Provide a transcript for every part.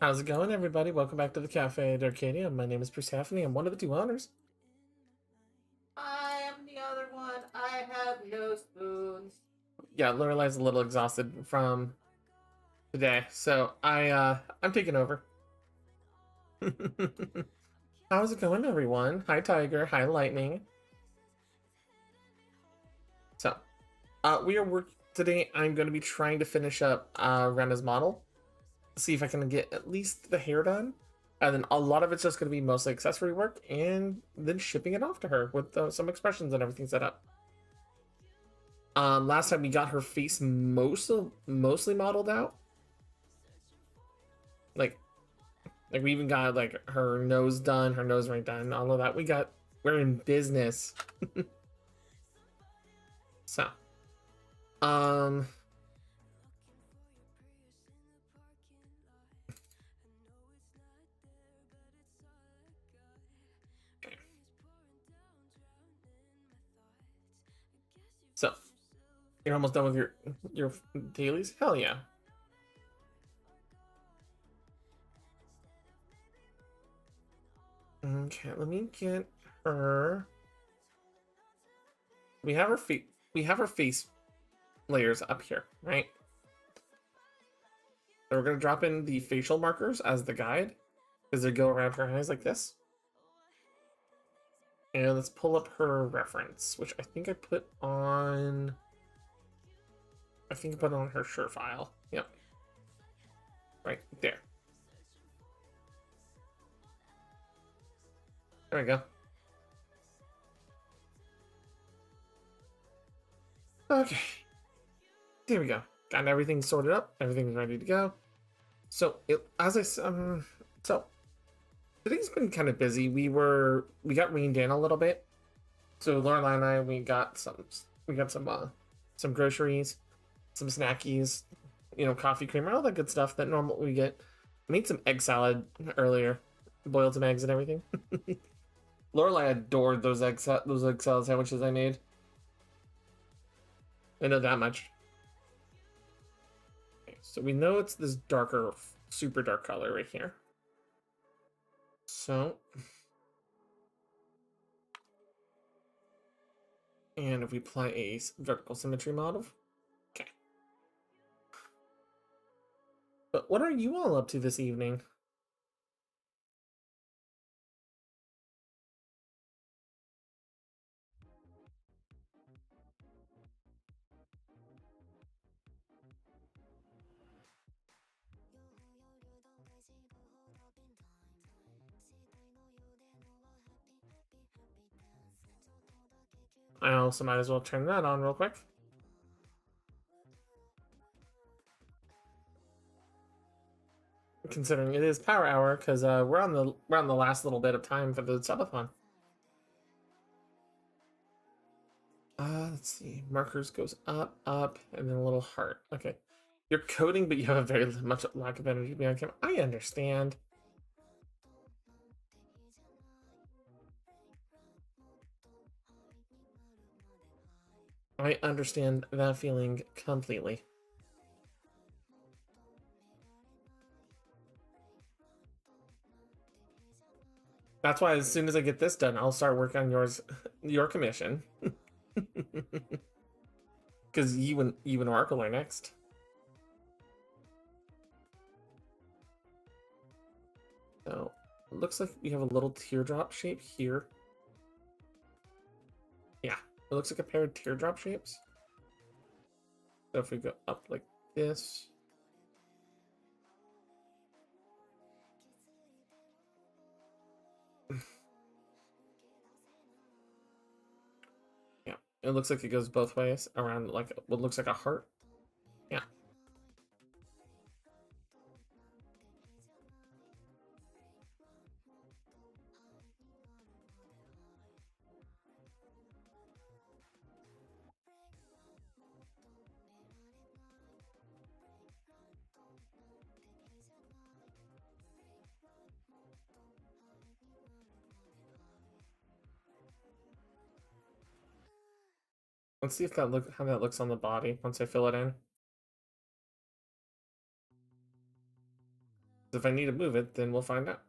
How's it going, everybody? Welcome back to the Cafe at Arcadia. My name is Persephone. I'm one of the two owners. I am the other one. I have no spoons. Yeah, Lorelai's a little exhausted from today, so I'm taking over. How's it going, everyone? Hi, Tiger. Hi, Lightning. So, we are work today. I'm going to be trying to finish up Rena's model, see if I can get at least the hair done, and then a lot of it's just going to be mostly accessory work, and then shipping it off to her with some expressions and everything set up. Last time we got her face mostly modeled out. Like, we even got like her nose done, her nose ring done, all of that. We're in business. So, um, so you're almost done with your dailies? Hell yeah. Okay, let me get her. We have her feet. We have her face layers up here, right? So we're gonna drop in the facial markers as the guide, because they go around her eyes like this. And let's pull up her reference, which I think I put on. I think I put it on her sure file. Yep. Right there. There we go. Okay. There we go. Got everything sorted up. Everything's ready to go. So so today's been kind of busy. We got reined in a little bit. So Lorelai and I we got some groceries, some snackies, coffee creamer, all that good stuff that normally we get. I made some egg salad earlier, boiled some eggs and everything. Lorelai adored those egg salad sandwiches I made. I know that much. Okay, so we know it's this darker, super dark color right here. So, and if we apply a vertical symmetry model, okay. But what are you all up to this evening? I also might as well turn that on real quick. Considering it is power hour, because we're on the last little bit of time for the subathon. Let's see. Markers goes up, up, and then a little heart. Okay. You're coding, but you have a very much lack of energy behind camera. I understand. I understand that feeling completely. That's why as soon as I get this done, I'll start working on your commission. Because you and Oracle are next. So it looks like we have a little teardrop shape here. Yeah, it looks like a pair of teardrop shapes. So if we go up like this. Yeah, it looks like it goes both ways around like what looks like a heart. Yeah. Let's see if how that looks on the body once I fill it in. If I need to move it, then we'll find out.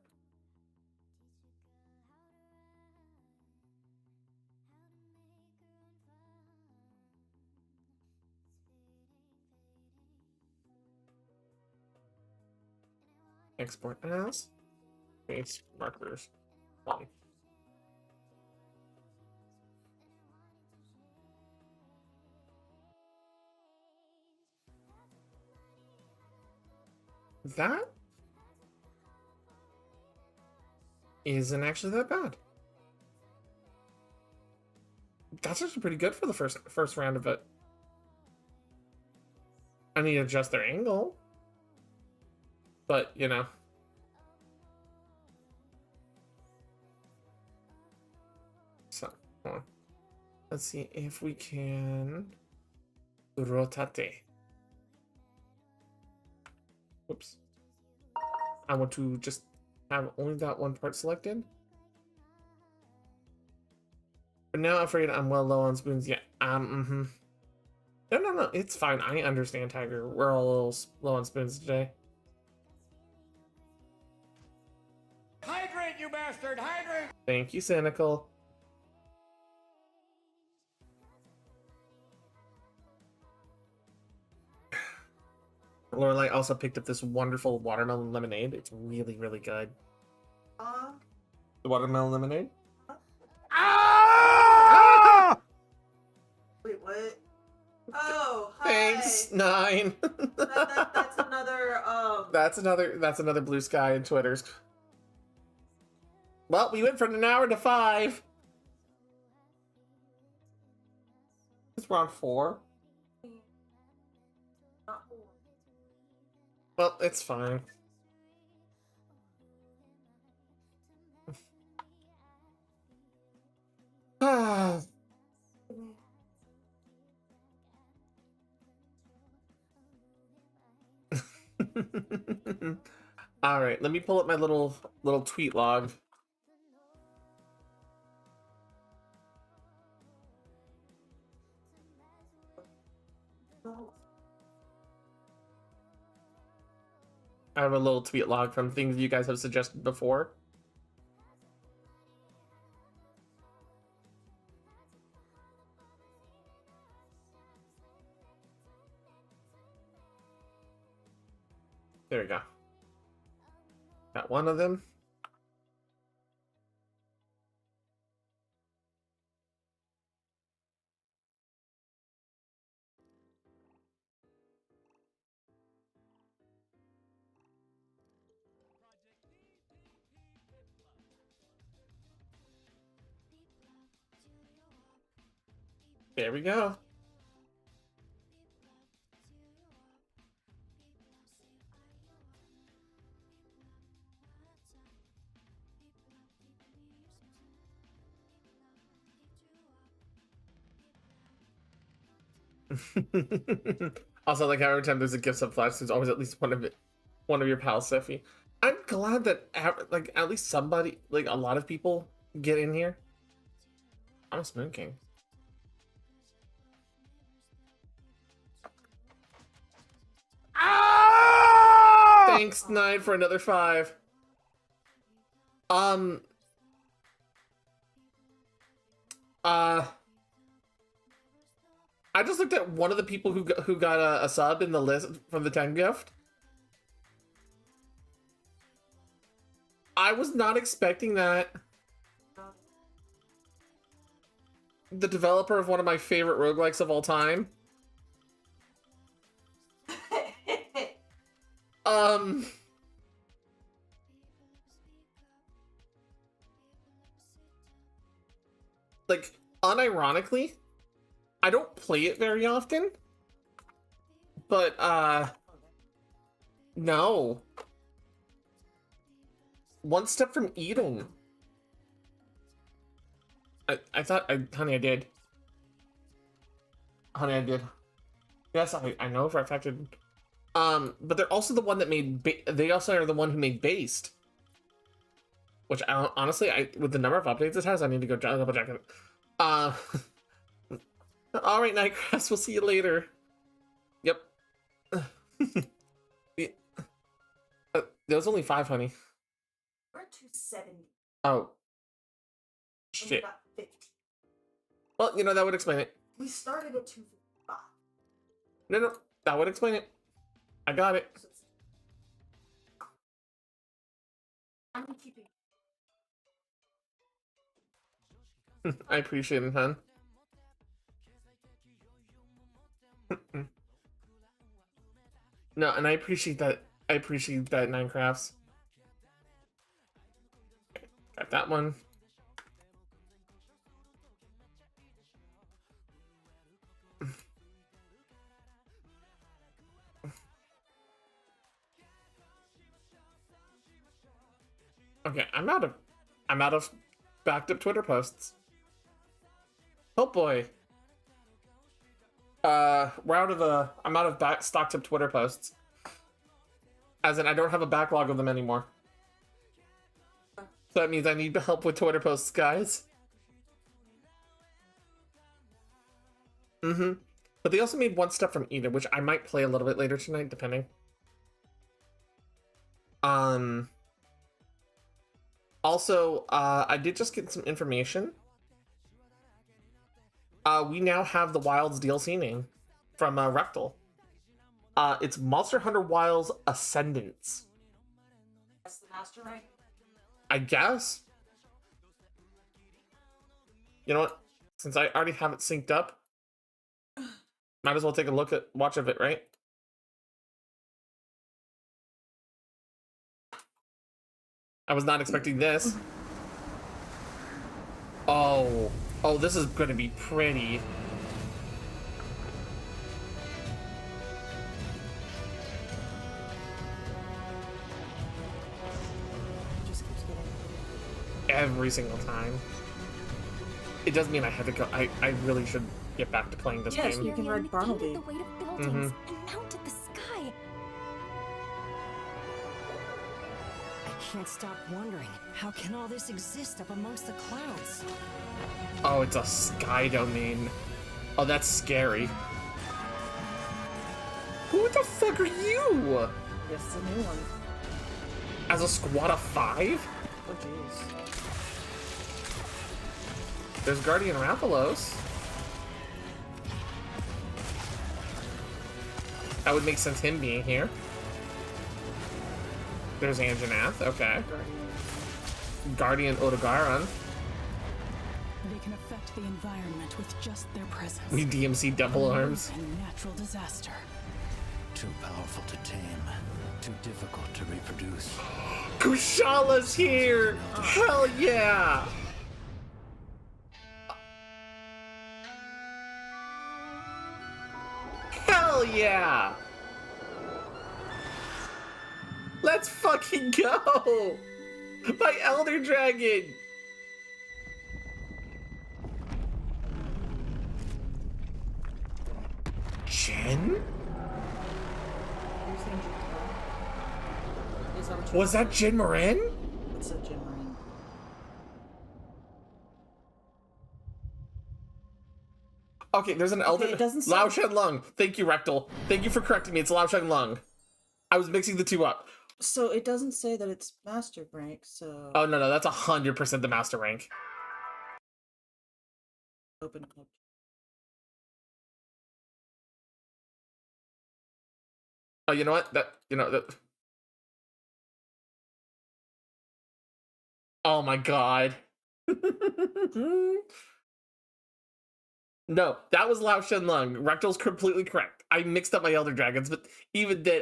Export as base markers 1. That isn't actually that bad. That's actually pretty good for the first round of it. I need to adjust their angle, but you know. So, hold on. Let's see if we can rotate. Whoops. I want to just have only that one part selected. But now I'm afraid I'm well low on spoons. Yeah. No, it's fine. I understand, Tiger. We're all a little low on spoons today. Hydrate, you bastard! Hydrate! Thank you, Cynical. Lorelai also picked up this wonderful watermelon lemonade. It's really, really good. The watermelon lemonade? Ah! Wait, what? Oh, hi. Thanks, 9. That's another, That's another blue sky in Twitter's. Well, we went from an hour to 5. It's round 4. not four. Well, it's fine. Ah. All right, let me pull up my little tweet log. I have a little tweet log from things you guys have suggested before. There we go. Got one of them. There we go. Also, like how every time there's a gift sub flash, there's always at least one of your pals, Seffi. I'm glad that like at least somebody, like a lot of people, get in here. I'm a Spoon King. Ah! Thanks, 9, for another 5. I just looked at one of the people who got a sub in the list from the 10 gift. I was not expecting that. The developer of one of my favorite roguelikes of all time. Like, unironically, I don't play it very often, but, no. One step from Eden. I thought, honey, I did. Honey, I did. Yes, I know for a fact. But they're also the one that made, they also are the one who made Based. Which, honestly, with the number of updates it has, I need to go double check it. Alright, Nightgrass, we'll see you later. Yep. There was only 5, honey. We're at 270. Oh. And we Shit. got 50. Well, that would explain it. We started at 255. No, that would explain it. I got it. So I'm keeping. I appreciate it, hon. No, and I appreciate that. I appreciate that, Nine Crafts. Got that one. Okay, I'm out of backed up Twitter posts. Oh boy. I'm out of stocked up Twitter posts. As in, I don't have a backlog of them anymore. So that means I need help with Twitter posts, guys. But they also made one step from Eden, which I might play a little bit later tonight, depending. Also, I did just get some information. We now have the Wilds DLC name from Rectal. It's Monster Hunter Wilds Ascendance. That's the master rank. I guess. You know what? Since I already have it synced up, might as well take a watch of it, right? I was not expecting this. Oh, this is going to be pretty. Just keeps getting. Every single time. It does mean I have to go. I really should get back to playing this Yes, game. you can ride Barnaby. The weight of buildings and mounted the sky. I can't stop wondering, how can all this exist up amongst the clouds? Oh, it's a sky domain. Oh, that's scary. Who the fuck are you? Yes, it's a new one. As a squad of 5? Oh jeez. There's Guardian Rathalos. That would make sense him being here. There's Anjanath, okay. Guardian Odogaron. They can affect the environment with just their presence. We DMC Devil Arms. And natural disaster. Too powerful to tame, too difficult to reproduce. Kushala's here! Hell yeah! Hell yeah! Let's fucking go! My Elder Dragon! Jen? Was that Jin Marin? It's a Jim Marine. Okay, there's an Elder. it doesn't Lao say- Shen Lung. Thank you, Rectal. Thank you for correcting me. It's Lao Shen Lung. I was mixing the two up. So it doesn't say that it's master rank, so Oh, no, that's 100% the master rank. open up. Oh, you know what? That. Oh my god. No, that was Lao Shen Lung. Rectal's completely correct. I mixed up my Elder Dragons, but even then,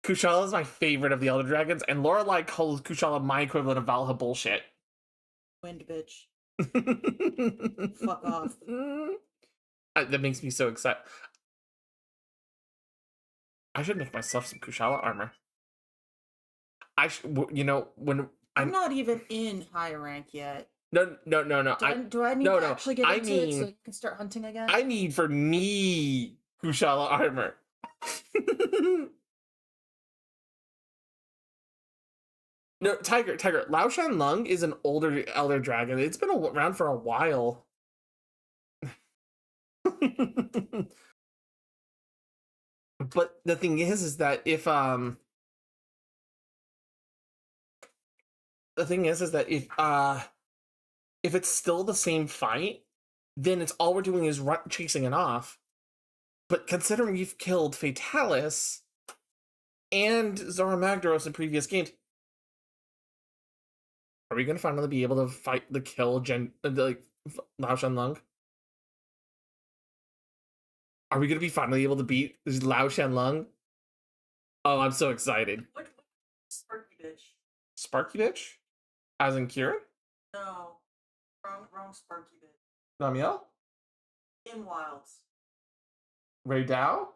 Kushala is my favorite of the Elder Dragons, and Lorelei calls Kushala my equivalent of Valha bullshit. Wind bitch. Fuck off. That makes me so excited. I should make myself some Kushala armor. When I'm not even in high rank yet. No. Do I need no, to no, actually get I into it so mean- you can start hunting again? I need for me Kushala armor. No, Tiger. Lao Shan Lung is an older Elder Dragon. It's been around for a while. But the thing is that if the thing is that if it's still the same fight, then it's all we're doing is chasing it off. But considering we've killed Fatalis and Zora Magdaros in previous games, are we gonna finally be able to fight the kill Lao Shanlung? Are we gonna be finally able to beat Lao Shanlung? Oh, I'm so excited. What? Sparky bitch. Sparky bitch? As in Kieran? No. Wrong Sparky bitch. Namiel? In Wilds. Ray Dow?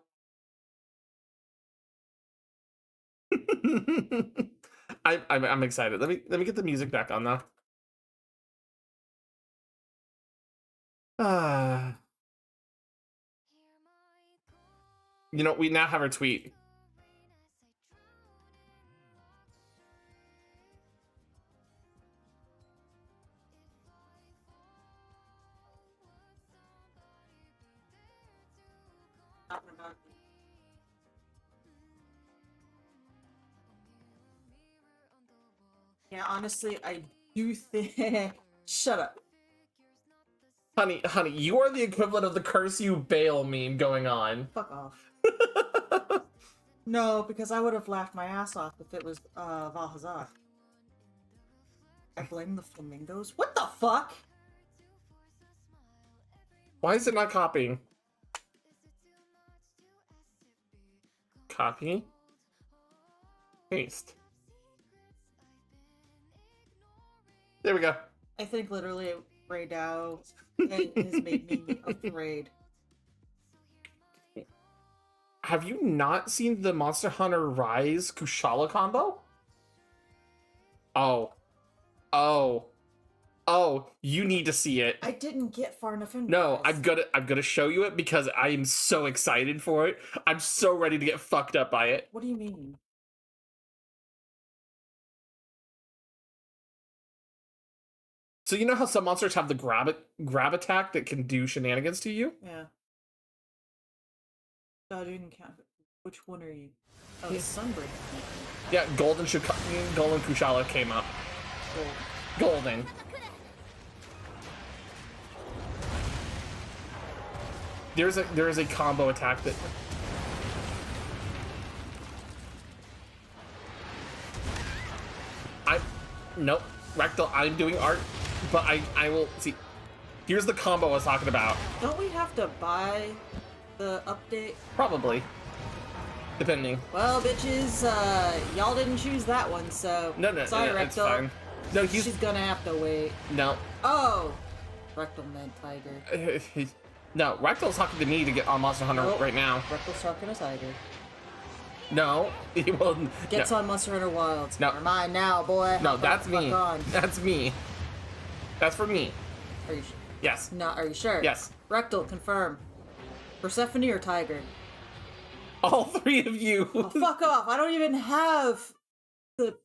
I'm excited. Let me get the music back on now. You know, we now have our tweet. Talking about yeah, honestly, I do think. Shut up. Honey, you are the equivalent of the curse you bail meme going on. Fuck off. No, because I would have laughed my ass off if it was Valhazar. I blame the flamingos. What the fuck? Why is it not copying? Copy. Paste. There we go. I think literally Ray Dow has made me afraid. Have you not seen the Monster Hunter Rise Kushala combo? Oh, you need to see it. I didn't get far enough in. No, Rise. I'm gonna show you it because I am so excited for it. I'm so ready to get fucked up by it. What do you mean? So you know how some monsters have the grab attack that can do shenanigans to you? Yeah. I didn't count. Which one are you? Oh, it's Sunbreak. Yeah, Golden Kushala came up. Golden. There is a combo attack that. Nope. Rectal, I'm doing art, but I will see. Here's the combo I was talking about. Don't we have to buy the update? Probably. Depending. Well, bitches, y'all didn't choose that one, so No, sorry, it's Rectal. fine. No, She's gonna have to wait. No. Oh, Rectal meant Tiger. No, Rectal's talking to me to get on Monster Hunter Nope. right now. Rectal's talking to Tiger. No, he will. Gets no. on Monster Hunter Wilds. No. Never mind now, boy. No, that's Fuck me. on. That's me. That's for me. Are you sure? Yes. No, are you sure? Yes. Rectal, confirm. Persephone or Tiger? All three of you. Oh, fuck off! I don't even have the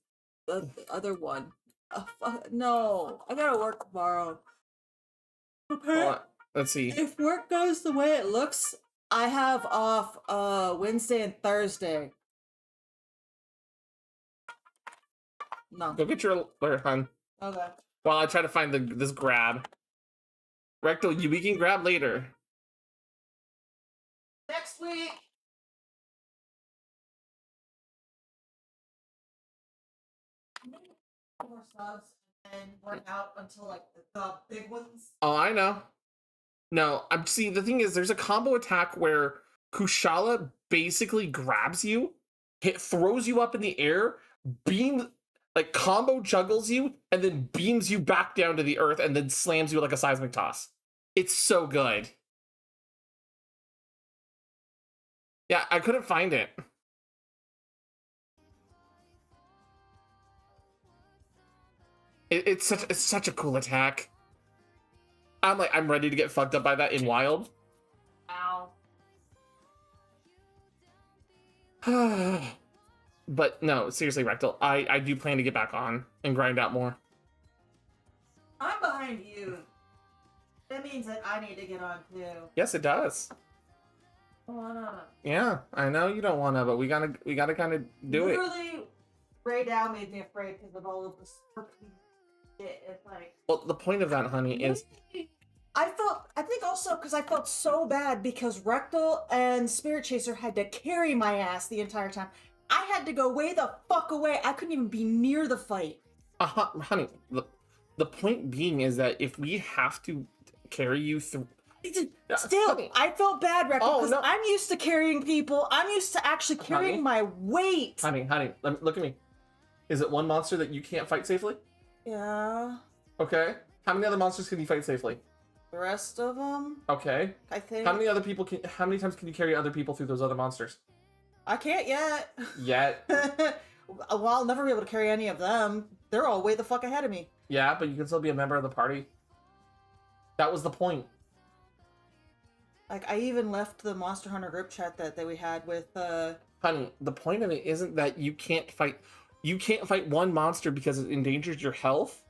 other one. Oh, no, I gotta work tomorrow. Hold on. Let's see. If work goes the way it looks, I have off Wednesday and Thursday. No. Go get your alert, hun. Okay. While I try to find this grab. Rectal, we can grab later. Next week. More subs and work out until like the big ones. Oh, I know. No, I'm see. The thing is, there's a combo attack where Kushala basically grabs you, throws you up in the air, combo juggles you, and then beams you back down to the earth, and then slams you like a seismic toss. It's so good. Yeah, I couldn't find it. It's such a cool attack. I'm ready to get fucked up by that in Wild. Ow. But no, seriously, Rectal, I do plan to get back on and grind out more. I'm behind you. That means that I need to get on too. Yes, it does. I wanna. Yeah, I know you don't wanna, but we gotta kind of do it. Literally, Gray Dow made me afraid because of all of the sparkly shit. It's like. Well, the point of that, honey, is I think also because I felt so bad because Rectal and Spirit Chaser had to carry my ass the entire time. I had to go way the fuck away. I couldn't even be near the fight. honey, the point being is that if we have to carry you through. Still, Honey. I felt bad, Rectal, Oh, because no. I'm used to carrying people. I'm used to actually carrying Honey? my weight. Honey, look at me. Is it one monster that you can't fight safely? Yeah. Okay. How many other monsters can you fight safely? The rest of them, Okay. I think. How many times can you carry other people through those other monsters? I can't yet. Yet. Well, I'll never be able to carry any of them. They're all way the fuck ahead of me. Yeah, but you can still be a member of the party. That was the point. Like, I even left the Monster Hunter group chat that we had with, Honey, the point of it isn't that you can't fight one monster because it endangers your health.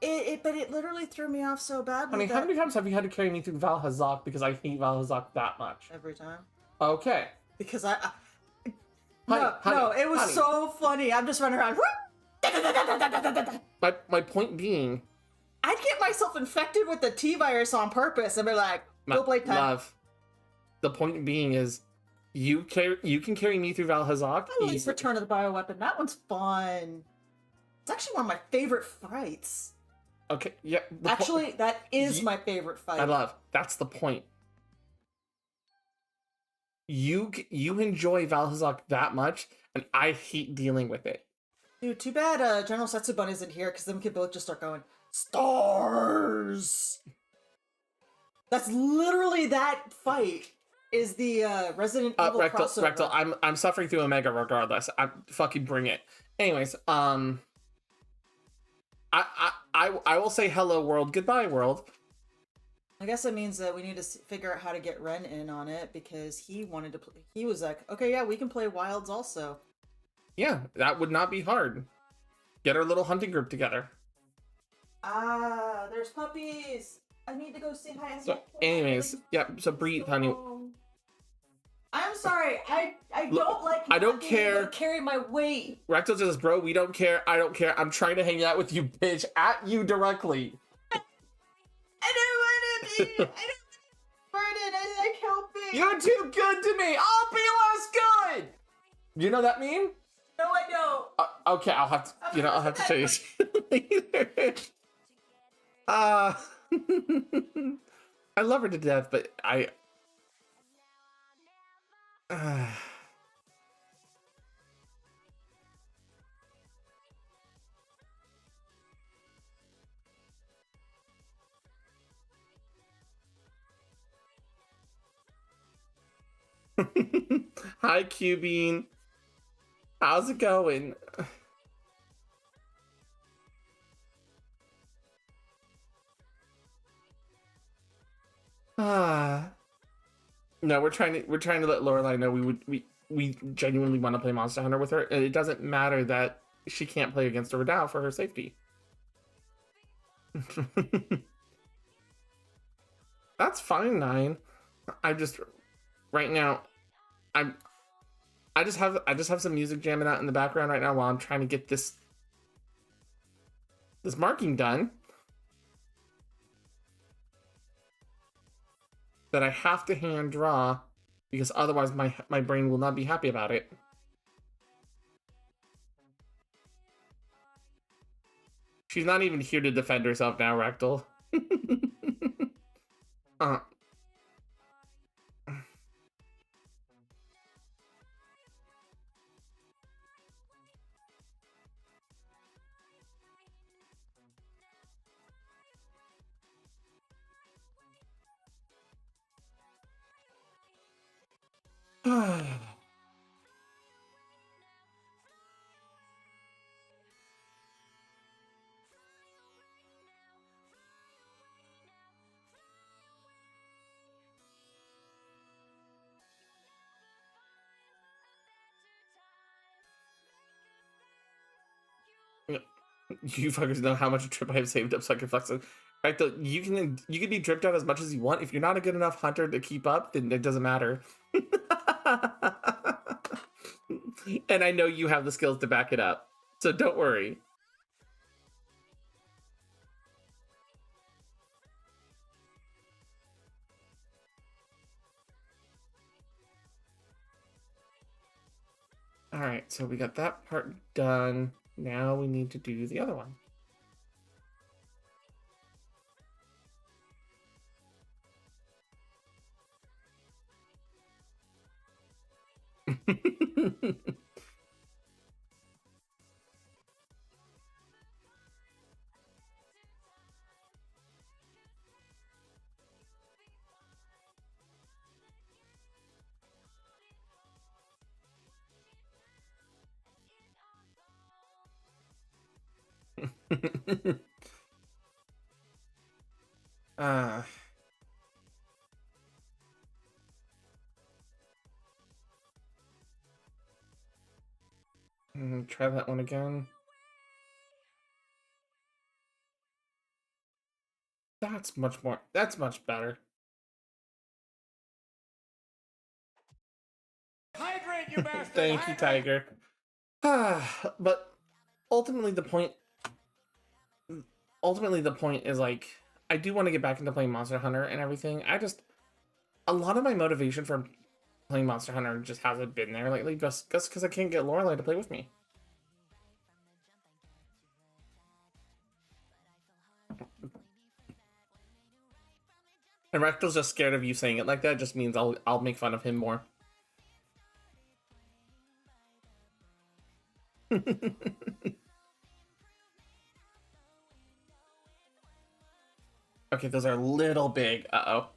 But it literally threw me off so badly. Honey, how many times have you had to carry me through Valhazak because I hate Valhazak that much? Every time. Okay. Because Honey, no, it was honey. so funny. I'm just running around. My point being, I'd get myself infected with the T-virus on purpose and be like, go blade time. love. The point being is, you can carry me through Valhazak. I like Return of the Bioweapon. That one's fun. It's actually one of my favorite fights. Okay, yeah. Actually, that is my favorite fight. I love. That's the point. You enjoy Valhazak that much, and I hate dealing with it. Dude, too bad General Setsubun isn't here, because then we could both just start going, stars! That's literally that fight. Is the Resident Evil crossover. Rectal, I'm suffering through Omega regardless. I fucking bring it. Anyways, I will say hello world, goodbye world. I guess that means that we need to figure out how to get Ren in on it because he wanted to play. He was like, okay, yeah, we can play Wilds also. Yeah, that would not be hard. Get our little hunting group together. Ah, there's puppies. I need to go say hi. So, anyways, yeah. So breathe, honey. I'm sorry. I Look, don't like. I don't not being able to care. carry my weight. Rectal says, bro, we don't care. I don't care. I'm trying to hang out with you, bitch. At you directly. I don't want to be. I don't burden. I like helping. You're too good to me. I'll be less good. You know that meme? No, I don't. Okay, I'll have to. I'll have to show you later. I love her to death, but I. Hi, Cubine. How's it going? No, we're trying to let Lorelai know we genuinely want to play Monster Hunter with her, and it doesn't matter that she can't play against a Redow for her safety. That's fine, Nine. I just right now I just have some music jamming out in the background right now while I'm trying to get this marking done that I have to hand draw because otherwise my brain will not be happy about it. She's not even here to defend herself now, Rectal. You fuckers know how much a trip I have saved up so I can flex it. Right, though, you can be dripped out as much as you want. If you're not a good enough hunter to keep up, then it doesn't matter. And I know you have the skills to back it up. So don't worry. All right, so we got that part done. Now we need to do the other one. uh, try that one again. That's much more. That's much better. Hydrate, you bastard! Thank you, Tiger. But ultimately, the point. Ultimately, the point is like I do want to get back into playing Monster Hunter and everything. A lot of my motivation for playing Monster Hunter just hasn't been there lately, just because I can't get Lorelai to play with me. And Rectal's just scared of you saying it like that. Just means I'll make fun of him more. Okay, those are a little big. Uh-oh.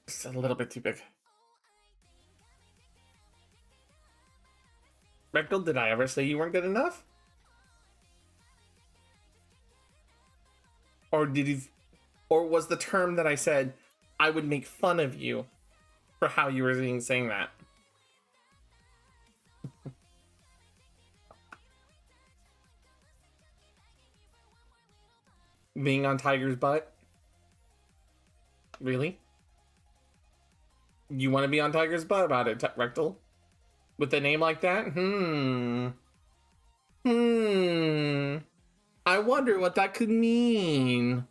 It's a little bit too big. Rectal, did I ever say you weren't good enough? Or or was the term that I said I would make fun of you for how you were saying that? Being on Tiger's butt? Really? You want to be on Tiger's butt about it, Rectal? With a name like that? I wonder what that could mean.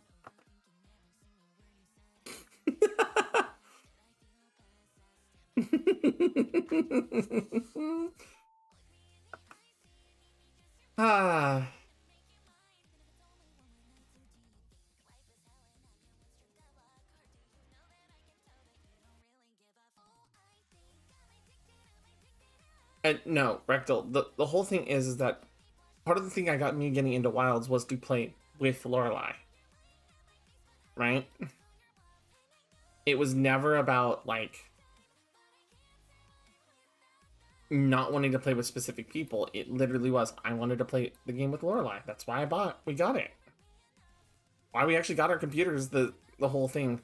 Ah. And no, Rectal, the whole thing is that part of the thing I got me getting into Wilds was to play with Lorelai. Right? It was never about like not wanting to play with specific people. It literally was I wanted to play the game with Lorelai. That's why we got it. Why we actually got our computers, the whole thing.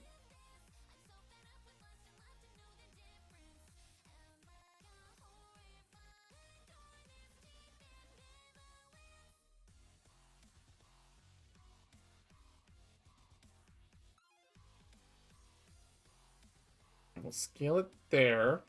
We'll scale it there.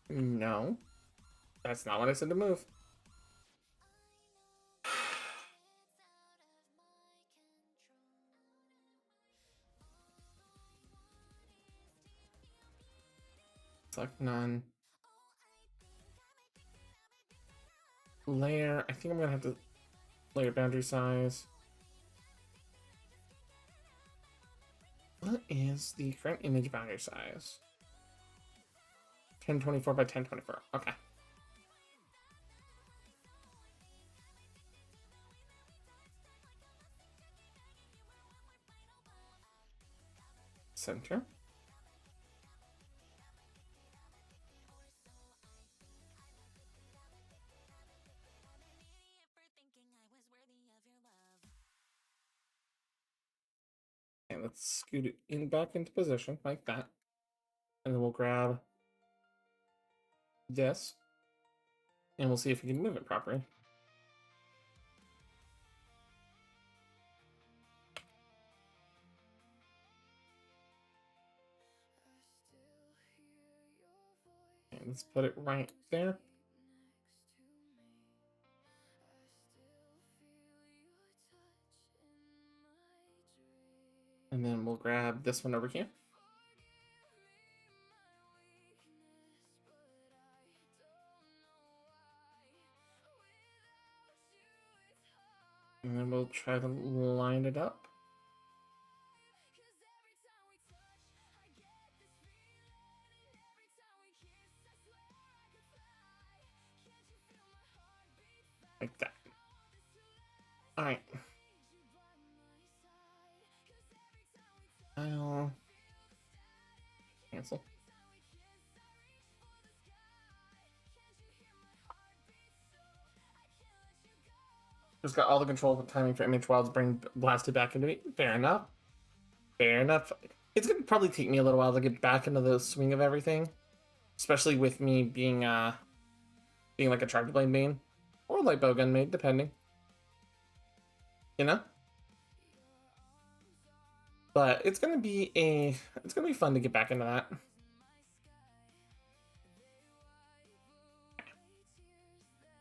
No. That's not what I said to move. Select none. Layer. I think I'm gonna have to layer boundary size. What is the current image boundary size? 1024 by 1024. Okay. Center. Okay, let's scoot it in back into position like that. And then we'll grab this, and we'll see if we can move it properly. Okay, let's put it right there. And then we'll grab this one over here. And then we'll try to line it up. Like that. Alright. I'll cancel. Just got all the control of the timing for image while it's being blasted back into me. Fair enough. Fair enough. It's gonna probably take me a little while to get back into the swing of everything. Especially with me being like a tractor blade main. Or light bowgun main, depending. You know? But it's gonna be fun to get back into that.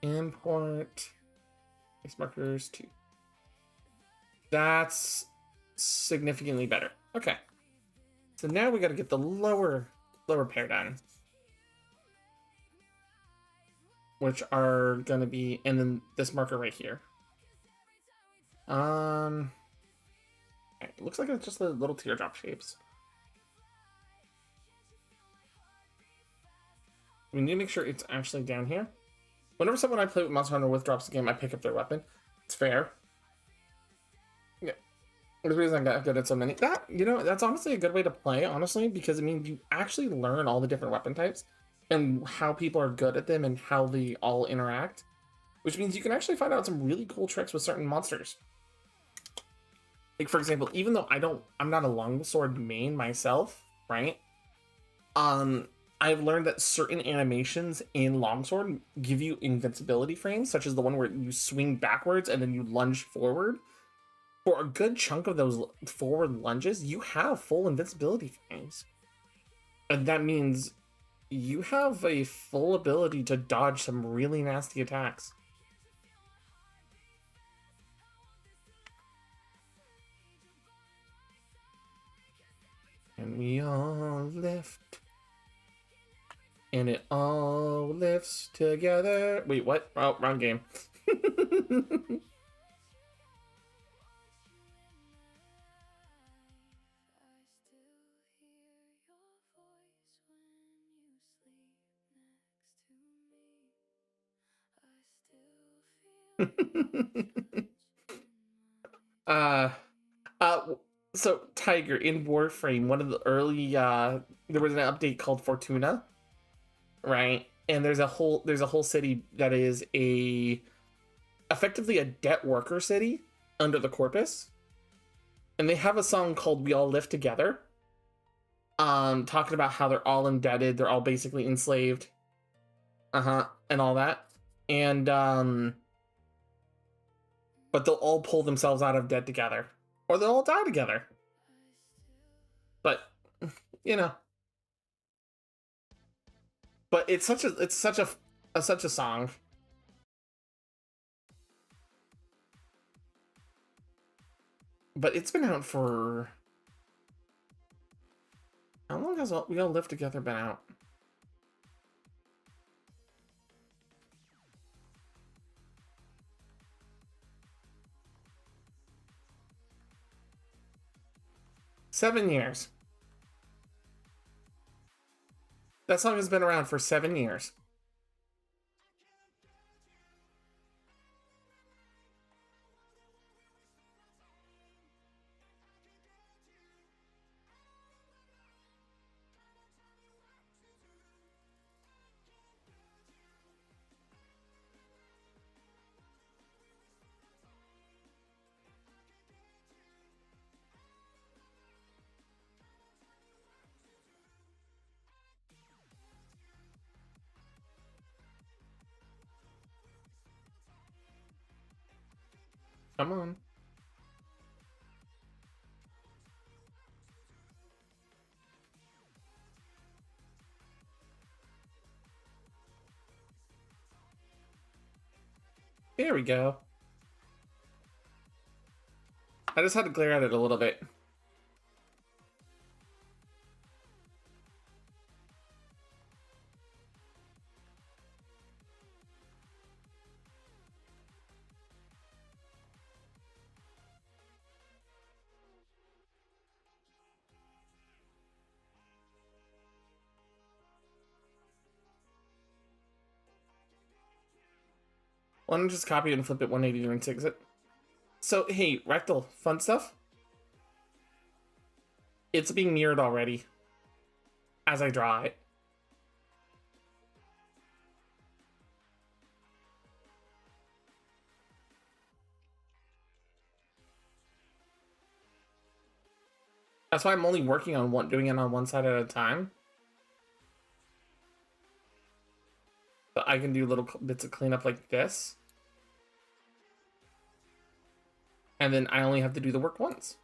Import base markers 2. That's significantly better. Okay. So now we gotta get the lower paradigm. Which are gonna be, and then this marker right here. Okay, it looks like it's just the little teardrop shapes. We need to make sure it's actually down here. Whenever someone I play with Monster Hunter withdraws the game, I pick up their weapon. It's fair. Yeah. The reason I got good at so many. That's honestly a good way to play, honestly, because it means you actually learn all the different weapon types and how people are good at them and how they all interact. Which means you can actually find out some really cool tricks with certain monsters. Like, for example, even though I'm not a longsword main myself, right? I've learned that certain animations in longsword give you invincibility frames, such as the one where you swing backwards and then you lunge forward. For a good chunk of those forward lunges, you have full invincibility frames. And that means you have a full ability to dodge some really nasty attacks. And we all lift. And it all lifts together. Wait, what? Oh, wrong game. uh, so Tiger in Warframe, one of the early there was an update called Fortuna, right? And there's a whole city that is effectively a debt worker city under the Corpus, and they have a song called "We All Live Together," talking about how they're all indebted, they're all basically enslaved, and all that, and but they'll all pull themselves out of debt together, or they'll all die together. But but it's such a song. But it's been out for how long has We All Live Together been out? Seven years. That song has been around for 7 years. Come on. There we go. I just had to glare at it a little bit. Why don't you just copy it and flip it 180 and fix it? So, hey, Rectal, fun stuff? It's being mirrored already as I draw it. That's why I'm only working on doing it on one side at a time. But I can do little bits of cleanup like this. And then I only have to do the work once.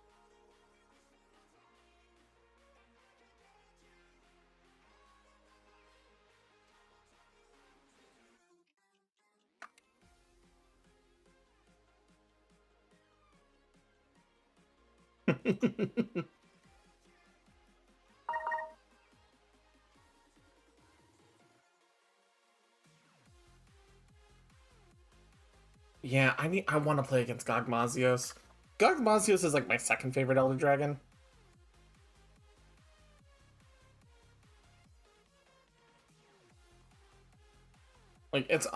Yeah, I want to play against Gogmazios. Gogmazios is like my second favorite Elder Dragon. Like, it's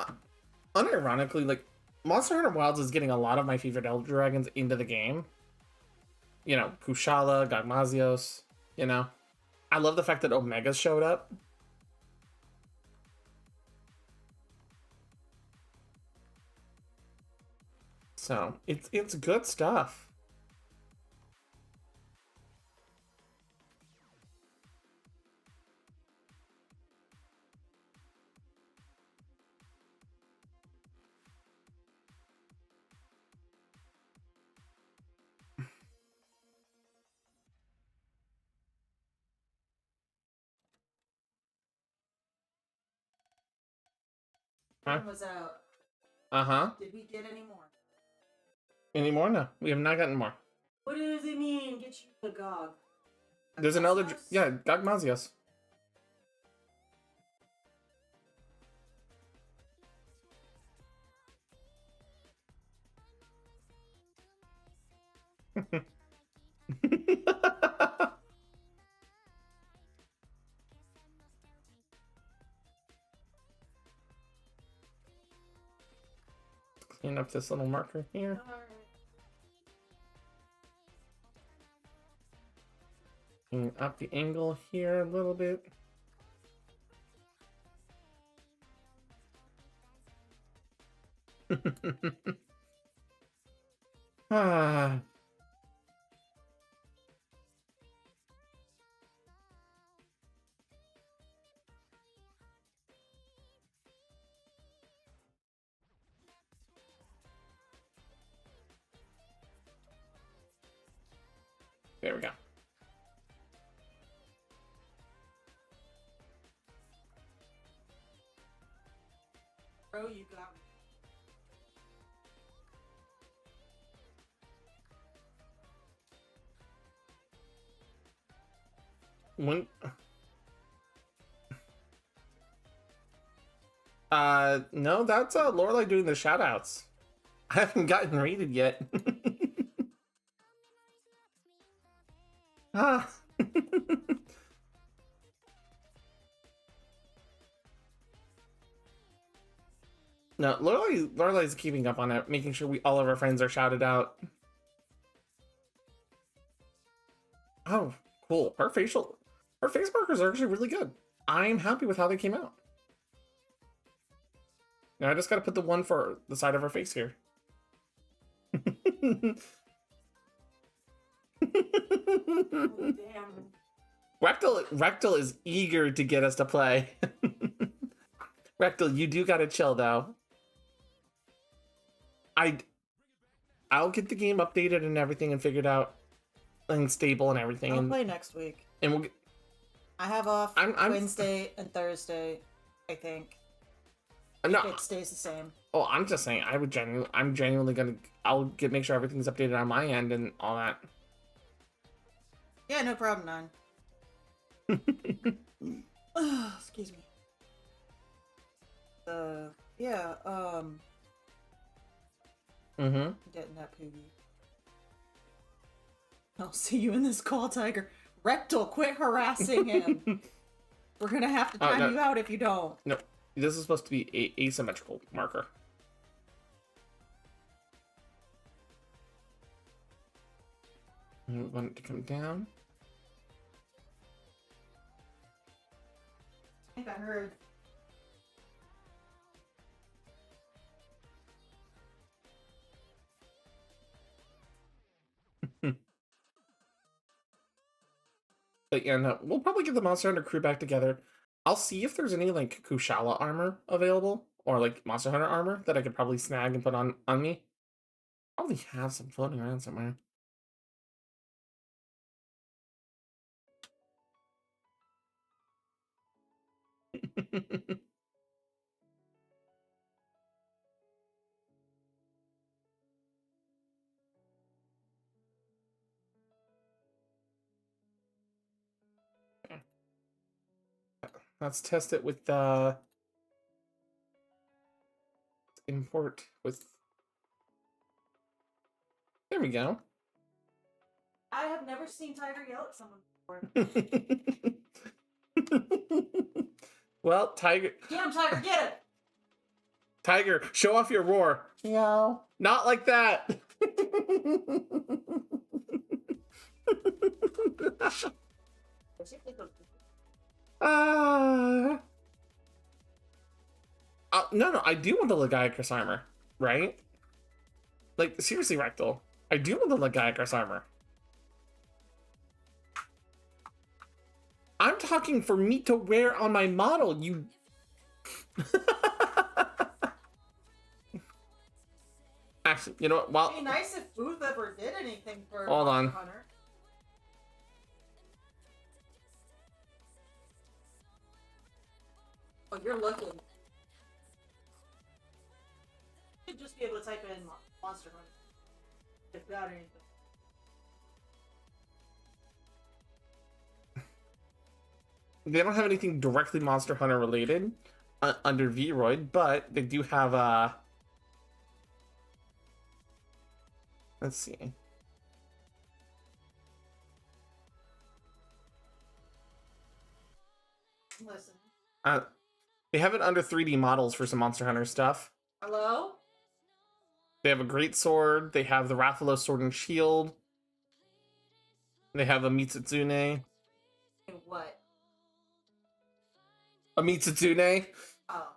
unironically, like, Monster Hunter Wilds is getting a lot of my favorite Elder Dragons into the game. You know, Kushala, Gogmazios, you know. I love the fact that Omega showed up. So, it's good stuff. Huh? One was out. Uh-huh. Did we get any more? Any more? No, we have not gotten more. What does it mean? Get you the Gog. There's an Elder... Gogmazios? Yeah, Gogmazios. Clean up this little marker here. Clean up the angle here a little bit. Ah. There we go. Bro, you got me. When no, that's Lorelai doing the shoutouts. I haven't gotten rated yet. Ah. No, Lorelai's keeping up on it, making sure all of our friends are shouted out. Oh, cool. Her face markers are actually really good. I'm happy with how they came out. Now I just gotta put the one for the side of her face here. Oh, damn. Rectal is eager to get us to play. Rectal, you do gotta chill though. I I'll get the game updated and everything and figured out and stable and everything. I'll and play next week. and we'll get, I have off I'm Wednesday and Thursday, I think. no. It stays the same. Oh, I'm just saying. I'm genuinely gonna. Make sure everything's updated on my end and all that. Yeah, no problem, excuse me. Yeah, getting that poopy. I'll see you in this call, Tiger. Rectal, quit harassing him. We're gonna have to time you out if you don't. No, this is supposed to be a asymmetrical marker. We want it to come down. I think I heard. But yeah, no, we'll probably get the Monster Hunter crew back together. I'll see if there's any like Kushala armor available or like Monster Hunter armor that I could probably snag and put on me. Probably have some floating around somewhere. Let's test it with import with. There we go. I have never seen Tiger yell at someone before. Well, Tiger. Get him, Tiger, get him! Tiger, show off your roar. Meow. Not like that. No, I do want the Legiacris armor, right? Like, seriously, Rectal. I do want the Legiacris armor. I'm talking for me to wear on my model, you... Actually, you know what? Well, It'd be nice if Booth ever did anything for Hold on. Monster Hunter. Oh, you're looking. You should just be able to type in Monster Hunter. If got anything. they don't have anything directly Monster Hunter related under Vroid, but they do have let's see. Listen. They have it under 3D models for some Monster Hunter stuff. Hello? They have a great sword. They have the Rathalos sword and shield. They have a Mitsuzune. What? A Mitsuzune. Oh.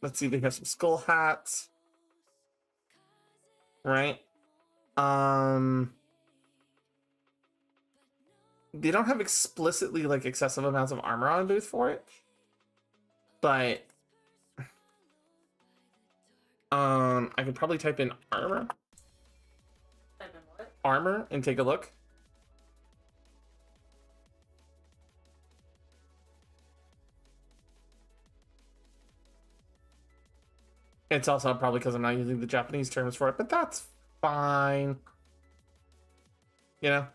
Let's see. They have some skull hats. Right. They don't have explicitly like excessive amounts of armor on booth for it, but I could probably type in armor. Type in what? Armor and take a look. It's also probably because I'm not using the Japanese terms for it, but that's fine. You know?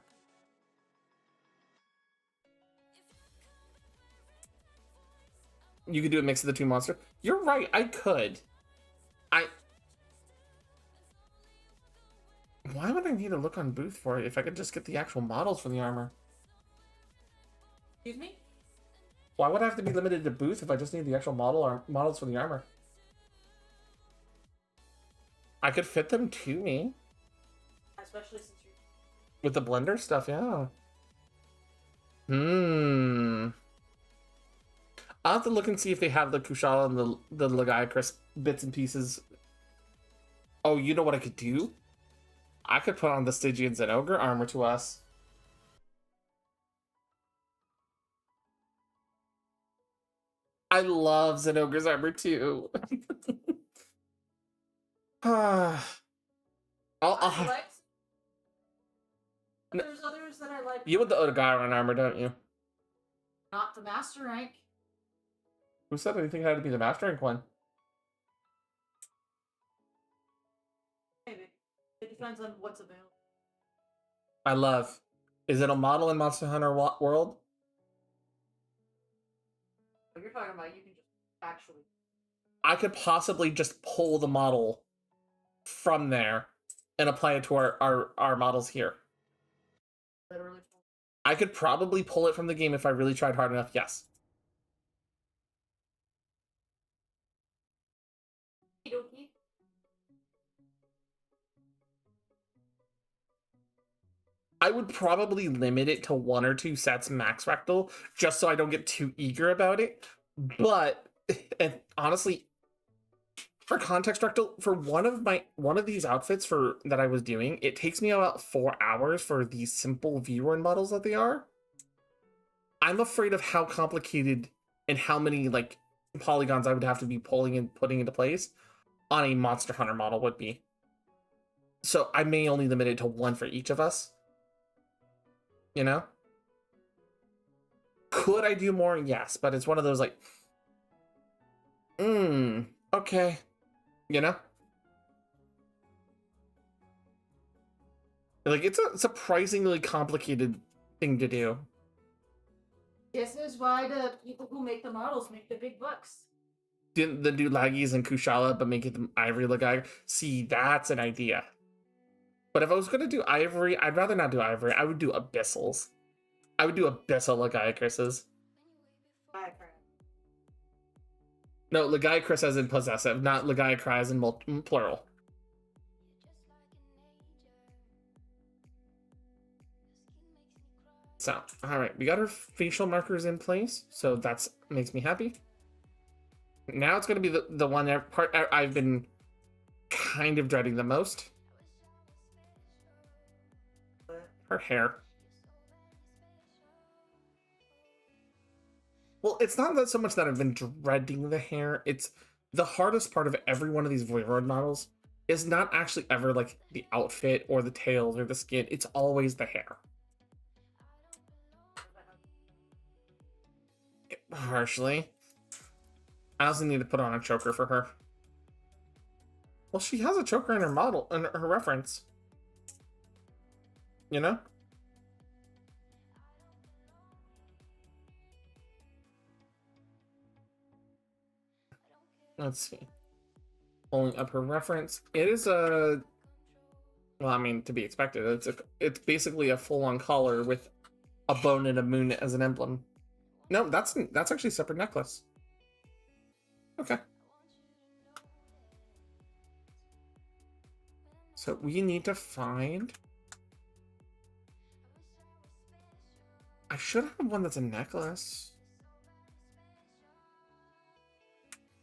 You could do a mix of the two monsters. You're right, I could. Why would I need to look on booth for it if I could just get the actual models for the armor? Excuse me? Why would I have to be limited to booth if I just need the actual models for the armor? I could fit them to me. Especially since you... With the blender stuff, yeah. I'll have to look and see if they have the Kushala and the Legiacris bits and pieces. Oh, you know what I could do? I could put on the Stygian Zenogre armor to us. I love Zenogre's armor too. I'll, I like. No. There's others that I like. you want the Otogaron armor, don't you? Not the master rank. Who said anything had to be the master rank one? Maybe. It depends on what's available. I love. Is it a model in Monster Hunter World? What you're talking about, you can just actually. I could possibly just pull the model from there and apply it to our models here. Literally. I could probably pull it from the game if I really tried hard enough, yes. Okey-dokey. I would probably limit it to 1 or 2 sets max rectal, just so I don't get too eager about it. But and honestly, for context rectal, for one of these outfits for that I was doing, it takes me about 4 hours for these simple V-Run models that they are. I'm afraid of how complicated and how many like polygons I would have to be pulling and putting into place on a Monster Hunter model would be. So I may only limit it to 1 for each of us. You know? Could I do more? Yes, but it's one of those like, okay. You know? Like, it's a surprisingly complicated thing to do. This is why the people who make the models make the big bucks. Didn't the do Laggies and Kushala, but make it the Ivory Lagai? See, that's an idea. But if I was going to do Ivory, I'd rather not do Ivory. I would do Abyssals. I would do Abyssal Lagiacruses. No, Lagiacrus as in possessive, not Lagiacry as in plural. So, alright, we got our facial markers in place, so that makes me happy. Now it's going to be the one part I've been kind of dreading the most. Her hair. Well, it's not that so much that I've been dreading the hair. It's the hardest part of every one of these Voivod models is not actually ever like the outfit or the tails or the skin. It's always the hair. Harshly. I also need to put on a choker for her. Well, she has a choker in her model, in her reference. You know? Let's see. Pulling up her reference. It is a... Well, I mean, to be expected. It's basically a full-on collar with a bone and a moon as an emblem. No, that's actually a separate necklace. Okay. So we need to find... I should have one that's a necklace.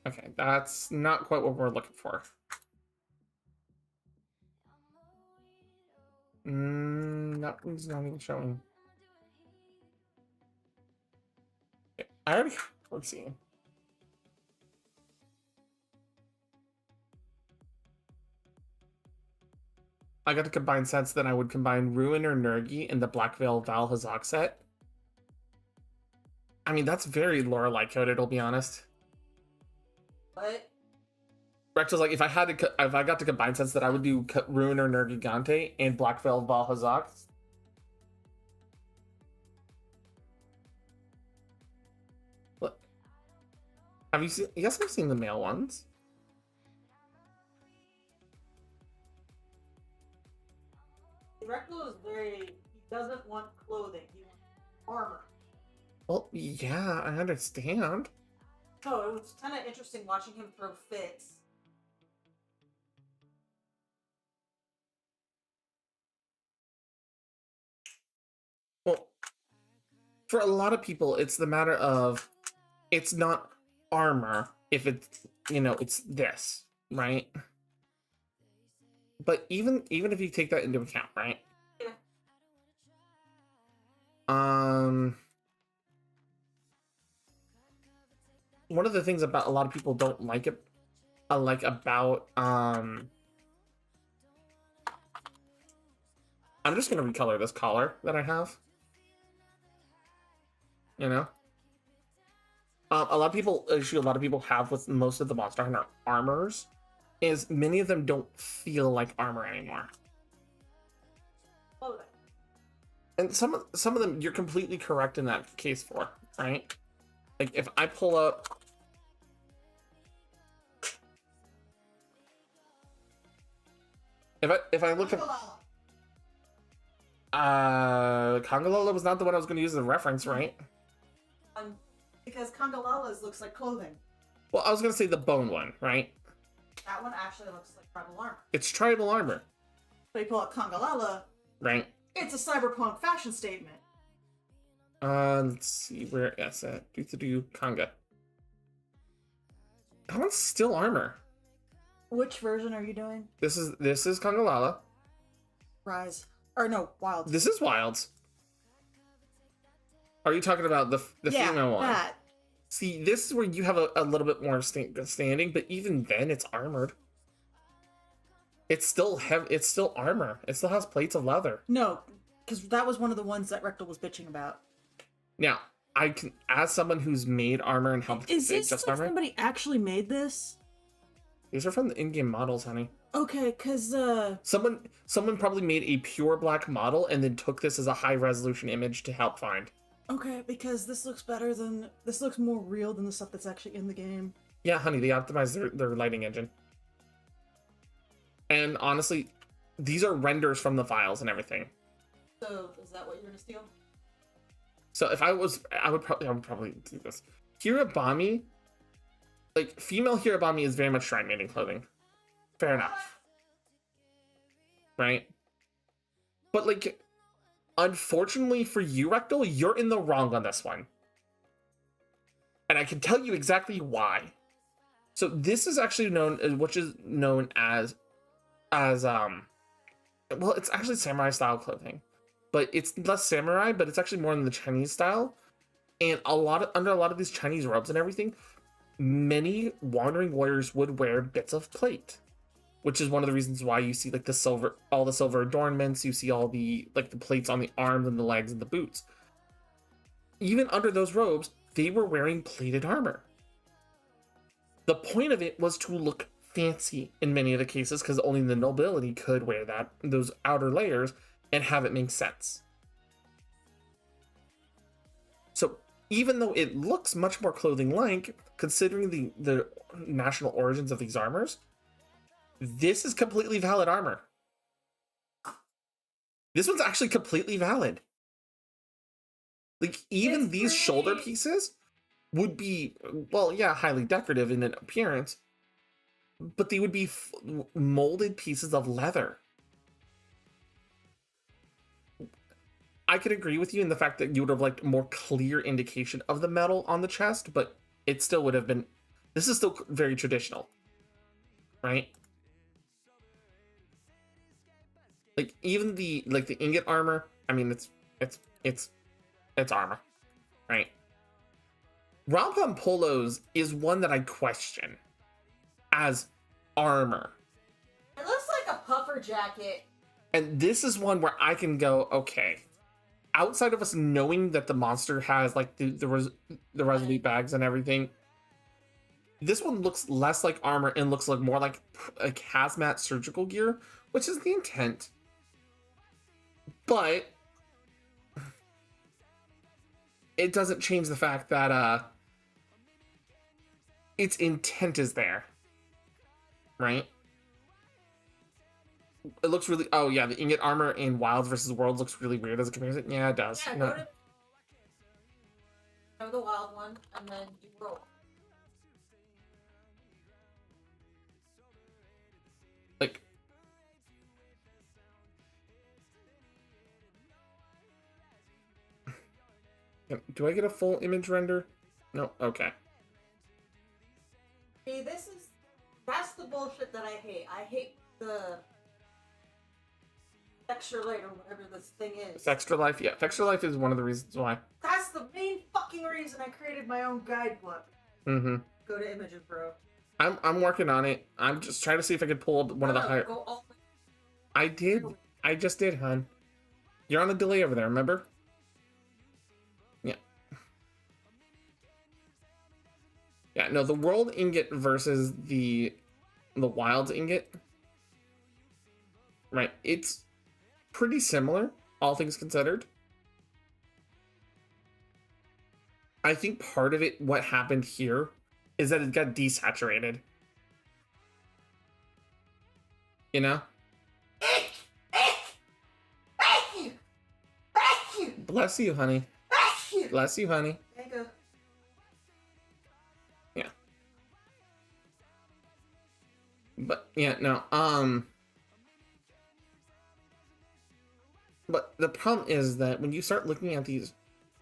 Okay, that's not quite what we're looking for. That one's not even showing. Okay, I already... Let's see. I got to combine sets, then I would combine Ruin or Nergi in the Black Veil Val Hazak set. I mean, that's very Lorelei coded, I'll be honest. What? Rex was like, if I got to combine sets, that I would do Ruin or Nergi Gante and Black Veil Val Hazak. What? Have you seen? Yes, I've seen the male ones. Rectal is he doesn't want clothing, he wants armor. Well, yeah, I understand. Oh, it was kind of interesting watching him throw fits. Well, for a lot of people, it's the matter of, it's not armor if it's, it's this, right? But even if you take that into account, right? Yeah. one of the things about a lot of people don't like it, like about I'm just gonna recolor this collar that I have. You know, a lot of people, issue a lot of people have with most of the Monster Hunter armors is many of them don't feel like armor anymore. Clothing. And some of them, you're completely correct in that case for, right? Like if I pull up, if I look at Kongalola was not the one I was going to use as a reference, right? Because Kongalalas looks like clothing. Well, I was going to say the bone one, right? That one actually looks like tribal armor. It's tribal armor, But you pull out Kongalala, right? it's a cyberpunk fashion statement. Let's see where it's at. Do Conga. That one's still armor. Which version are you doing? This is Kongalala. Rise. Or no, Wild. This is Wilds. Are you talking about the female one? That. See, this is where you have a little bit more standing, but even then, it's armored. It's still it's still armor. It still has plates of leather. No, because that was one of the ones that Rectal was bitching about. Now, I can, as someone who's made armor and helped Is make this just like armor. somebody actually made this? These are from the in-game models, honey. Okay, because Someone probably made a pure black model and then took this as a high resolution image to help find. okay, because this looks better than this looks more real than the stuff that's actually in the game. Yeah, honey, they optimized their lighting engine. And honestly, these are renders from the files and everything. So is that what you're gonna steal? So if I would probably do this. Hirabami, like female Hirabami is very much shrine maiden clothing. Fair enough. Right? But like, unfortunately for you, Rectal, you're in the wrong on this one. And I can tell you exactly why. So this is actually known as well, it's actually samurai style clothing. But it's less samurai, but it's actually more in the Chinese style. And under a lot of these Chinese robes and everything, many wandering warriors would wear bits of plate, which is one of the reasons why you see like all the silver adornments. You see all the like the plates on the arms and the legs and the boots. Even under those robes, they were wearing plated armor. The point of it was to look fancy in many of the cases, because only the nobility could wear those outer layers and have it make sense. So even though it looks much more clothing-like, considering the national origins of these armors, this is completely valid armor. This one's actually completely valid. Like, even these shoulder pieces would be, well, yeah, highly decorative in an appearance, but they would be molded pieces of leather. I could agree with you in the fact that you would have liked more clear indication of the metal on the chest, but it still would have been, this is still very traditional, right? Like even the ingot armor, I mean it's armor, right? Rom-com polos is one that I question as armor. It looks like a puffer jacket. And this is one where I can go, okay, outside of us knowing that the monster has like the resolute bags and everything, this one looks less like armor and looks like more like a hazmat surgical gear, which is the intent. But it doesn't change the fact that its intent is there, right? It looks really, oh yeah, the ingot armor in Wilds versus Worlds looks really weird as a comparison. Yeah, it does. Yeah, No. go the wild one and then do roll. Like, do I get a full image render? No, okay. See, that's the bullshit that I hate. I hate the extra light or whatever this thing is. Extra Life, yeah. Extra Life is one of the reasons why. That's the main fucking reason I created my own guidebook. Mm-hmm. Go to images, bro. I'm working on it. I'm just trying to see if I could pull one of the higher. Go all. I did. I just did, hun. You're on a delay over there, remember? Yeah. Yeah, no, the world ingot versus the wild ingot. Right. It's pretty similar, all things considered. I think part of it, what happened here, is that it got desaturated. You know? Bless you, honey. Bless you, honey. There you go. Yeah. But yeah, no. But the problem is that when you start looking at these,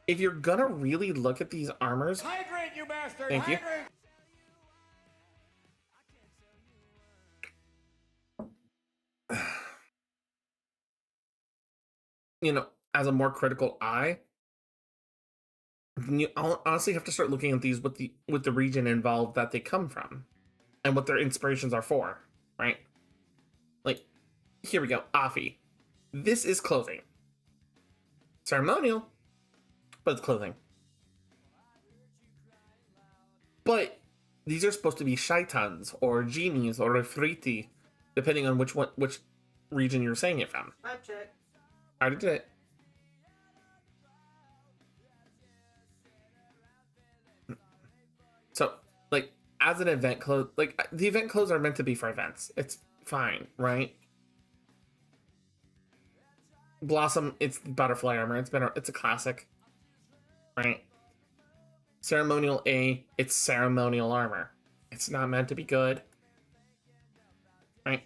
if you're gonna really look at these armors, Hydrate, you bastard! Thank you. Hydrate! you know, as a more critical eye, you honestly have to start looking at these with the region involved that they come from, and what their inspirations are for, right? Like, here we go, Afi. This is clothing. Ceremonial, but it's clothing. But these are supposed to be shaitans or genies or ifriti, depending on which region you're saying it from. Vibe check. I already did it. So, like, as an event clothes, like, the event clothes are meant to be for events. It's fine, right? Blossom, it's butterfly armor. It's a classic, right? Ceremonial A, it's ceremonial armor. It's not meant to be good, right?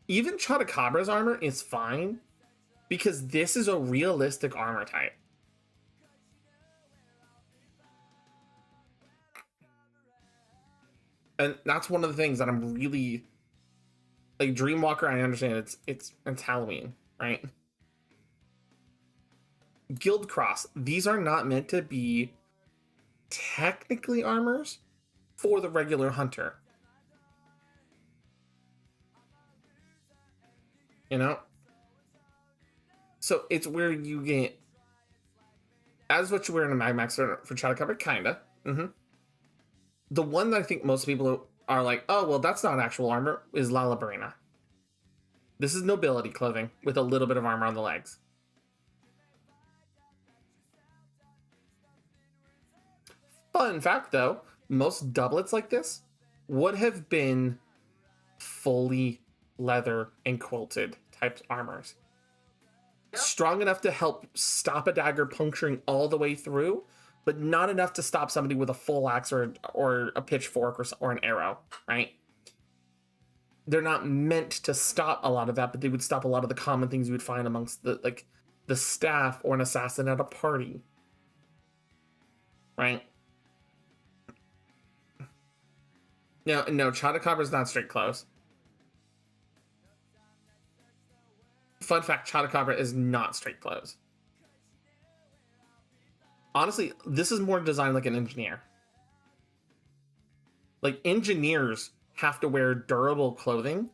Even Chatacabra's armor is fine because this is a realistic armor type. And that's one of the things that I'm really like. Dreamwalker, I understand it's Halloween, right? Guildcross, these are not meant to be technically armors for the regular hunter. You know? So it's where you get as what you wear in a Mad Max for Chatacover, kinda. Mm-hmm. The one that I think most people are like, oh, well, that's not actual armor, is La Labarina. This is nobility clothing with a little bit of armor on the legs. Fun fact, though, most doublets like this would have been fully leather and quilted type armors. Yep. Strong enough to help stop a dagger puncturing all the way through, but not enough to stop somebody with a full axe or a pitchfork or an arrow, right? They're not meant to stop a lot of that, but they would stop a lot of the common things you would find amongst the staff or an assassin at a party, right? No, Chatacabra's not straight clothes. Fun fact, Chatacabra is not straight clothes. Honestly, this is more designed like an engineer. Like, engineers have to wear durable clothing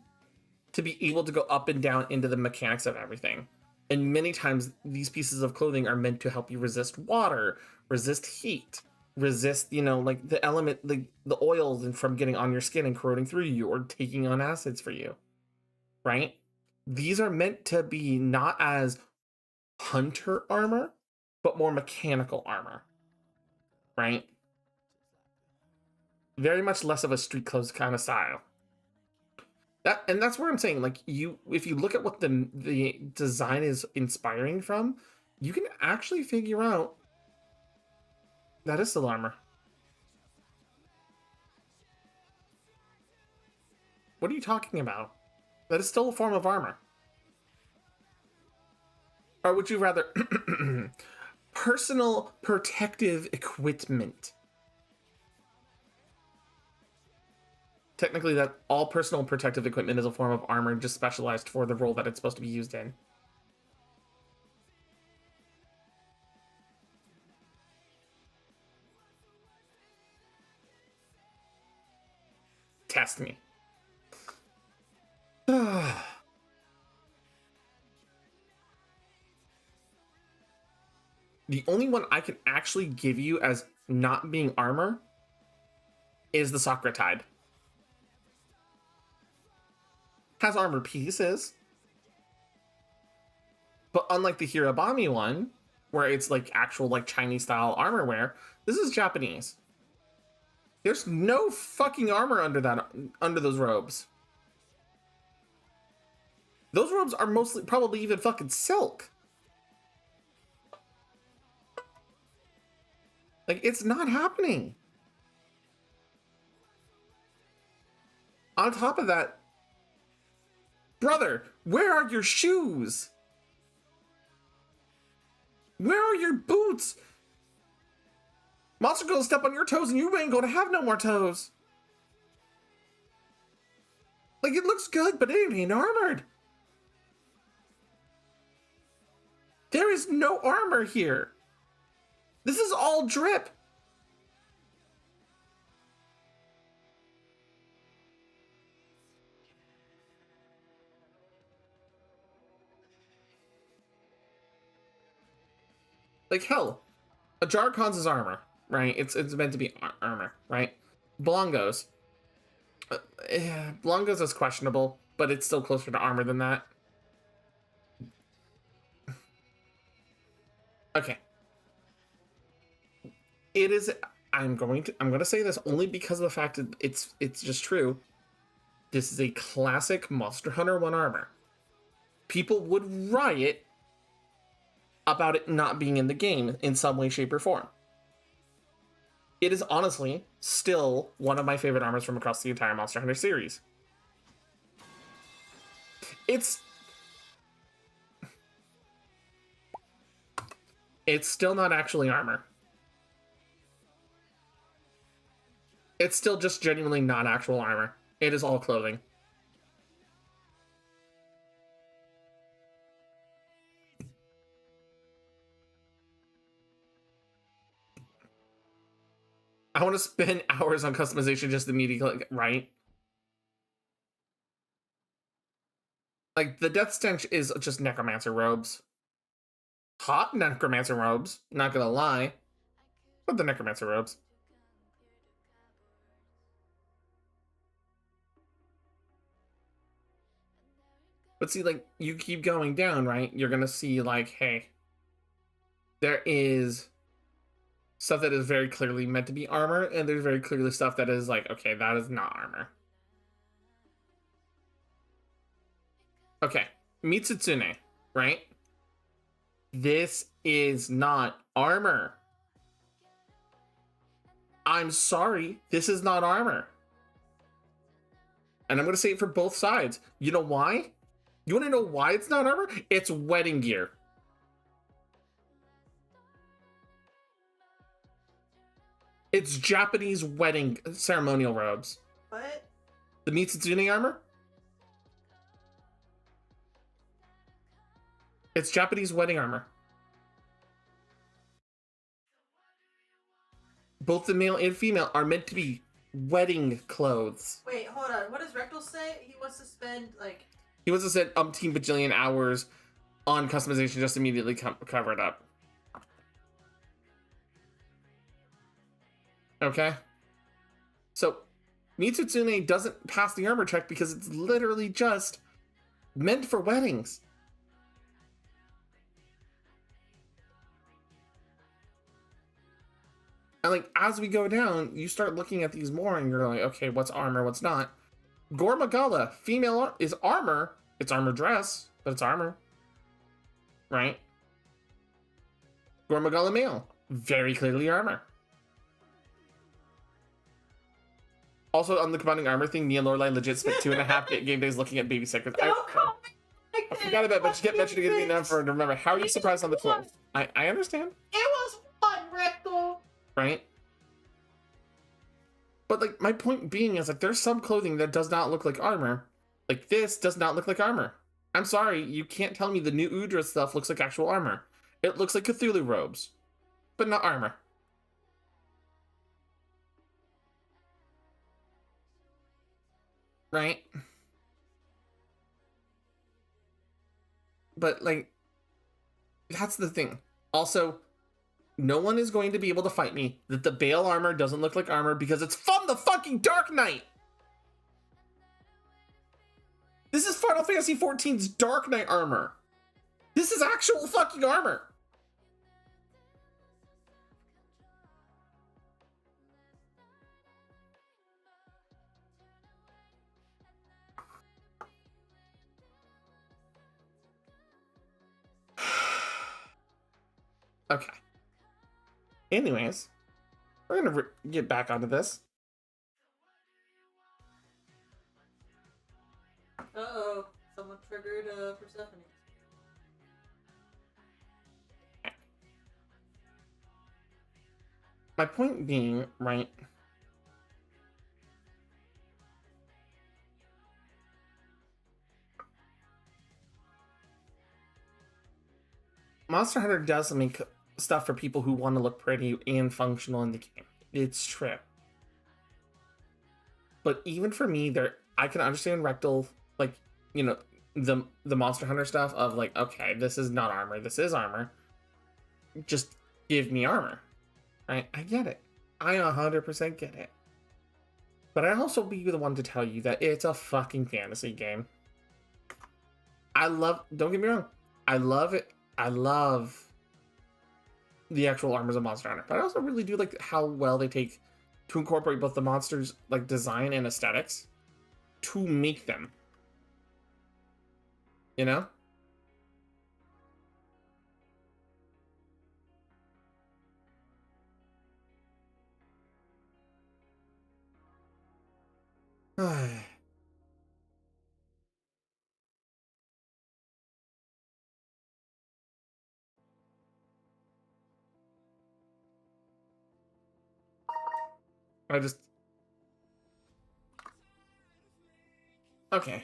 to be able to go up and down into the mechanics of everything. And many times, these pieces of clothing are meant to help you resist water, resist heat, resist, like the element, the oils and from getting on your skin and corroding through you or taking on acids for you, right? These are meant to be not as hunter armor, but more mechanical armor, right? Very much less of a street clothes kind of style. That's where I'm saying, like, if you look at what the design is inspiring from, you can actually figure out that is still armor. What are you talking about? That is still a form of armor. Or would you rather personal protective equipment? Technically, that all personal protective equipment is a form of armor, just specialized for the role that it's supposed to be used in. test me. The only one I can actually give you as not being armor is the Sakura Tide. Has armor pieces, but unlike the Hirabami one, where it's like actual like Chinese style armor wear, this is Japanese. There's no fucking armor under those robes. Those robes are mostly probably even fucking silk. Like, it's not happening. On top of that, brother, where are your shoes? Where are your boots? Monster Girl step on your toes and you ain't gonna have no more toes. Like, it looks good, but it ain't armored. There is no armor here. This is all drip. Like, hell, a Jarkon's is armor, right? It's meant to be armor, right? Blongo's. Blongo's is questionable, but it's still closer to armor than that. Okay. It is. I'm gonna say this only because of the fact that it's just true. This is a classic Monster Hunter 1 armor. People would riot about it not being in the game in some way, shape, or form. It is honestly still one of my favorite armors from across the entire Monster Hunter series. It's still not actually armor. It's still just genuinely not actual armor. It is all clothing. I want to spend hours on customization just immediately, right? Like, the Death Stench is just Necromancer robes. Hot Necromancer robes, not gonna lie. But the Necromancer robes. But see, like, you keep going down, right? You're gonna see, like, hey, there is stuff that is very clearly meant to be armor, and there's very clearly stuff that is like, okay, that is not armor. Okay, Mitsutsune, right? This is not armor. I'm sorry, this is not armor. And I'm gonna say it for both sides. You know why? You wanna know why it's not armor? It's wedding gear. It's Japanese wedding ceremonial robes. What? The Mitsutsune armor? It's Japanese wedding armor. Both the male and female are meant to be wedding clothes. Wait, hold on. What does Rectal say? He wants to spend, like... He wants to spend umpteen bajillion hours on customization, just immediately cover it up. Okay? So, Mitsutsune doesn't pass the armor check because it's literally just meant for weddings. And like, as we go down, you start looking at these more and you're like, okay, what's armor, what's not? Gormagala, female is armor. It's armor dress, but it's armor. Right? Gormagala male, very clearly armor. Also, on the combining armor thing, me and Lorelai legit spent 2.5 game days looking at baby secrets. I forgot about it, but just get mentioned to get me enough for remember. How are you surprised on the 12th? I understand. It was fun, Rectal. Right? But like, my point being is like, there's some clothing that does not look like armor. Like, this does not look like armor. I'm sorry, you can't tell me the new Udra stuff looks like actual armor. It looks like Cthulhu robes, but not armor. right? But like, that's the thing. Also, no one is going to be able to fight me that the Bale armor doesn't look like armor because it's from the fucking Dark Knight. This is Final Fantasy XIV's Dark Knight armor. This is actual fucking armor. Okay. Anyways, we're gonna get back onto this. Uh-oh. Someone triggered Persephone. My point being, right? Monster Hunter does make stuff for people who want to look pretty and functional in the game. It's true. But even for me, I can understand Rectal, like, you know, the Monster Hunter stuff of like, okay, this is not armor, this is armor. Just give me armor. Right? I get it. I 100% get it. But I'd also be the one to tell you that it's a fucking fantasy game. Don't get me wrong, I love it. I love the actual armors of Monster Hunter, but I also really do like how well they take to incorporate both the monsters' like design and aesthetics to make them. You know? I just... Okay.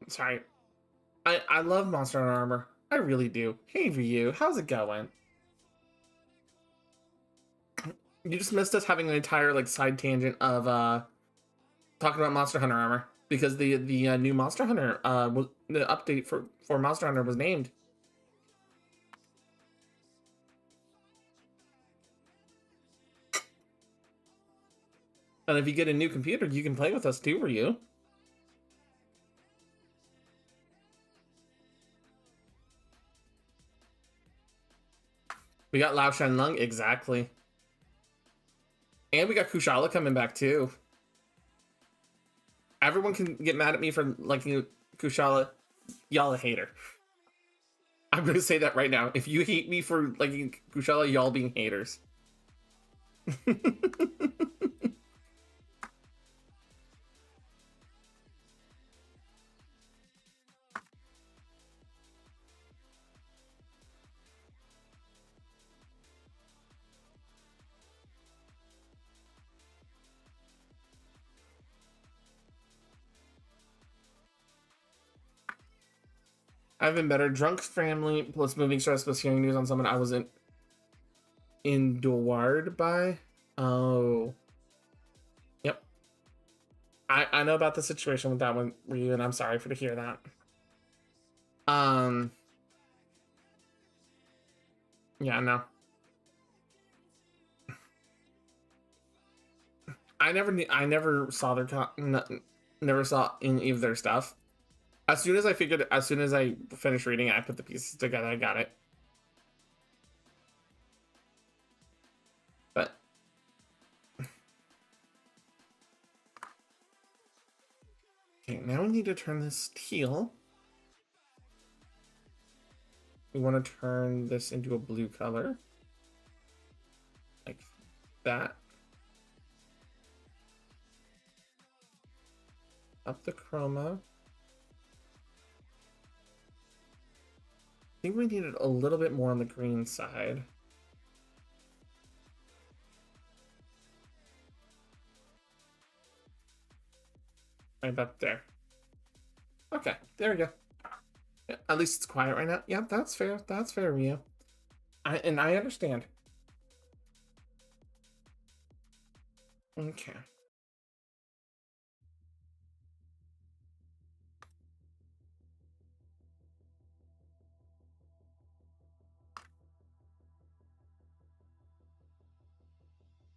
Sorry. I love Monster Hunter armor. I really do. Hey, Ryu, how's it going? You just missed us having an entire like side tangent of talking about Monster Hunter armor because the new Monster Hunter was the update for Monster Hunter was named. And if you get a new computer, you can play with us too, Ryu. We got Lao Shanlung, exactly. And we got Kushala coming back too. Everyone can get mad at me for liking Kushala. Y'all a hater. I'm gonna say that right now. If you hate me for liking Kushala, y'all being haters. I've been better. Drunk family plus moving stress plus hearing news on someone I wasn't endured by. Oh. Yep. I know about the situation with that one, Ryu, and I'm sorry for to hear that. Yeah, no. I never saw never saw any of their stuff. As soon as I finished reading it, I put the pieces together. I got it. But okay, now we need to turn this teal. We want to turn this into a blue color. Like that. Up the chroma. I think we needed a little bit more on the green side. Right about there. Okay, there we go. At least it's quiet right now. Yeah, that's fair. That's fair, Ryu. I understand. Okay.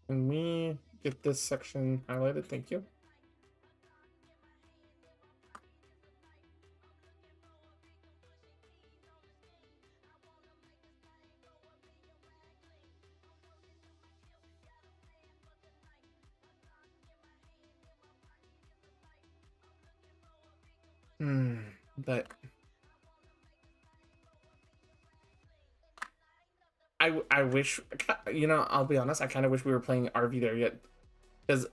Can we get this section highlighted? Thank you. But I wish, you know, I'll be honest, I kind of wish we were playing RV there yet, because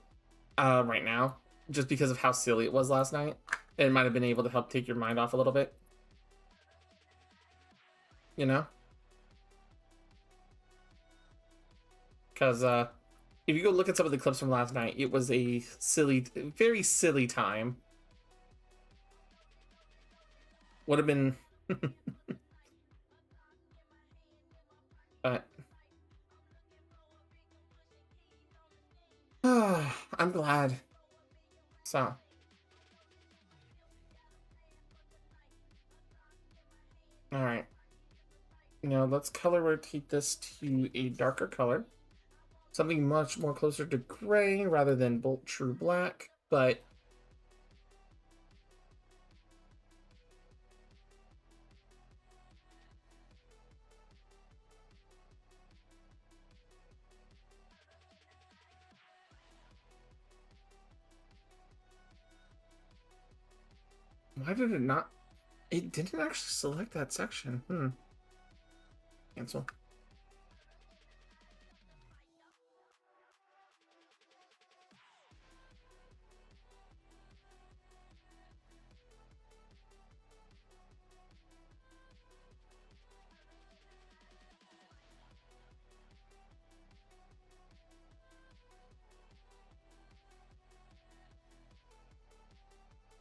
right now, just because of how silly it was last night, it might have been able to help take your mind off a little bit. You know? Because if you go look at some of the clips from last night, it was a silly, very silly time. Would have been... but... I'm glad. So... Alright. Now let's color rotate this to a darker color. Something much more closer to gray rather than true black, but... Why did it not? It didn't actually select that section. Cancel.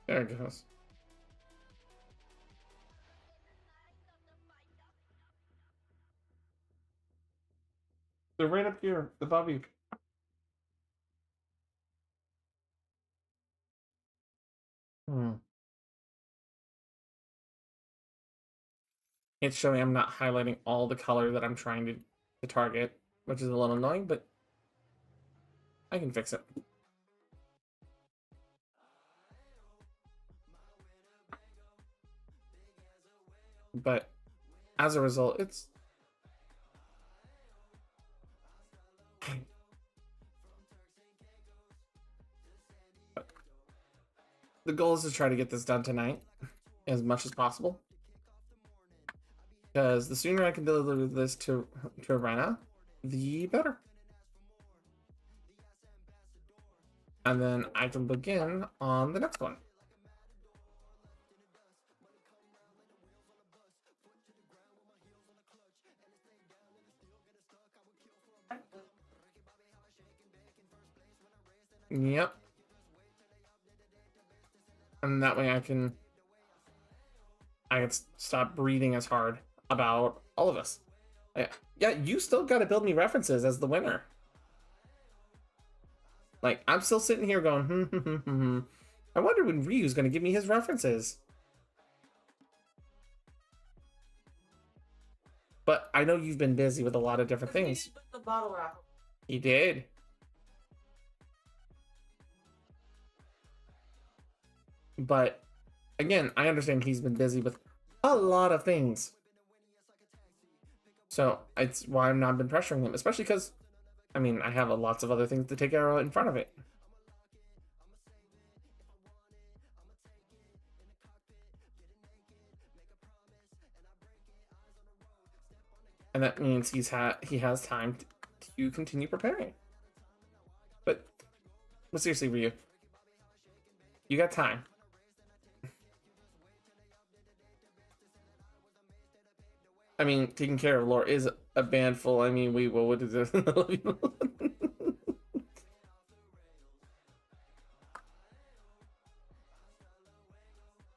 There it goes. They're right up here, above you. It's showing I'm not highlighting all the color that I'm trying to target, which is a little annoying, but I can fix it. But as a result, it's... The goal is to try to get this done tonight as much as possible. Because the sooner I can deliver this to Rena, the better. And then I can begin on the next one. Yep. And that way I can stop breathing as hard about all of us. Yeah, you still got to build me references as the winner. Like, I'm still sitting here going, I wonder when Ryu's going to give me his references. But I know you've been busy with a lot of different things. The bottle wrapper. He did. But again, I understand he's been busy with a lot of things. So it's why I've not been pressuring him, especially because, I mean, I have lots of other things to take care of in front of it. And that means he has time to continue preparing. But seriously, Ryu, you got time. I mean, taking care of Lore is a bandful. I mean, what is this?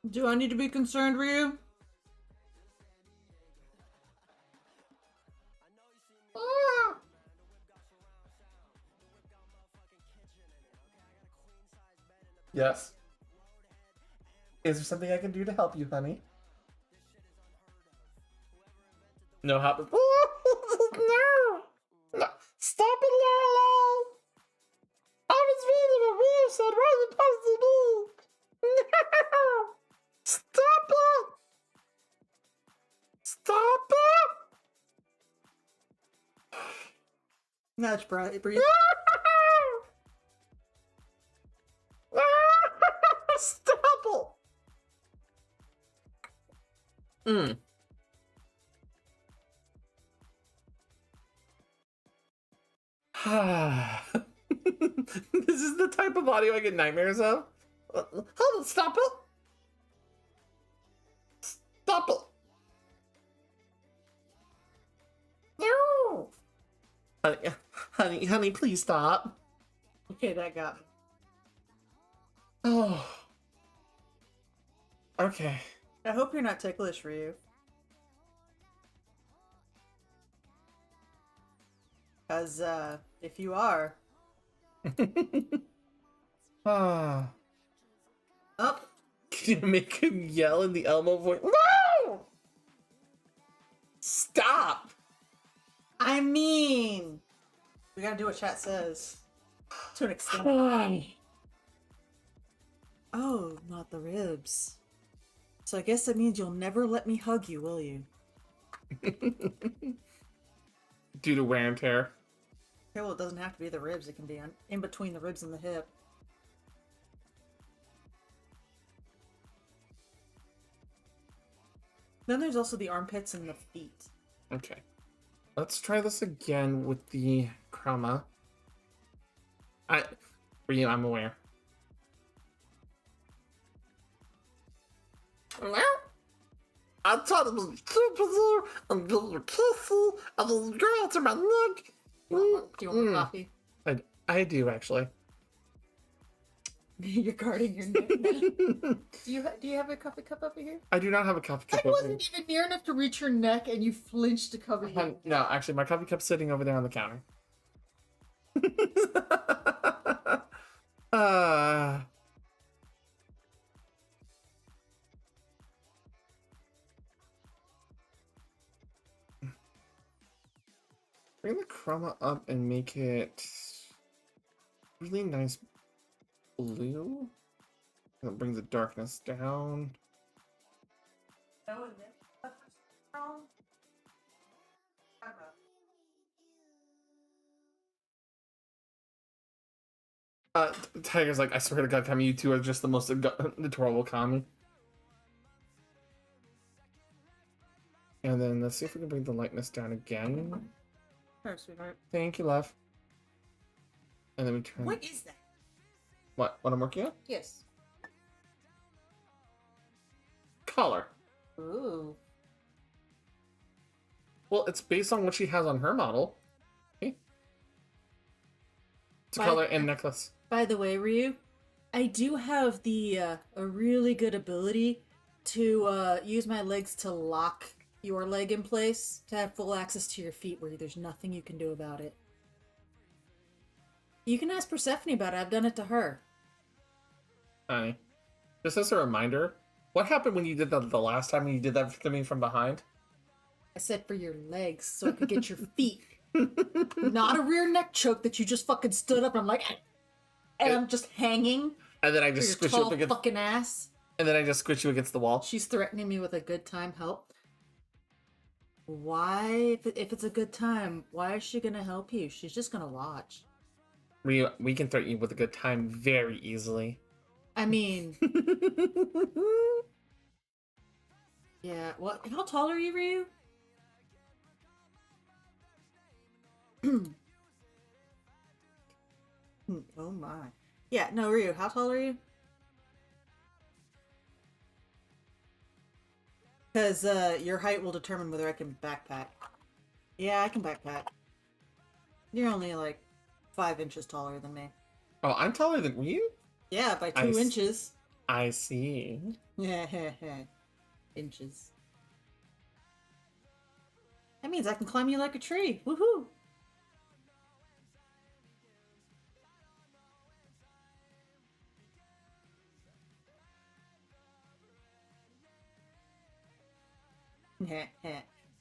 Do I need to be concerned, Ryu? Yes. Is there something I can do to help you, honey? No help. No! No! Stop it, Laurel! I was reading a review said we're supposed to do. No! Stop it! Stop it! Nudge, breathe. Stop it! Mm. This is the type of audio I get nightmares of. Hold on, stop it! Stop it! No! Honey, please stop. Okay, that got me. Oh. Okay. I hope you're not ticklish, Ryu. Because, if you are... Ah. Up. Can you make him yell in the Elmo voice? No! Stop! I mean... We gotta do what chat says. To an extent. Oh, not the ribs. So I guess that means you'll never let me hug you, will you? Due to wear and tear. Okay, well, it doesn't have to be the ribs. It can be in between the ribs and the hip. Then there's also the armpits and the feet. Okay. Let's try this again with the chroma. For you, I'm aware. I thought it was Jupiter and Billy Kissy and the girl to my neck. Do you want coffee? I do actually. You're guarding your neck now. Do you have a coffee cup over here? I do not have a coffee cup. I wasn't even near enough to reach your neck, and you flinched to cover your. No, actually, my coffee cup's sitting over there on the counter. Bring the chroma up and make it really nice blue. And bring the darkness down. Tiger's like, I swear to God, Kami, you two are just the most adorable Kami. And then let's see if we can bring the lightness down again. Sure, sweetheart. Thank you, love. And then we turn. What is that? What I'm working on? Yes. Color. Ooh. Well, it's based on what she has on her model. Okay. It's a color and necklace. By the way, Ryu, I do have the a really good ability to use my legs to lock your leg in place to have full access to your feet where there's nothing you can do about it. You can ask Persephone about it. I've done it to her. Honey, just as a reminder, what happened when you did that the last time you did that to me from behind? I said for your legs so I could get your feet. Not a rear neck choke that you just fucking stood up and I'm like, and I'm just hanging. And then I For just your squish you tall up against. fucking ass. And then I just squish you against the wall. She's threatening me with a good time. Help. Why? If it's a good time, why is she gonna help you? She's just gonna watch. We can threaten you with a good time very easily. I mean, yeah. What? How tall are you, Ryu? Oh my. Yeah. No, Ryu. How tall are you? Because your height will determine whether I can backpack. Yeah, I can backpack. You're only like 5 inches taller than me. Oh, I'm taller than you? Yeah, by 2 inches. I see. Yeah, inches. That means I can climb you like a tree. Woohoo!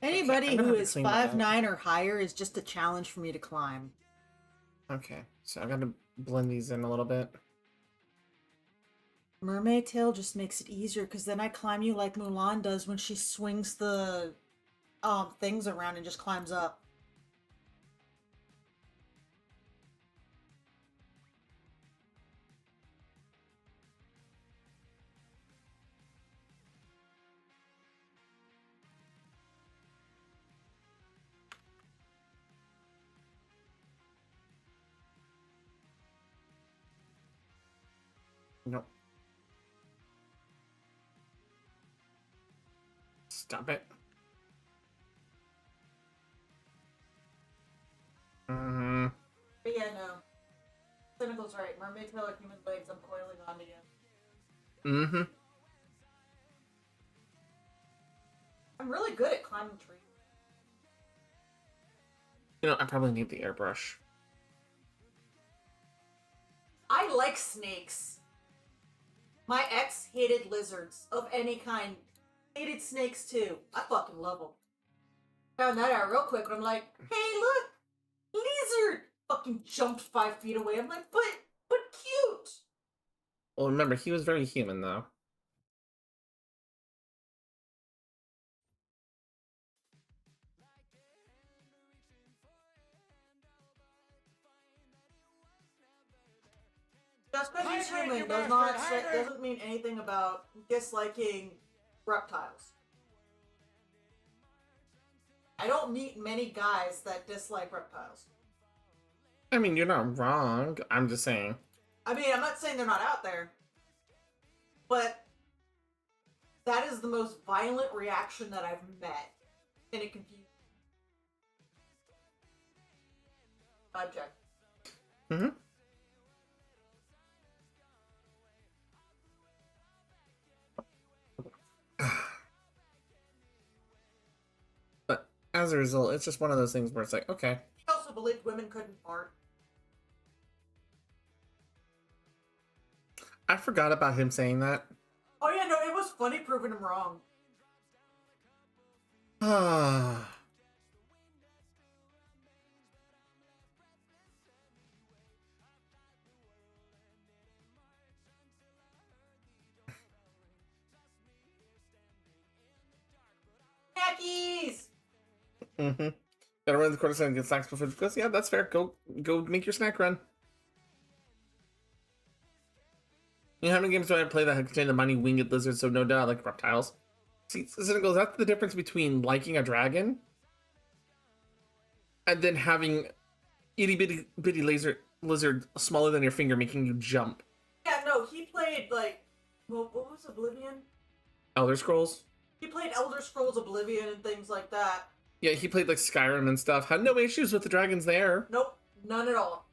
Anybody I'm gonna who have to is clean that up. 5'9" or higher is just a challenge for me to climb. Okay, so I gotta blend these in a little bit. Mermaid tail just makes it easier because then I climb you like Mulan does when she swings the things around and just climbs up. Nope. Stop it. Mm-hmm. But yeah, no. Cynical's right. Mermaid tail are human legs. I'm coiling onto you. Mm-hmm. I'm really good at climbing trees. You know, I probably need the airbrush. I like snakes. My ex hated lizards of any kind. Hated snakes too. I fucking love them. Found that out real quick, but I'm like, hey, look, lizard! Fucking jumped 5 feet away. I'm like, but cute. Well, remember, he was very human, though. Just because he's Hydrate, human you does bastard, not hydrate. doesn't mean anything about disliking reptiles. I don't meet many guys that dislike reptiles. I mean, you're not wrong. I'm just saying. I mean, I'm not saying they're not out there, but that is the most violent reaction that I've met in a confused object. Mm-hmm. But as a result, it's just one of those things where it's like, okay. He also believed women couldn't fart. I forgot about him saying that. Oh yeah, no, it was funny proving him wrong. Ah. Khakis! Mm-hmm. Gotta run the quarter and get snacks before the goes. Yeah, that's fair. Go make your snack run. You know how many games do I play that contain the mighty winged lizards, so no doubt like reptiles? See, Cynical, that's the difference between liking a dragon and then having itty bitty lizard smaller than your finger making you jump. Yeah, no, he played like, well, what was Oblivion? Elder Scrolls? He played Elder Scrolls Oblivion and things like that. Yeah, he played like Skyrim and stuff. Had no issues with the dragons there. Nope, none at all.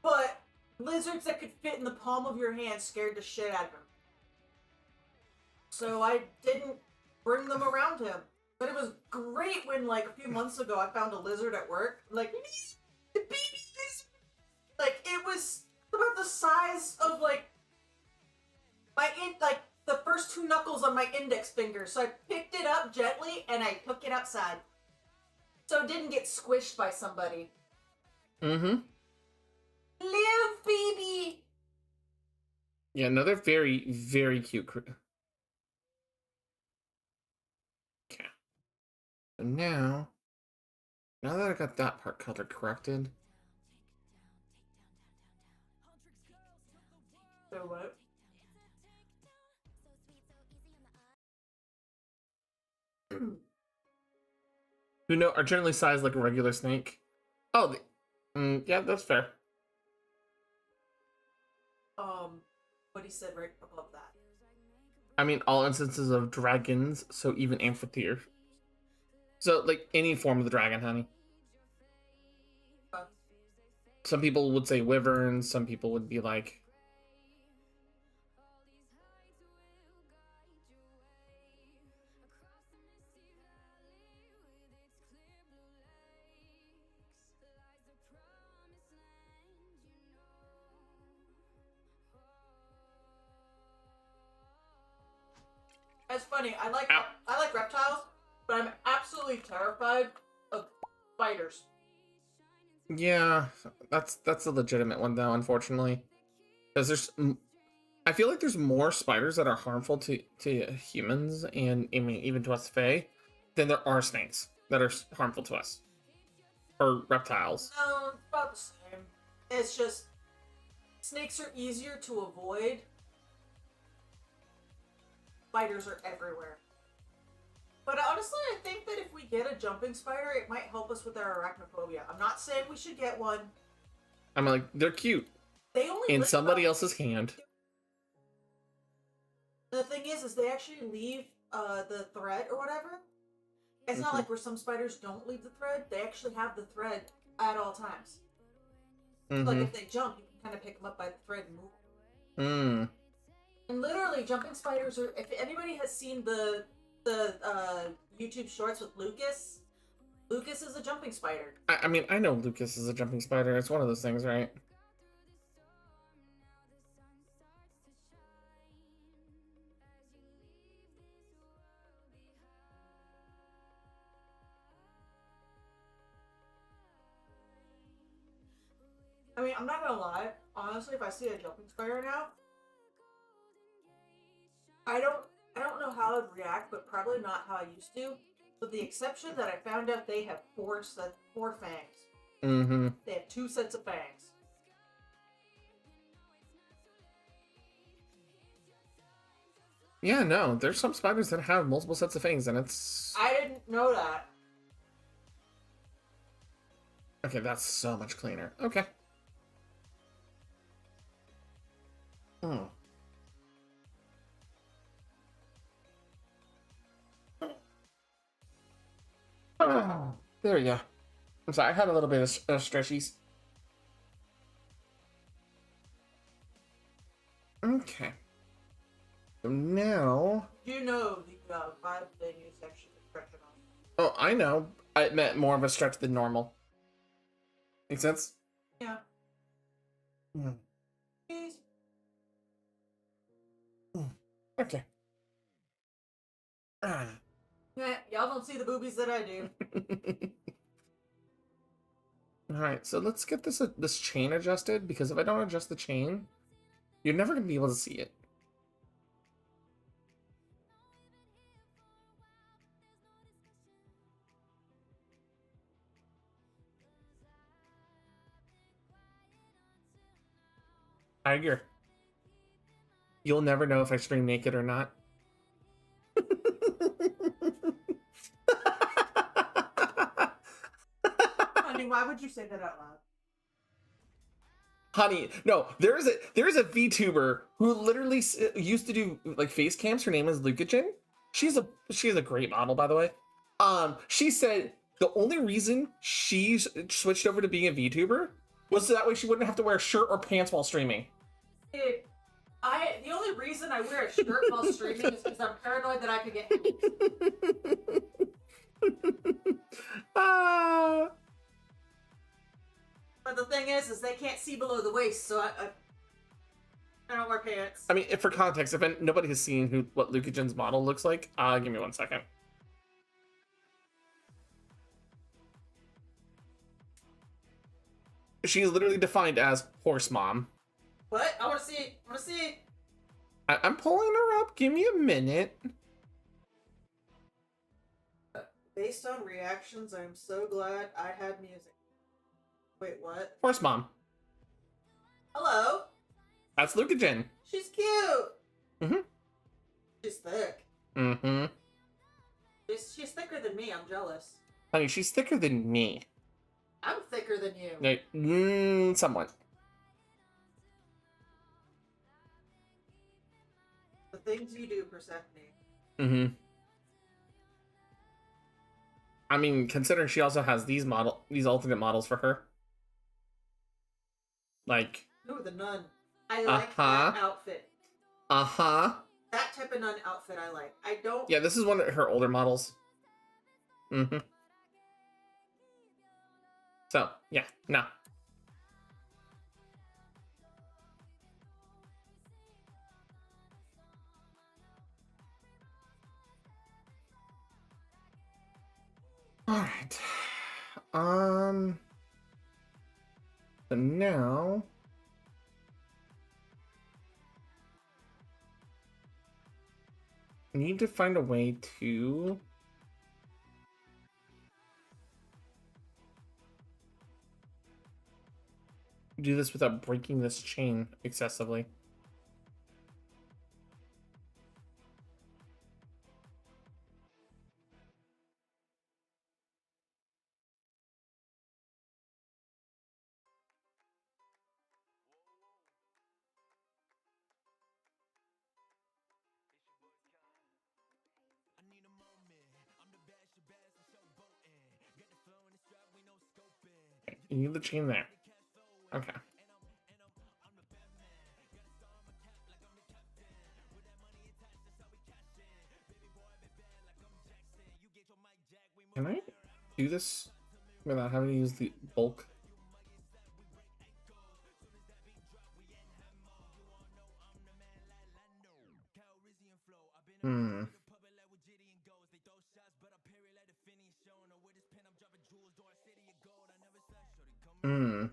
But lizards that could fit in the palm of your hand scared the shit out of him. So I didn't bring them around him. But it was great when, like, a few months ago, I found a lizard at work. Like, the baby lizard! Like, it was about the size of, like, the first 2 knuckles on my index finger. So I picked it up gently and I took it outside. So it didn't get squished by somebody. Mm-hmm. Live, baby! Yeah, no, they're very, very cute. Okay. So now that I got that part color corrected. So what? Who know are generally sized like a regular snake. Oh, yeah, that's fair. What he said right above that. I mean, all instances of dragons, so even amphitheater. So, like, any form of the dragon, honey. Some people would say wyverns, some people would be like... It's funny. I like Ow. reptiles, but I'm absolutely terrified of spiders. Yeah, that's a legitimate one though, unfortunately, because I feel like there's more spiders that are harmful to humans and I mean even to us Fae than there are snakes that are harmful to us or reptiles. No, it's about the same. It's just snakes are easier to avoid. Spiders are everywhere. But honestly, I think that if we get a jumping spider, it might help us with our arachnophobia. I'm not saying we should get one. I'm like, they're cute They only in live somebody about- else's hand. The thing is they actually leave the thread or whatever. It's not like where some spiders don't leave the thread. They actually have the thread at all times. Like if they jump, you can kind of pick them up by the thread and move. And literally, jumping spiders are. If anybody has seen the YouTube shorts with Lucas, Lucas is a jumping spider. I mean, I know Lucas is a jumping spider. It's one of those things, right? I mean, I'm not gonna lie. Honestly, if I see a jumping spider now, I don't know how I'd react, but probably not how I used to. With the exception that I found out they have four fangs. They have 2 sets of fangs. Yeah, no, there's some spiders that have multiple sets of fangs, and it's I didn't know that. okay. That's so much cleaner. Okay. There we go. I'm sorry, I had a little bit of stretchies. Okay. So now... You know the vibe thing is actually stretching off. Oh, I know. I meant more of a stretch than normal. Make sense? Yeah. Mm. Please. Okay. Yeah, y'all don't see the boobies that I do. Alright, so let's get this chain adjusted, because if I don't adjust the chain, you're never going to be able to see it. Tiger. You'll never know if I stream naked or not. Honey, why would you say that out loud? Honey, no, there is a VTuber who literally used to do like face cams. Her name is Lukagen. She's a great model, by the way. She said the only reason she switched over to being a VTuber was so that way she wouldn't have to wear a shirt or pants while streaming. Dude, the only reason I wear a shirt while streaming is because I'm paranoid that I could get hacked. But the thing is they can't see below the waist, so I don't wear pants. I mean, if for context, if nobody has seen what Lukagen's model looks like, give me 1 second. She is literally defined as horse mom. What? I want to see it. I want to see it. I'm pulling her up. Give me a minute. Based on reactions, I'm so glad I had music. Wait, what? Horse mom. Hello? That's Lukagen. She's cute! Mm-hmm. She's thick. Mm-hmm. She's thicker than me, I'm jealous. Honey, she's thicker than me. I'm thicker than you. Like, somewhat. The things you do, Persephone. Mm-hmm. I mean, considering she also has these alternate models for her. Like... Ooh, the nun. I like that outfit. Uh-huh. That type of nun outfit I like. I don't... Yeah, this is one of her older models. Mm-hmm. So, yeah, no. So now I need to find a way to do this without breaking this chain excessively. You need the chain there. Okay. Can I do this without having to use the bulk? Hmm. Hmm.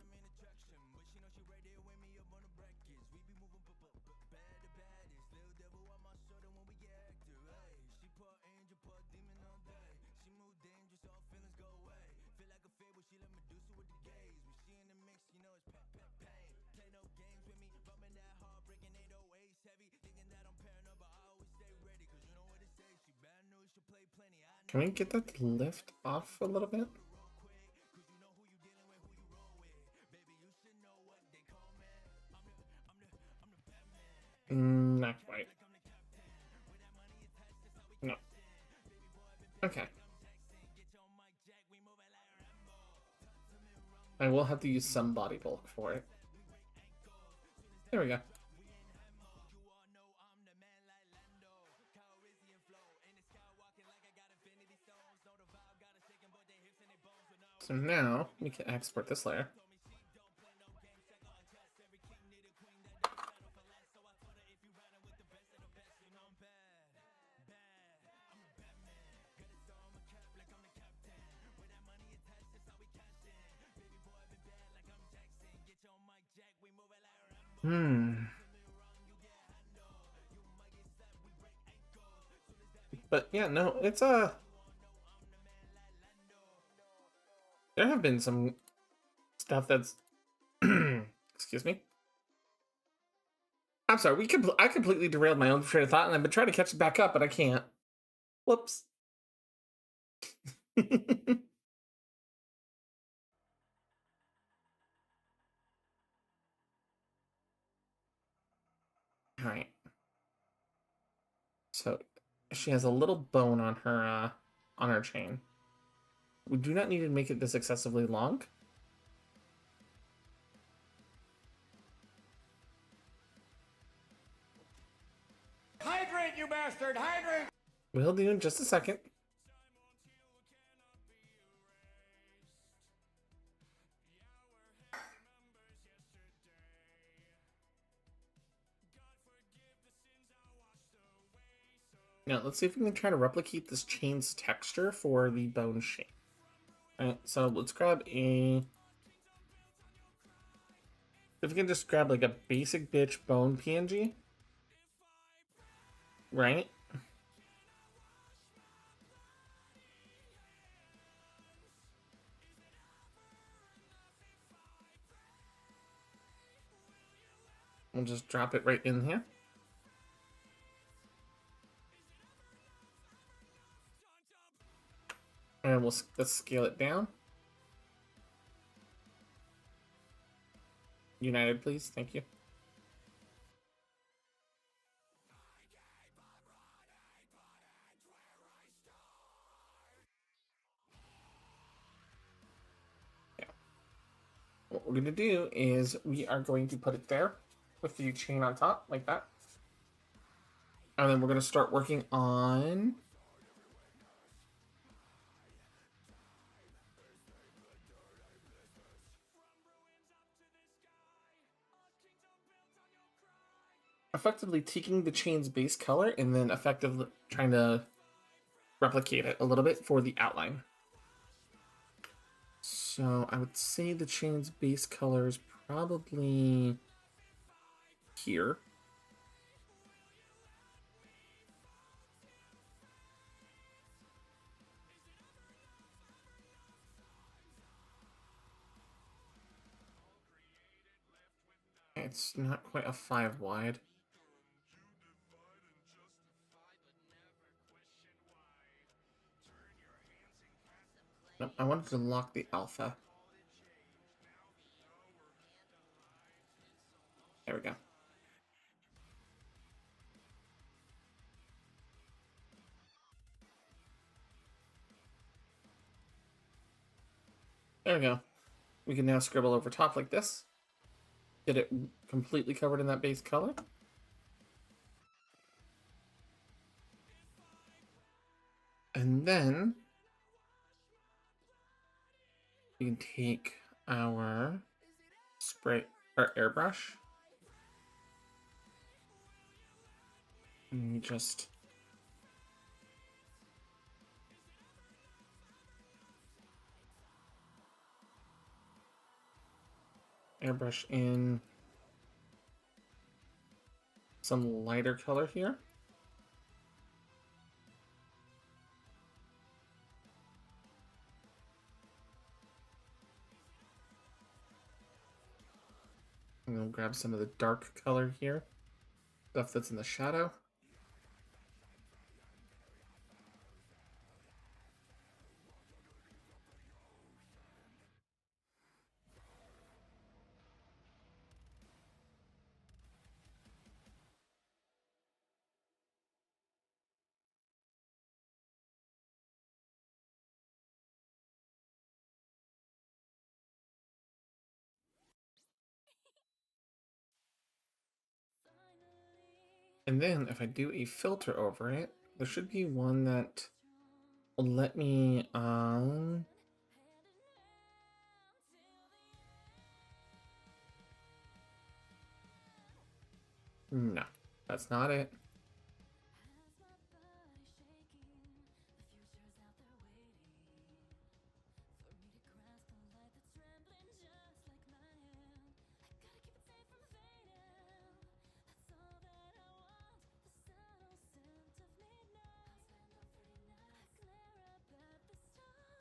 Can we get that to lift off a little bit? Not quite. No. Okay. I will have to use some body bulk for it. There we go. So now we can export this layer. But yeah, no, it's there have been some stuff that's excuse me. I'm sorry, I completely derailed my own train of thought and I've been trying to catch it back up, but I can't. Whoops. Alright. So she has a little bone on her chain. We do not need to make it this excessively long. Hydrate, you bastard! Hydrate! We'll do in just a second. Now, let's see if we can try to replicate this chain's texture for the bone shape. Alright, so let's grab a... If we can just grab like a basic bitch bone PNG. Right? We'll just drop it right in here. And let's scale it down. United, please. Thank you. Yeah. What we're going to do is we are going to put it there with the chain on top, like that. And then we're going to start working on... effectively taking the chain's base color and then effectively trying to replicate it a little bit for the outline. So I would say the chain's base color is probably here. It's not quite a 5 wide. Nope, I wanted to lock the alpha. There we go. There we go. We can now scribble over top like this. Get it completely covered in that base color. And then we can take our spray or airbrush and we just airbrush in some lighter color here. And then grab some of the dark color here, stuff that's in the shadow. And then if I do a filter over it, there should be one that will let me no, that's not it.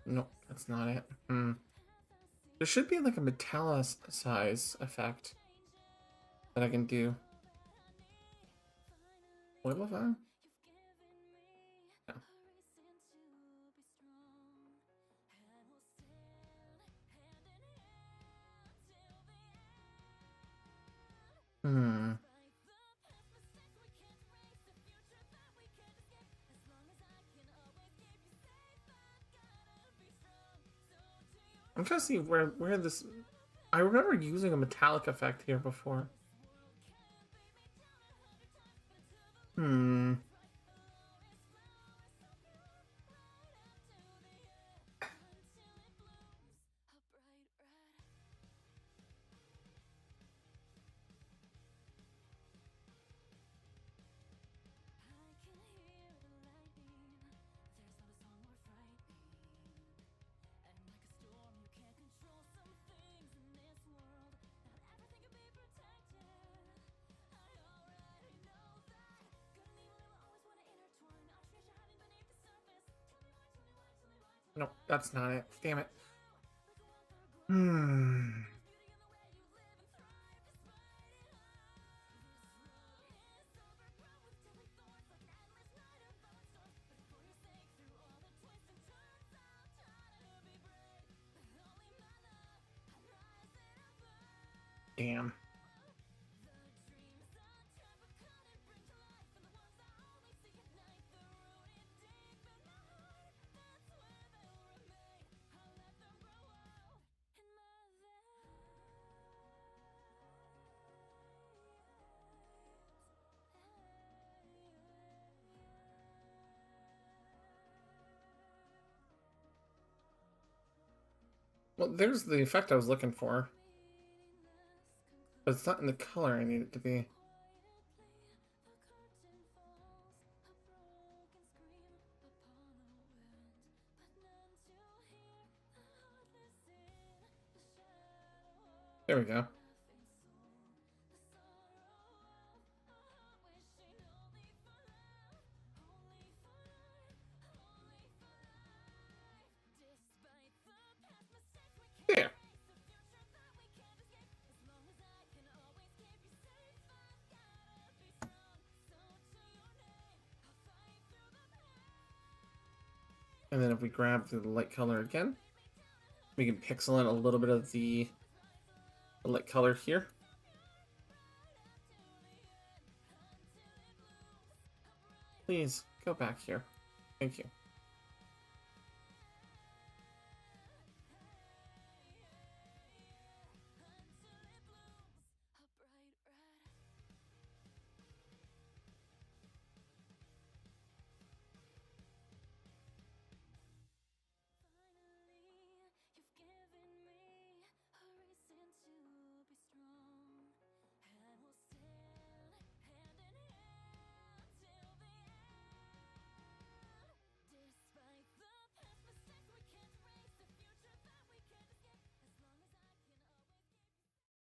Nope, that's not it. There should be like a metallicize effect that I can do. What was that? No. Hmm. I'm trying to see where this. I remember using a metallic effect here before. Hmm. Nope, that's not it. Damn it. Hmm. Damn. Well, there's the effect I was looking for. But it's not in the color I need it to be. There we go. Yeah. And then if we grab the light color again, we can pixel in a little bit of the light color here. Please go back here. Thank you.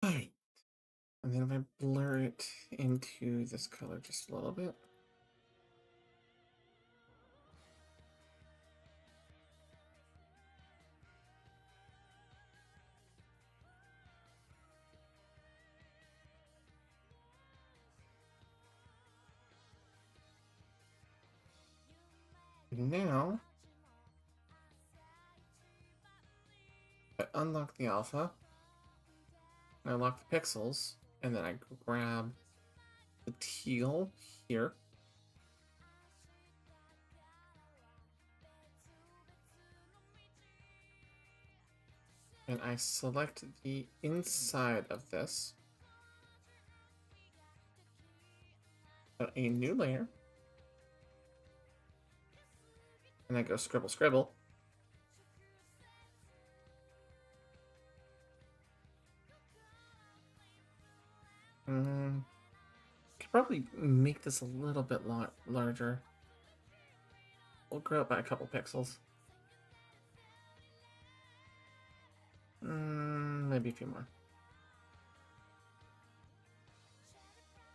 Alright. And then if I blur it into this color just a little bit. Now, I unlock the alpha, I unlock the pixels, and then I grab the teal here. And I select the inside of this. A new layer. And I go scribble, scribble. Could probably make this a little bit larger. We'll grow it by a couple pixels. Maybe a few more.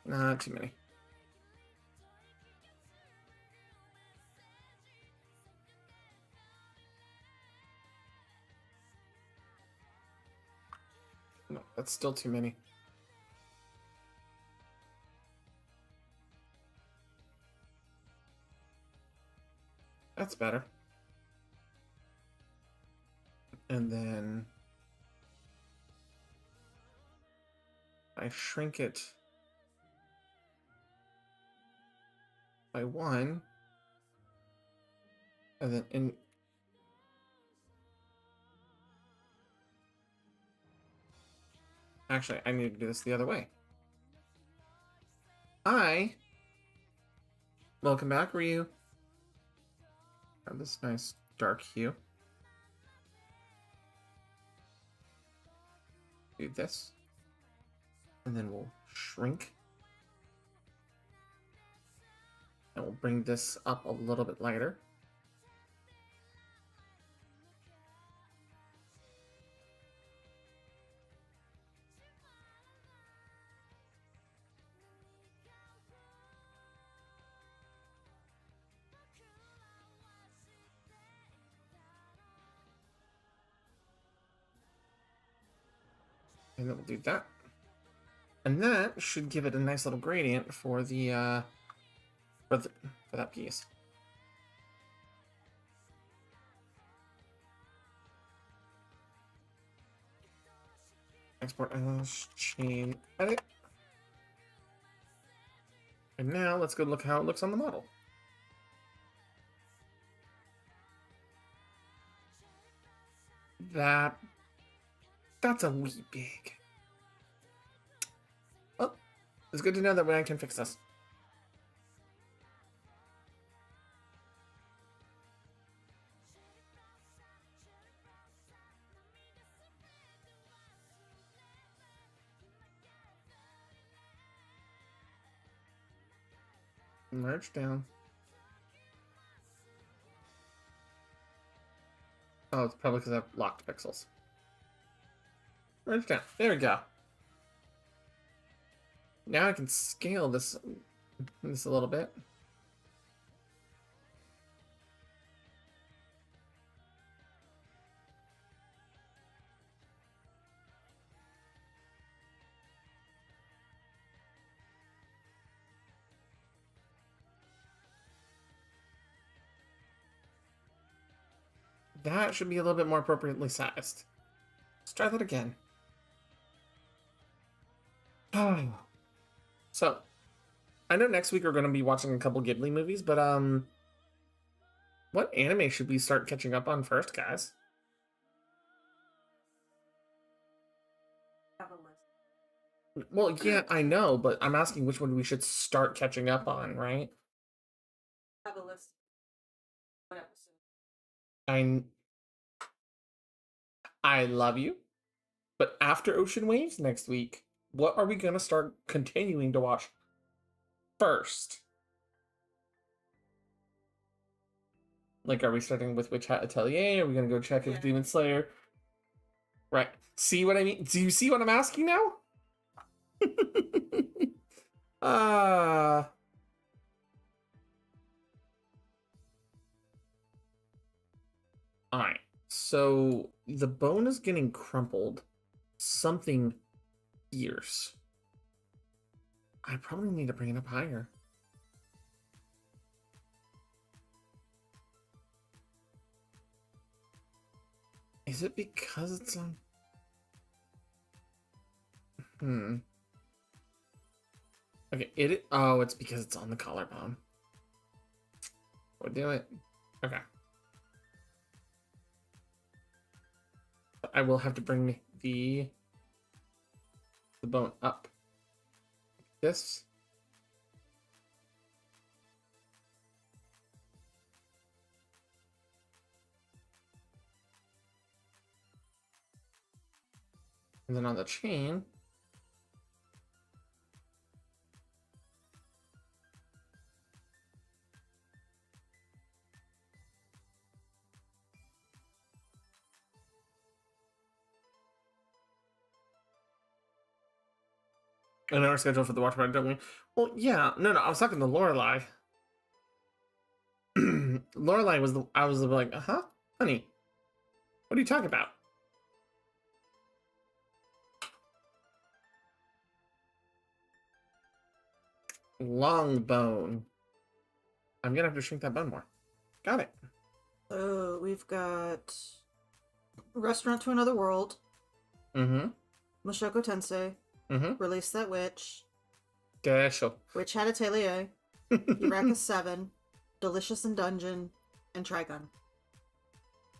Not too many. No, that's still too many. That's better. And then I shrink it by 1. And then actually, I need to do this the other way. Welcome back, Ryu. Have this nice dark hue. Do this. And then we'll shrink. And we'll bring this up a little bit lighter. And then we'll do that. And that should give it a nice little gradient for the for that piece. Export as chain edit. And now let's go look how it looks on the model. That's a wee big. Well, it's good to know that I can fix this. Merge down. Oh, it's probably because I've locked pixels. Right down. There we go. Now I can scale this a little bit. That should be a little bit more appropriately sized. Let's try that again. Oh. So, I know next week we're going to be watching a couple Ghibli movies, but what anime should we start catching up on first, guys? Have a list. Well, yeah, I know, but I'm asking which one we should start catching up on, right? Have a list. What episode? I love you, but after Ocean Waves next week, what are we going to start continuing to watch first? Like, are we starting with Witch Hat Atelier? Are we going to go check if Demon Slayer? Right. See what I mean? Do you see what I'm asking now? Alright. So, the bone is getting crumpled. Something fierce. I probably need to bring it up higher. Is it because it's on... Okay, oh, it's because it's on the collarbone. We'll do it. Okay. I will have to bring the bone up. This. And then on the chain, an hour schedule for the watch party, don't we? Well, yeah, no, I was talking to Lorelai. Lorelai was I was like, honey, what are you talking about? Long bone. I'm gonna have to shrink that bone more. Got it. So we've got Restaurant to Another World. Mm-hmm. Mushoku Tensei. Mm-hmm. Release That Witch. Dasho. Witch Hat Atelier. Eureka 7. Delicious in Dungeon. And Trigun.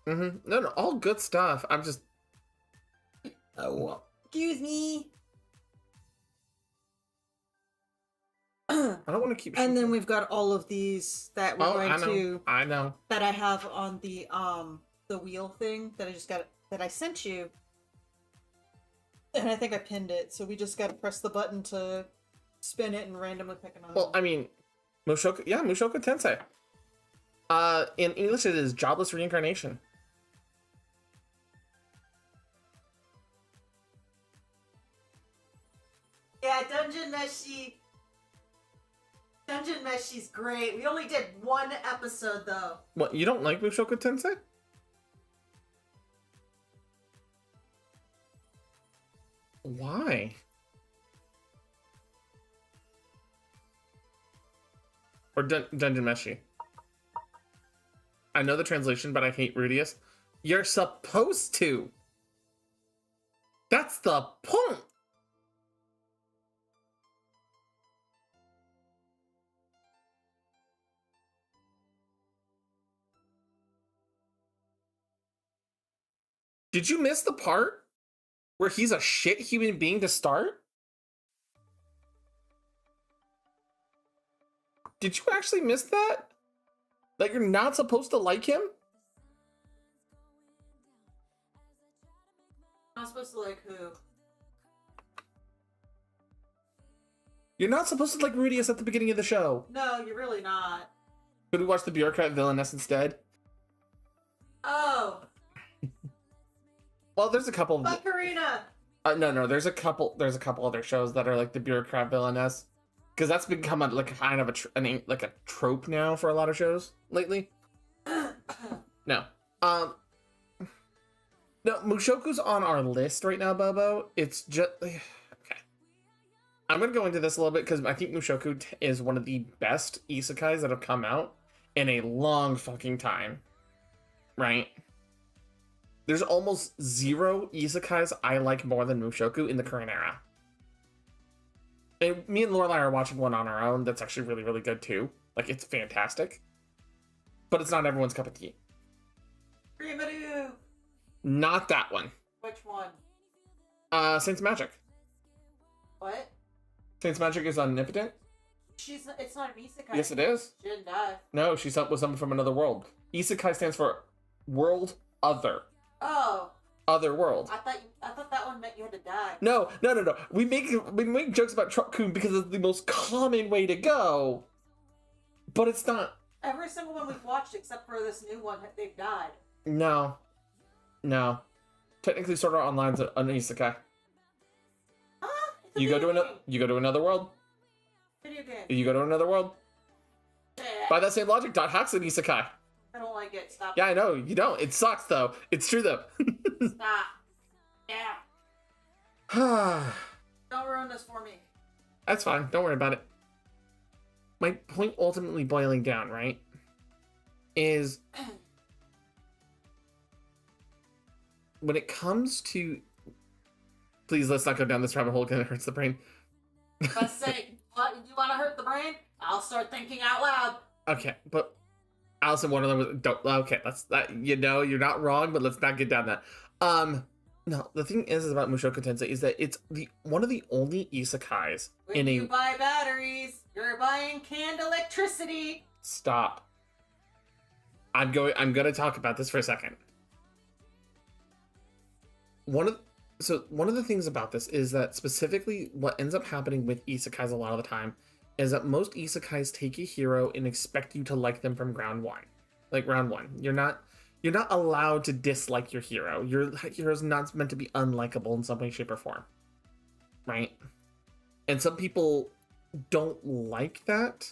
Mm-hmm. No, all good stuff. I'm just... Oh. Excuse me. I don't want to keep... And then we've got all of these that we're going to... I know. That I have on the wheel thing that I just got... That I sent you. And I think I pinned it, so we just gotta press the button to spin it and randomly pick another Well, one. I mean, Mushoku Tensei. In English, it is Jobless Reincarnation. Yeah, Dungeon Meshi's great. We only did one episode, though. What, you don't like Mushoku Tensei? Why? Or Dungeon Meshi? I know the translation, but I hate Rudius. You're supposed to! That's the point! Did you miss the part where he's a shit human being to start? Did you actually miss that? That you're not supposed to like him? Not supposed to like who? You're not supposed to like Rudius at the beginning of the show. No, you're really not. Could we watch the bureaucrat villainess instead? Oh. Well, there's a couple. Fuck Karina! No. There's a couple other shows that are like the bureaucrat villainess, because that's become like kind of like a trope now for a lot of shows lately. No. No, Mushoku's on our list right now, Bobo. It's just okay. I'm gonna go into this a little bit because I think Mushoku is one of the best isekais that have come out in a long fucking time. Right? There's almost zero isekais I like more than Mushoku in the current era. And me and Lorelai are watching one on our own that's actually really, really good too. Like, it's fantastic. But it's not everyone's cup of tea. Rimuru! Not that one. Which one? Saint's Magic. What? Saint's Magic is omnipotent? It's not an isekai. Yes, it is. She didn't die. No, she's with someone from another world. Isekai stands for world other. Oh. Other world. I thought that one meant you had to die. No. We make jokes about Truck-kun because it's the most common way to go. But it's not. Every single one we've watched except for this new one, they've died. No. Technically, Sword Art Online's an isekai. Huh? You go to another world. Video game. You go to another world. Yeah. By that same logic, Dot Hack's an isekai. I don't like it. Stop. Yeah, I know. You don't. It sucks, though. It's true, though. Stop. Yeah. Don't ruin this for me. That's fine. Don't worry about it. My point ultimately boiling down, right, is when it comes to... Please, let's not go down this rabbit hole because it hurts the brain. Let's say, what? You want to hurt the brain? I'll start thinking out loud. Okay, but Allison, one of them was... Don't, okay, you're not wrong, but let's not get down that. No, the thing is about Mushoku Tensei is that it's one of the only isekais When you buy batteries, you're buying canned electricity. Stop. I'm gonna talk about this for a second. One of the things about this is that specifically what ends up happening with isekais a lot of the time is that most isekais take a hero and expect you to like them from round one. Like round one. You're not allowed to dislike your hero. Your hero's not meant to be unlikable in some way, shape, or form. Right? And some people don't like that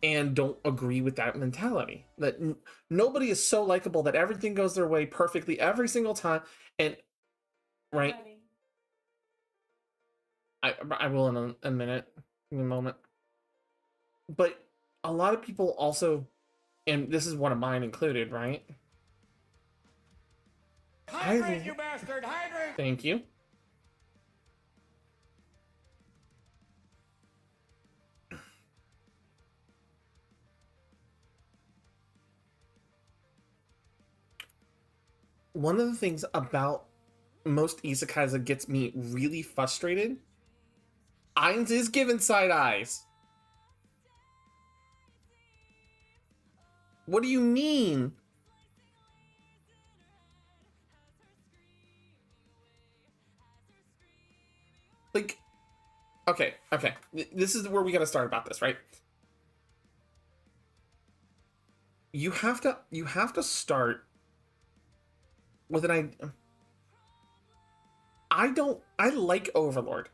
and don't agree with that mentality. That nobody is so likable that everything goes their way perfectly every single time. And, right? I will in a minute, in a moment. But a lot of people also... And this is one of mine included, right? Hydrate, you bastard! Hydrate! Thank you. One of the things about most isekais that gets me really frustrated, Ainz is given side eyes. What do you mean? Like, okay. This is where we gotta start about this, right? You have to start with an idea. I like Overlord,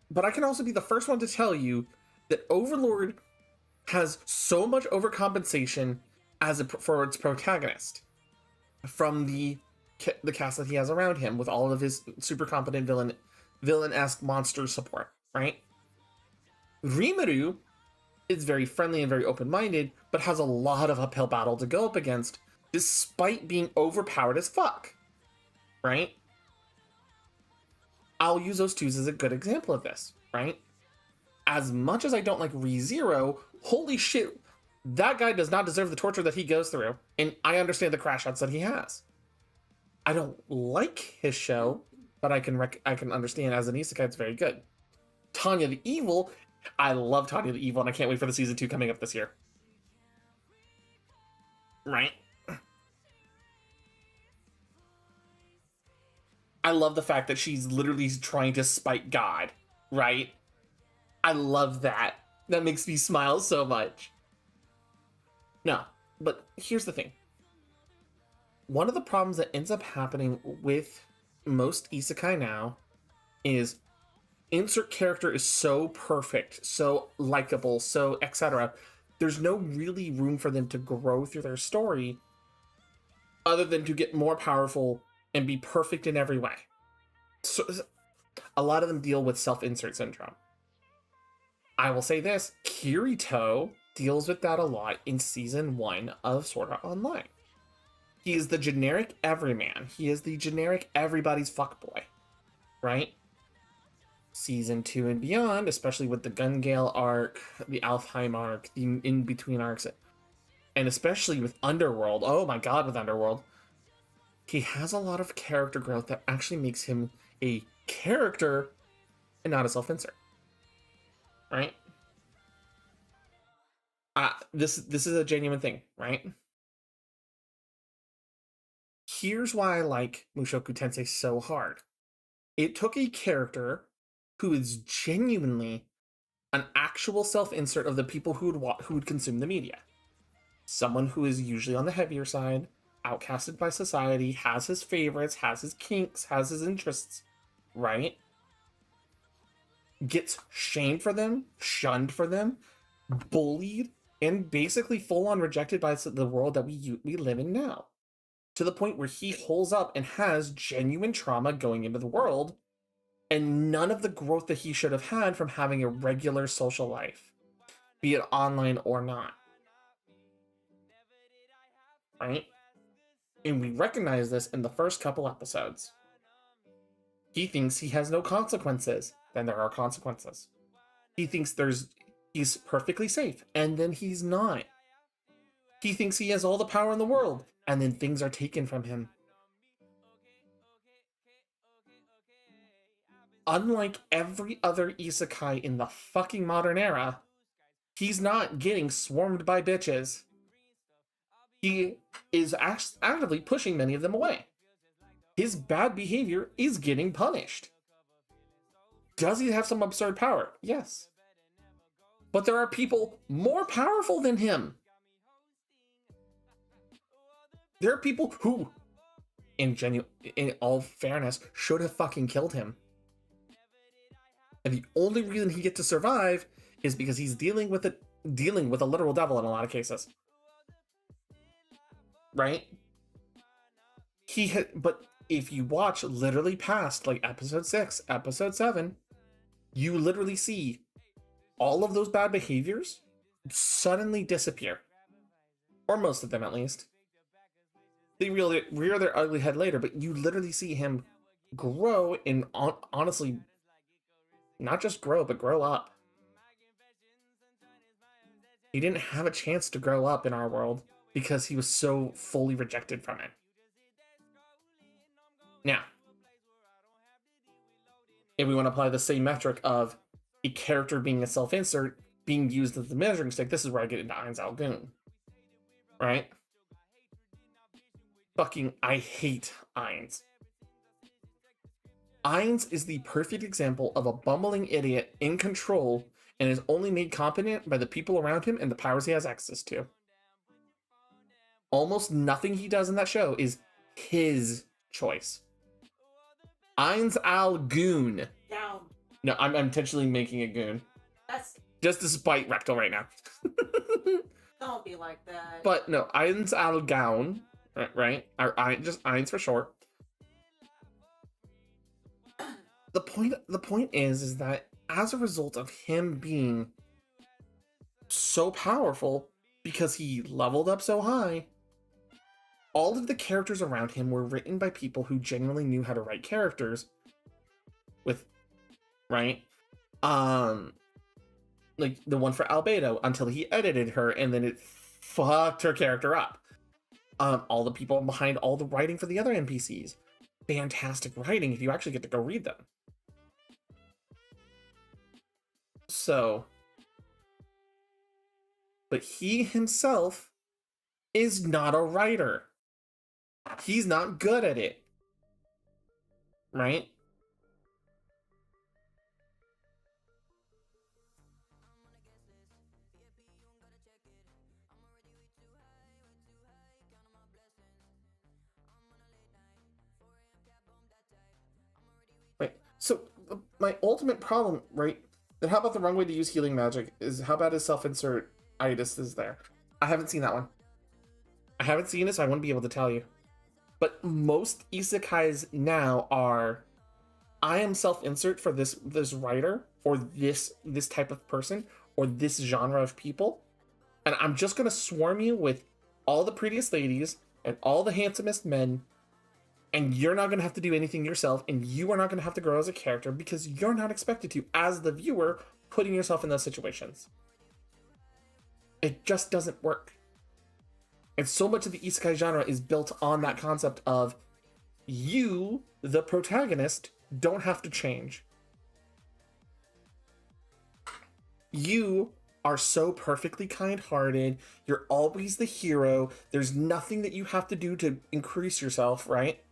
but I can also be the first one to tell you that Overlord has so much overcompensation for its protagonist from the cast that he has around him with all of his super competent villain-esque monster support, right? Rimuru is very friendly and very open-minded, but has a lot of uphill battle to go up against despite being overpowered as fuck, right? I'll use those two as a good example of this, right? As much as I don't like ReZero, holy shit, that guy does not deserve the torture that he goes through, and I understand the crash outs that he has. I don't like his show, but I can understand as an isekai it's very good. Tanya the Evil, I love Tanya the Evil, and I can't wait for the season 2 coming up this year. Right? I love the fact that she's literally trying to spite God, right? I love that. That makes me smile so much. No, but here's the thing. One of the problems that ends up happening with most isekai now is insert character is so perfect, so likable, so etc. There's no really room for them to grow through their story other than to get more powerful and be perfect in every way. So a lot of them deal with self-insert syndrome. I will say this, Kirito deals with that a lot in season 1 of Sword Art Online. He is the generic everyman. He is the generic everybody's fuckboy, right? Season 2 and beyond, especially with the Gun Gale arc, the Alfheim arc, the in-between arcs, and especially with Underworld, oh my god, with Underworld, he has a lot of character growth that actually makes him a character and not a self-insert, right? This is a genuine thing, right? Here's why I like Mushoku Tensei so hard. It took a character who is genuinely an actual self-insert of the people who would consume the media. Someone who is usually on the heavier side, outcasted by society, has his favorites, has his kinks, has his interests, right? Gets shamed for them, shunned for them, bullied, and basically full-on rejected by the world that we live in now. To the point where he holds up and has genuine trauma going into the world, and none of the growth that he should have had from having a regular social life, be it online or not. Right? And we recognize this in the first couple episodes. He thinks he has no consequences, then there are consequences. He thinks he's perfectly safe, and then he's not. He thinks he has all the power in the world, and then things are taken from him. Unlike every other isekai in the fucking modern era, he's not getting swarmed by bitches. He is actively pushing many of them away. His bad behavior is getting punished. Does he have some absurd power? Yes. But there are people more powerful than him. There are people who, in all fairness, should have fucking killed him. And the only reason he gets to survive is because he's dealing with a literal devil in a lot of cases. Right? But if you watch literally past like episode 6, episode 7, you literally see all of those bad behaviors suddenly disappear. Or most of them, at least. They rear their ugly head later, but you literally see him grow and honestly, not just grow, but grow up. He didn't have a chance to grow up in our world because he was so fully rejected from it. Now, if we want to apply the same metric of a character being a self-insert being used as the measuring stick, this is where I get into Ainz Al Goon. Right? Fucking, I hate Ainz. Ainz is the perfect example of a bumbling idiot in control and is only made competent by the people around him and the powers he has access to. Almost nothing he does in that show is his choice. Ainz Al Goon. Down. No, I'm intentionally making a goon. That's. Just to spite Rectal right now. Don't be like that. But no, Ainz Al Gown, right? Or just Ainz for short. The point is that as a result of him being so powerful, because he leveled up so high, all of the characters around him were written by people who genuinely knew how to write characters. Right? Like the one for Albedo, until he edited her and then it fucked her character up. All the people behind all the writing for the other NPCs. Fantastic writing if you actually get to go read them. So, but he himself is not a writer. He's not good at it. Right? So my ultimate problem, right? Then how about the wrong way to use healing magic? Is how bad is self-insert itis is there? I haven't seen that one. I haven't seen it, so I wouldn't be able to tell you. But most isekais now are, I am self-insert for this writer or this type of person or this genre of people, and I'm just gonna swarm you with all the prettiest ladies and all the handsomest men, and you're not gonna have to do anything yourself, and you are not gonna have to grow as a character because you're not expected to, as the viewer, putting yourself in those situations. It just doesn't work. And so much of the isekai genre is built on that concept of you, the protagonist, don't have to change. You are so perfectly kind-hearted. You're always the hero. There's nothing that you have to do to increase yourself, right?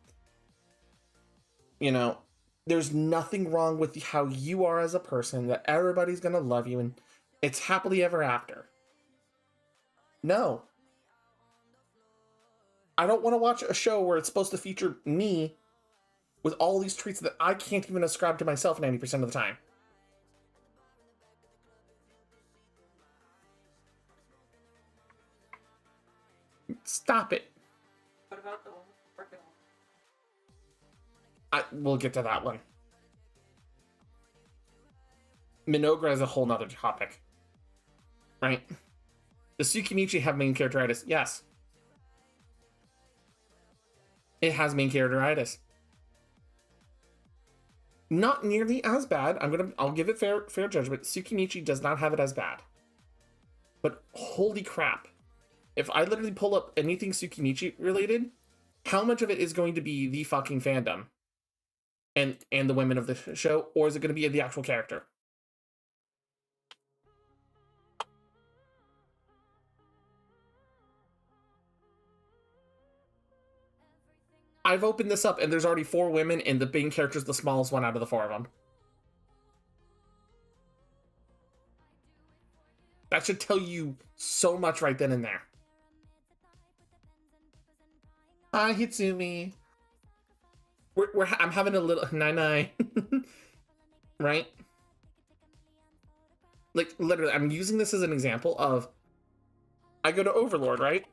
You know, there's nothing wrong with how you are as a person, that everybody's gonna love you, and it's happily ever after. No. I don't want to watch a show where it's supposed to feature me with all these traits that I can't even ascribe to myself 90% of the time. Stop it. What about the one? We'll get to that one. Minogra is a whole nother topic. Right? Does Tsukimichi have main characteritis? Yes. It has main characteritis. Not nearly as bad. I'll give it fair judgment. Tsukimichi does not have it as bad. But holy crap. If I literally pull up anything Tsukimichi related, how much of it is going to be the fucking fandom and the women of the show, or is it going to be the actual character? I've opened this up and there's already 4 women, and the main character's the smallest one out of the 4 of them. That should tell you so much right then and there. Hi, Hitsumi. I'm having a little nine. Right? Like, literally, I'm using this as an example of, I go to Overlord, right?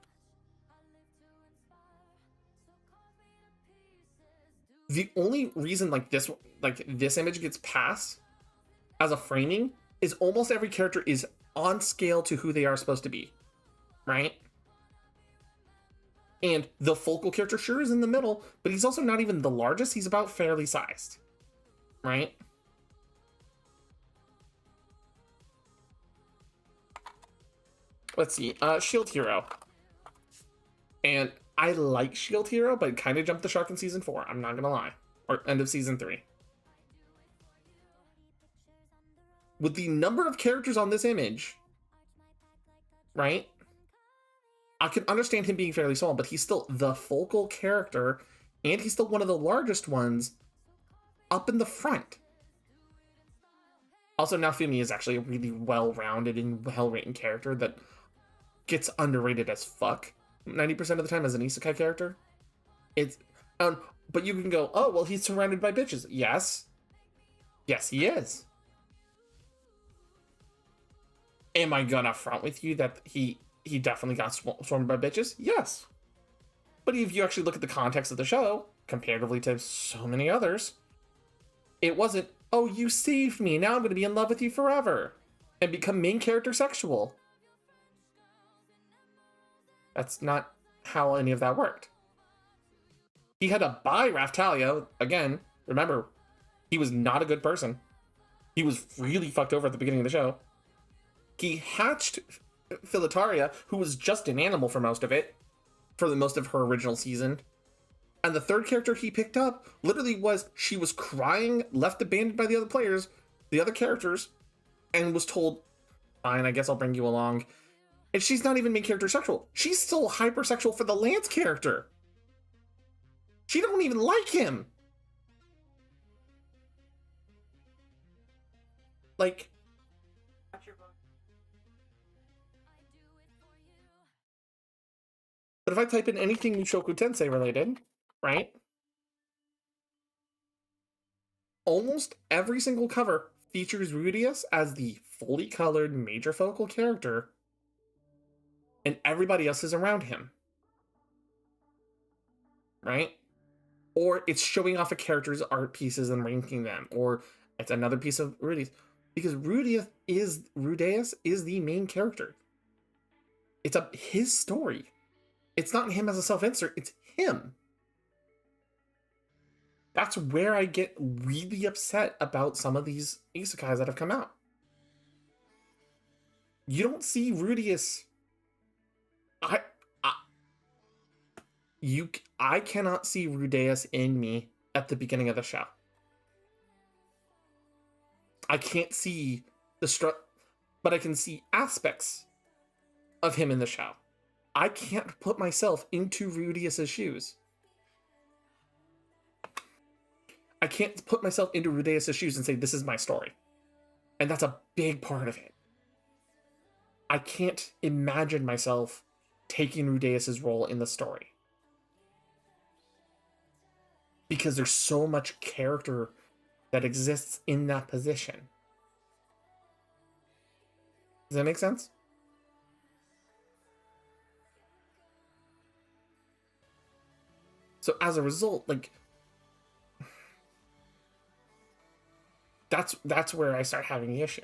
The only reason this image gets passed as a framing is almost every character is on scale to who they are supposed to be, right? And the focal character sure is in the middle, but he's also not even the largest. He's about fairly sized, right? Let's see, Shield Hero. And I like Shield Hero, but it kind of jumped the shark in season 4. I'm not gonna lie, or end of season 3. With the number of characters on this image, right? I can understand him being fairly small, but he's still the focal character, and he's still one of the largest ones up in the front. Also, Naofumi is actually a really well-rounded and well-written character that gets underrated as fuck 90% of the time as an isekai character. It's but you can go, oh well, he's surrounded by bitches. Yes, he is. Am I gonna front with you that he definitely got swarmed by bitches? Yes. But if you actually look at the context of the show, comparatively to so many others, it wasn't, oh, you saved me, now I'm going to be in love with you forever, and become main character sexual. That's not how any of that worked. He had to buy Raftalia. Again, remember, he was not a good person. He was really fucked over at the beginning of the show. He hatched Philitaria, who was just an animal for most of it, for the most of her original season. And the third character he picked up literally was, she was crying, left abandoned by the other players, the other characters, and was told, fine, I guess I'll bring you along. And she's not even main character sexual. She's still hypersexual for the Lance character. She don't even like him. Like, but if I type in anything Mushoku Tensei related, right? almost every single cover features Rudius as the fully colored major focal character, and everybody else is around him. Right? Or it's showing off a character's art pieces and ranking them, or it's another piece of Rudius. Because Rudeus is the main character. It's his story. It's not him as a self-insert, it's him. That's where I get really upset about some of these isekais that have come out. You don't see Rudius. I cannot see Rudeus in me at the beginning of the show. I can't see but I can see aspects of him in the show. I can't put myself into Rudeus's shoes. I can't put myself into Rudeus's shoes and say, this is my story. And that's a big part of it. I can't imagine myself taking Rudeus's role in the story. Because there's so much character that exists in that position. Does that make sense? So as a result, like, that's where I start having the issue.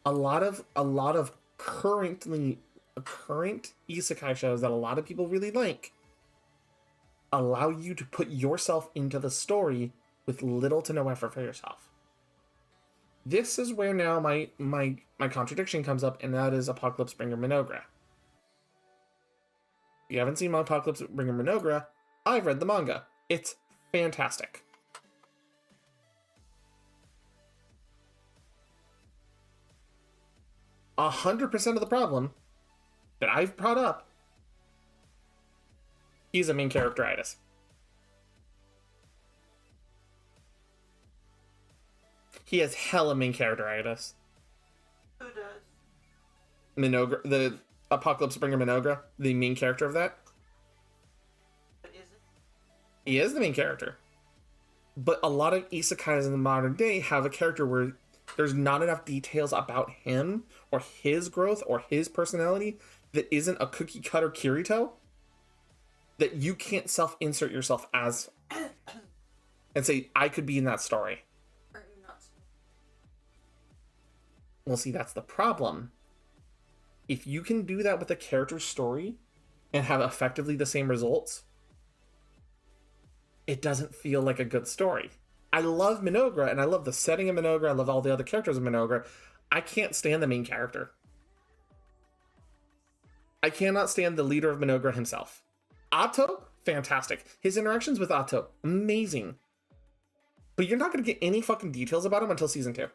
A lot of current isekai shows that a lot of people really like allow you to put yourself into the story with little to no effort for yourself. This is where now my contradiction comes up, and that is Apocalypse Bringer Minogra. If you haven't seen my Apocalypse Bringer Minogra, I've read the manga. It's fantastic. A 100% of the problem that I've brought up, he's a main characteritis. He has hella main characteritis. Who does? Minogra, the Apocalypse Bringer Minogra, the main character of that. But is it? He is the main character. But a lot of isekais in the modern day have a character where there's not enough details about him or his growth or his personality that isn't a cookie cutter Kirito that you can't self-insert yourself as and say, I could be in that story. Well, see, that's the problem. If you can do that with a character's story and have effectively the same results, it doesn't feel like a good story. I love Minogra, and I love the setting of Minogra. I love all the other characters of Minogra. I can't stand the main character. I cannot stand the leader of Minogra himself. Atto, fantastic. His interactions with Atto, amazing. But you're not going to get any fucking details about him until season 2.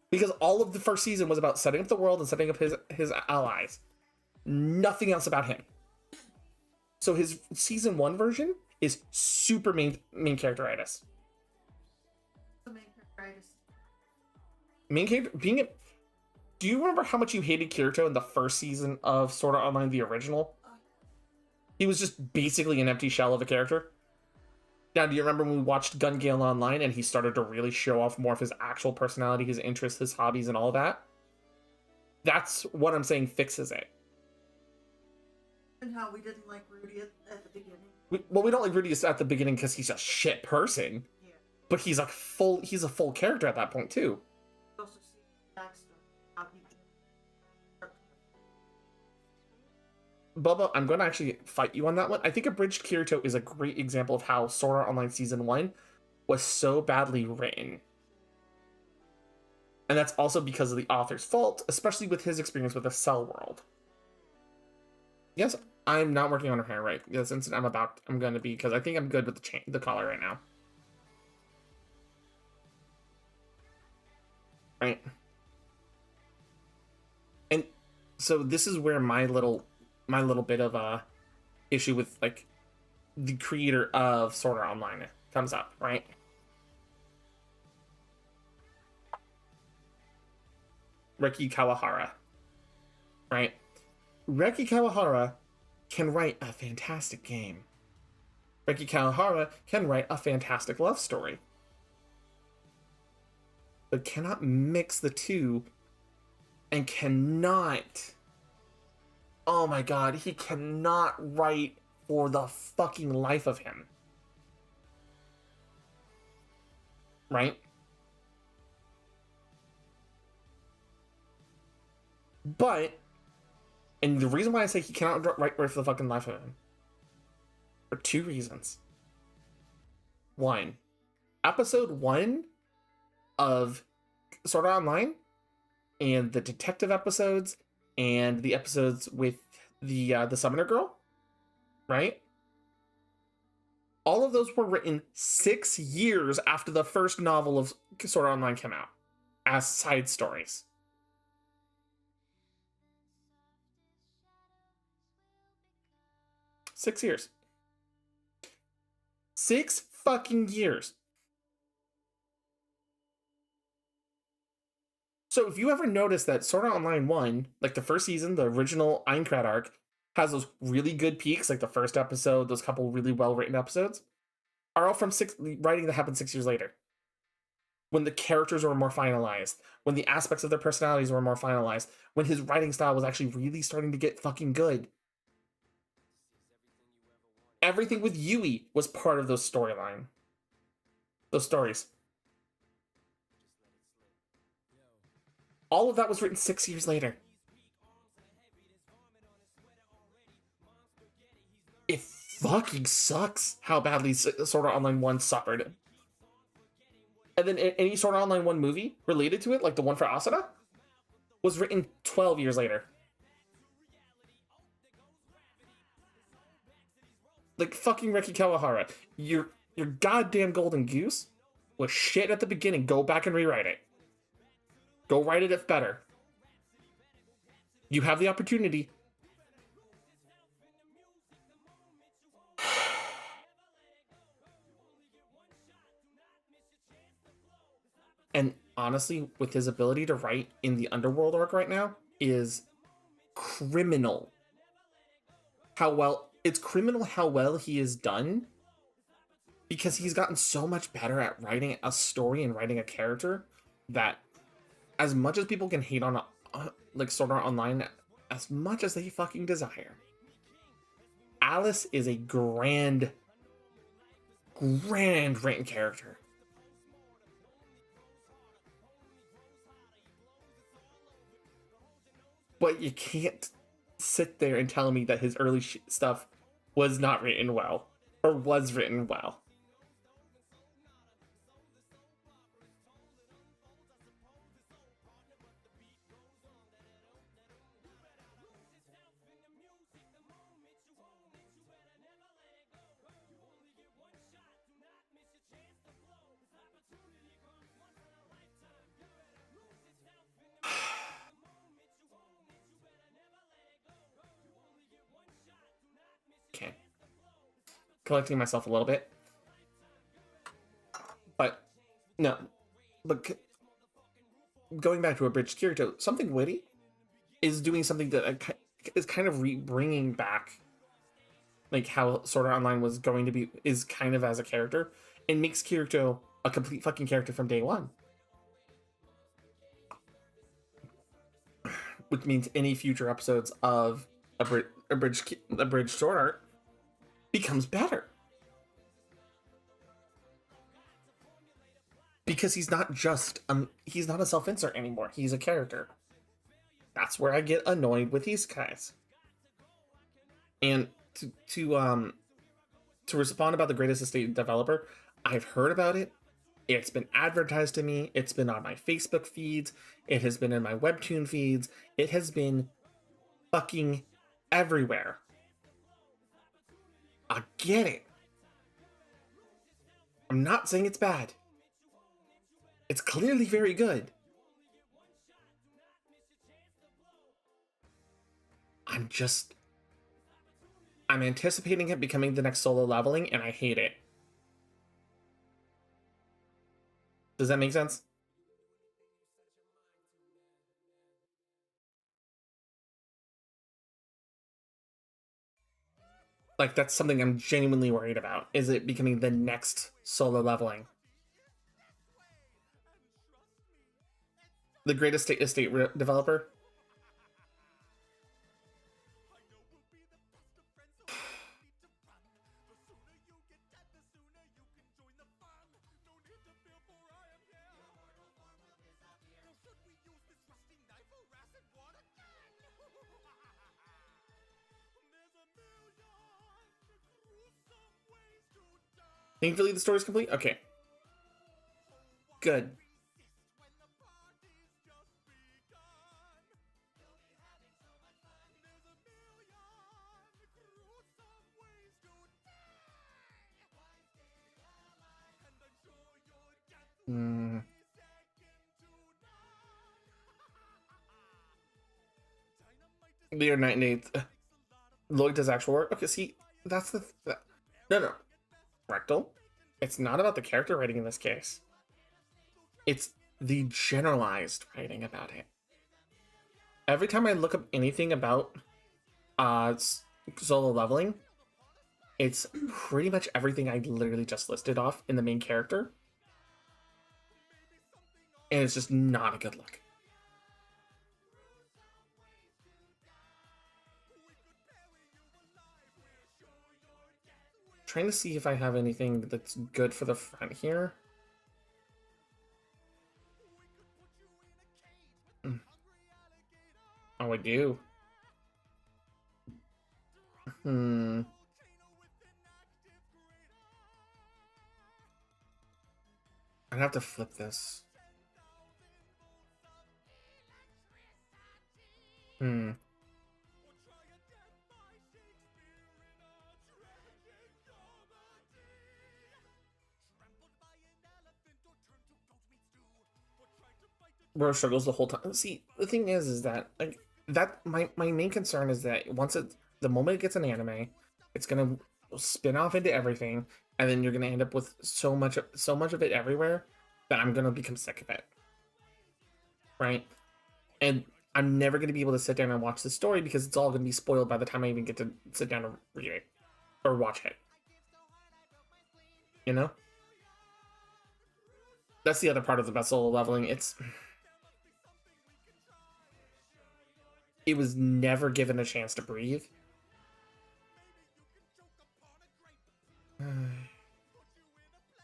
Because all of the first season was about setting up the world and setting up his allies. Nothing else about him. So his season 1 version is super main characteritis. Main character being a. Do you remember how much you hated Kirito in the first season of Sword Art Online, the original? He was just basically an empty shell of a character. Now, do you remember when we watched Gun Gale Online and he started to really show off more of his actual personality, his interests, his hobbies, and all that? That's what I'm saying fixes it. And how we didn't like Rudy at the beginning. We don't like Rudy at the beginning because he's a shit person. Yeah. But he's a full character at that point too. We also see backstory, how he. Bubba, I'm going to actually fight you on that one. I think Abridged Kirito is a great example of how Sword Art Online Season 1 was so badly written. And that's also because of the author's fault, especially with his experience with the Cell World. Yes, I'm not working on her hair right. This instant I'm going to be, because I think I'm good with the collar right now. Right? And so this is where my little bit of a issue with like the creator of Sword Art Online comes up, right? Reki Kawahara, right? Reki Kawahara can write a fantastic game. Ricky Kawahara can write a fantastic love story. But cannot mix the two and cannot... Oh my god, he cannot write for the fucking life of him. Right? But, and the reason why I say he cannot write for the fucking life of him, for two reasons. One, episode 1 of Sword Art Online and the detective episodes and the episodes with the Summoner Girl, right? All of those were written 6 years after the first novel of Sword Art Online came out as side stories. Six years. 6 fucking years. So if you ever notice that Sword Art Online 1, like the first season, the original Aincrad arc, has those really good peaks, like the first episode, those couple really well-written episodes, are all from writing that happened 6 years later. When the characters were more finalized, when the aspects of their personalities were more finalized, when his writing style was actually really starting to get fucking good. Everything with Yui was part of those stories. All of that was written 6 years later. It fucking sucks how badly Sword Art Online 1 suffered. And then any Sword Art Online 1 movie related to it, like the one for Asuna, was written 12 years later. Like fucking Reki Kawahara, your goddamn Golden Goose was shit at the beginning. Go back and rewrite it. Go write it better. You have the opportunity. And honestly, with his ability to write in the Underworld arc right now is criminal. It's criminal how well he is done, because he's gotten so much better at writing a story and writing a character that, as much as people can hate on like Sword Art Online as much as they fucking desire, Alice is a grand written character. But you can't sit there and tell me that his early stuff was not written well, or was written well. Okay. Collecting myself a little bit. But, no. But going back to Abridged Kirito, something witty is doing something that is kind of bringing back, like, how Sword Art Online was going to be, is kind of as a character, and makes Kirito a complete fucking character from day one. Which means any future episodes of Abridged Sword Art becomes better. Because he's not just, he's not a self-insert anymore. He's a character. That's where I get annoyed with these guys. And to respond about the Greatest Estate Developer, I've heard about it. It's been advertised to me. It's been on my Facebook feeds. It has been in my Webtoon feeds. It has been fucking everywhere. I get it. I'm not saying it's bad. It's clearly very good. I'm anticipating it becoming the next Solo Leveling, and I hate it. Does that make sense? Like, that's something I'm genuinely worried about. Is it becoming the next Solo Leveling? The greatest developer? Thankfully, the story's complete? Okay. Good. Hmm. Lear Night and Eighth. Lloyd does actual work. Okay, see, that's the... No. Rectal. It's not about the character writing in this case. It's the generalized writing about it. Every time I look up anything about Solo Leveling, it's pretty much everything I literally just listed off in the main character. And it's just not a good look. Trying to see if I have anything that's good for the front here. Oh, I do. I'd have to flip this. Bro struggles the whole time. See, the thing is that like that my main concern is that once the moment it gets an anime, it's gonna spin off into everything, and then you're gonna end up with so much of it everywhere that I'm gonna become sick of it. Right? And I'm never gonna be able to sit down and watch the story because it's all gonna be spoiled by the time I even get to sit down and read it or watch it. You know? That's the other part of the best Solo Leveling. It was never given a chance to breathe.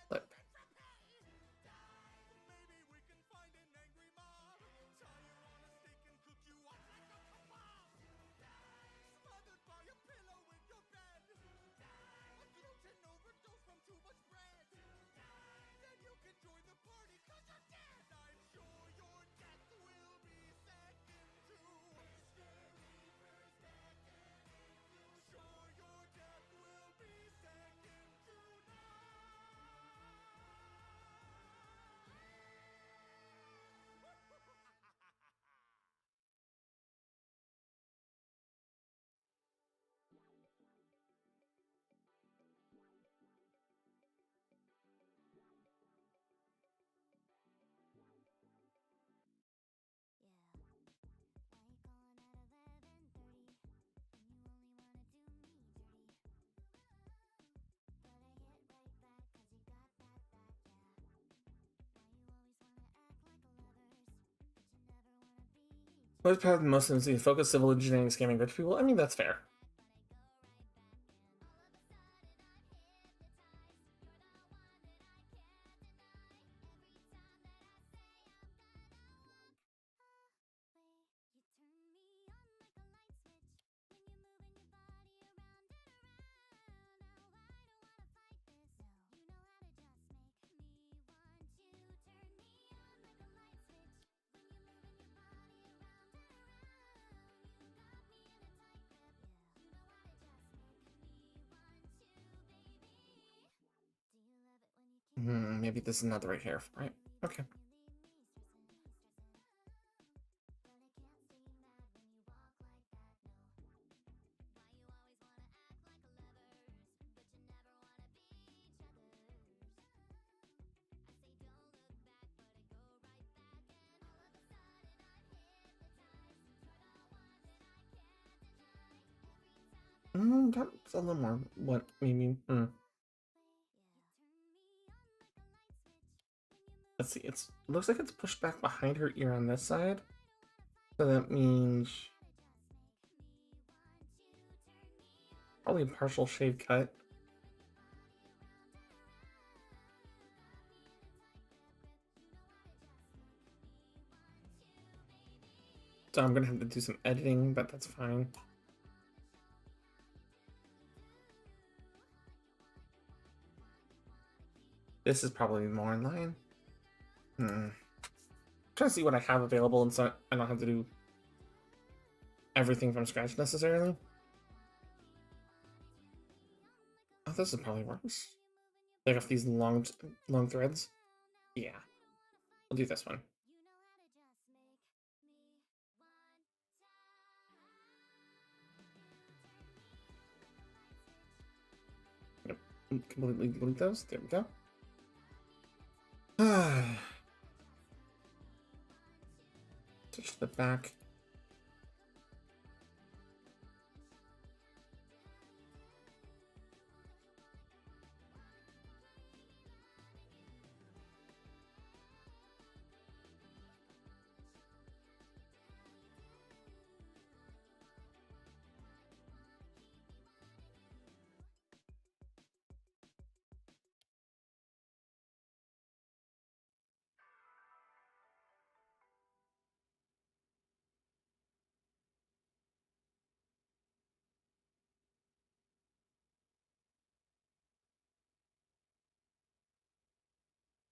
Look. What is part of the most focus civil engineering scamming rich people? I mean, that's fair. Maybe this is not the right hair, right? Okay. that's a little more. What maybe? Let's see. It looks like it's pushed back behind her ear on this side. So that means probably a partial shave cut. So I'm gonna have to do some editing, but that's fine. This is probably more in line. Trying to see what I have available, and so I don't have to do everything from scratch necessarily. Oh, this is probably works. Take off these long threads. Yeah, we'll do this one. Yep, completely delete those. There we go. Touch the back.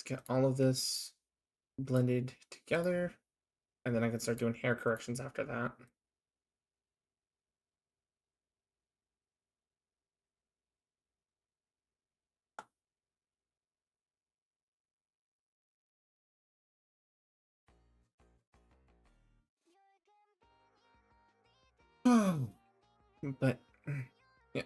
Get all of this blended together, and then I can start doing hair corrections after that. But yeah.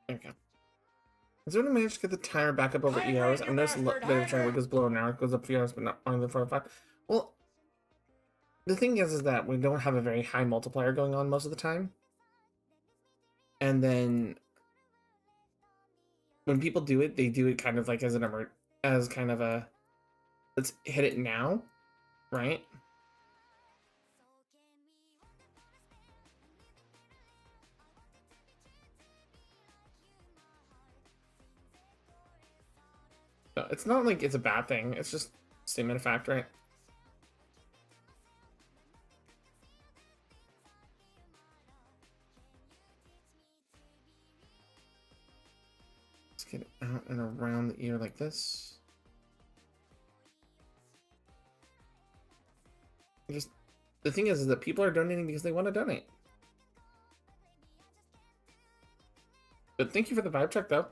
There we go. So when I managed to get the timer back up over 8 hours, I noticed a bit of trend where it goes below an hour, it goes up a few hours, but not longer than 4 or 5. Well, the thing is that we don't have a very high multiplier going on most of the time. And then when people do it, they do it kind of like as as kind of a let's hit it now, right? So it's not like it's a bad thing. It's just statement of fact, right? Let's get it out and around the ear like this. Just the thing is that people are donating because they want to donate. But thank you for the vibe check, though.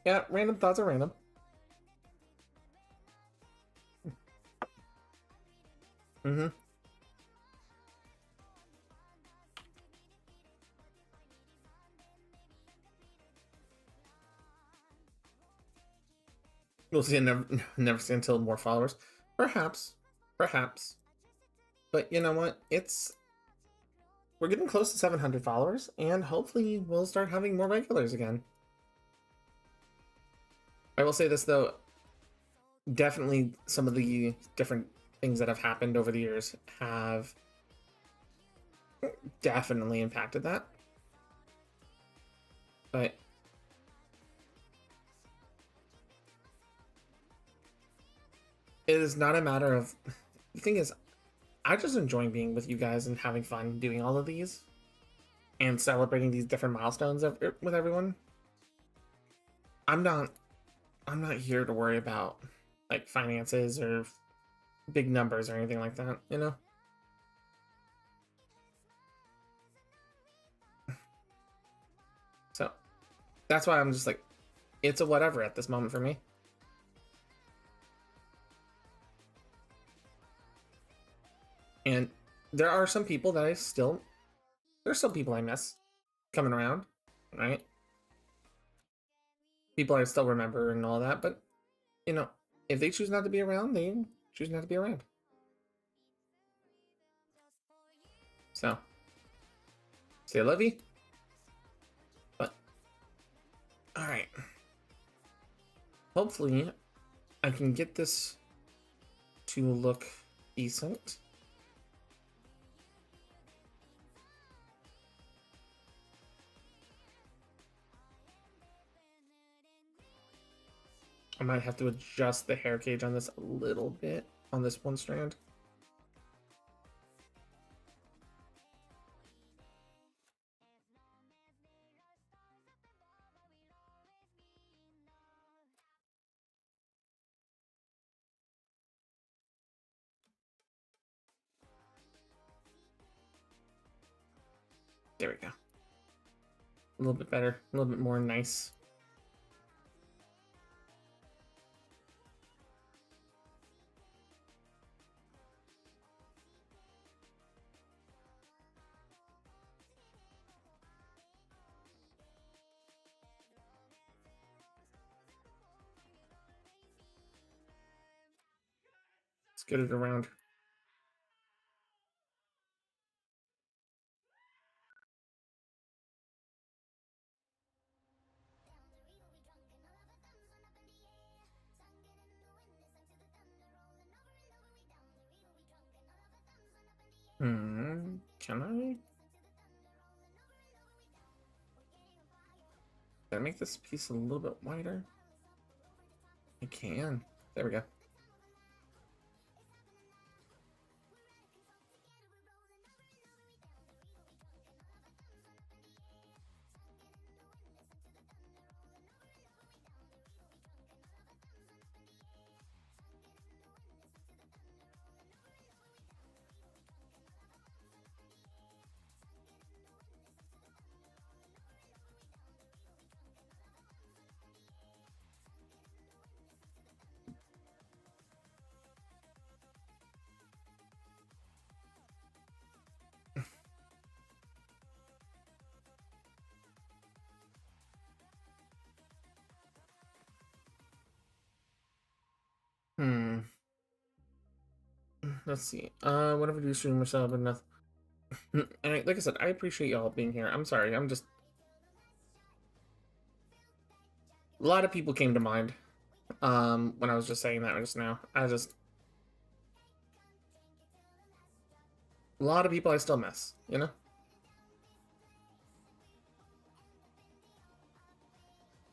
Yeah, random thoughts are random. Mm-hmm. We'll see. Never see until more followers. Perhaps. Perhaps. But you know what? We're getting close to 700 followers, and hopefully we'll start having more regulars again. I will say this, though. Definitely some of the different things that have happened over the years have definitely impacted that. But it is not a matter of... The thing is, I just enjoy being with you guys and having fun doing all of these and celebrating these different milestones with everyone. I'm not here to worry about like finances or big numbers or anything like that, you know? So that's why I'm just like, it's a whatever at this moment for me. And there are some people that there's some people I miss coming around, right? People I still remember and all that, but you know, if they choose not to be around, they choose not to be around. So, say I love you. But, alright. Hopefully, I can get this to look decent. I might have to adjust the hair cage on this a little bit on this one strand. There we go. A little bit better, a little bit more nice. Let's get it around. Can I? Can I make this piece a little bit wider? I can. There we go. Let's see. Whatever do you stream yourself enough. And like I said, I appreciate y'all being here. I'm sorry, I'm just a lot of people came to mind. When I was just saying that just now. A lot of people I still miss, you know?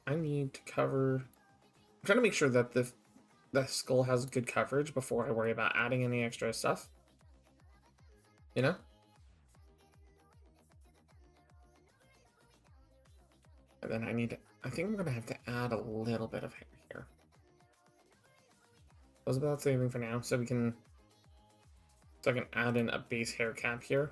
I need to cover. I'm trying to make sure that the skull has good coverage before I worry about adding any extra stuff. You know? And then I think I'm gonna have to add a little bit of hair here. I was about saving for now, so I can add in a base hair cap here.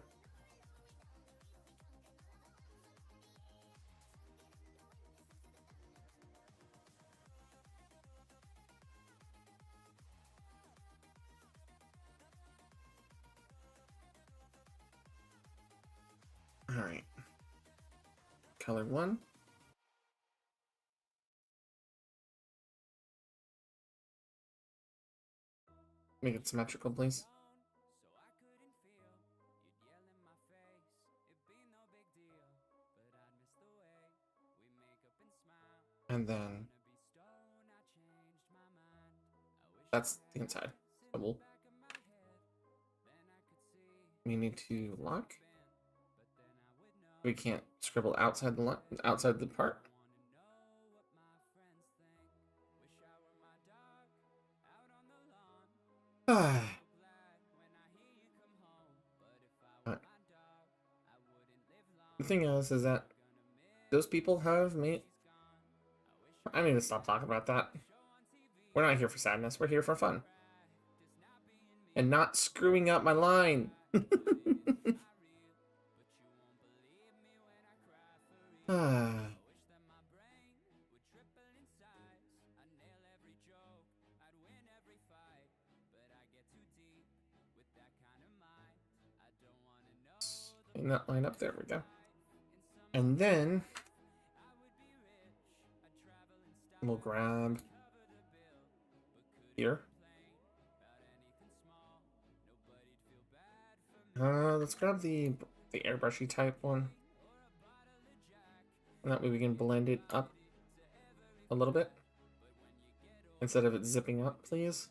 All right. Color 1. Make it symmetrical, please. And then that's the inside. We need to lock. We can't scribble outside the part. Right. The thing is that those people have made. I need to stop talking about that. We're not here for sadness. We're here for fun. And not screwing up my line. In that line up, there we go. And then we'll grab here. Let's grab the airbrushy type one. And that way we can blend it up a little bit. Instead of it zipping up, please.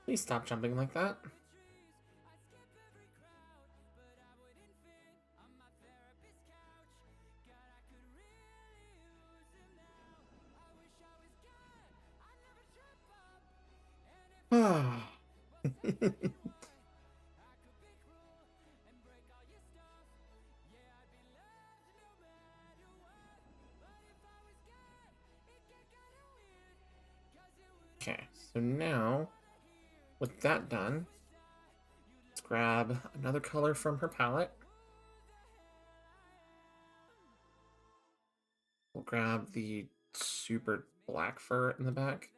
Please stop jumping like that. Ah. Okay, so now with that done, let's grab another color from her palette. We'll grab the super black fur in the back.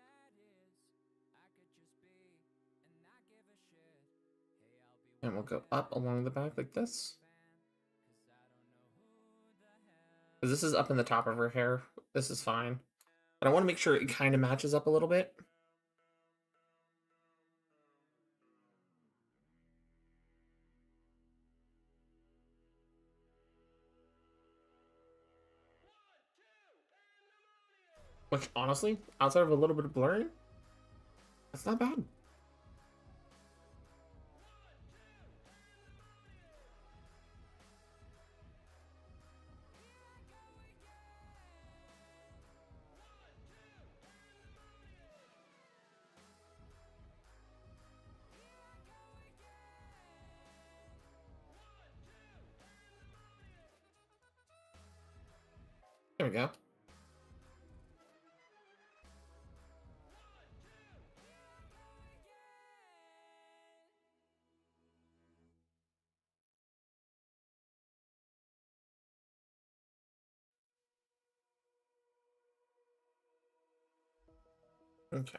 And we'll go up along the back like this. Because this is up in the top of her hair. This is fine. But I want to make sure it kind of matches up a little bit. Which, honestly, outside of a little bit of blurring, that's not bad. There we go. Okay.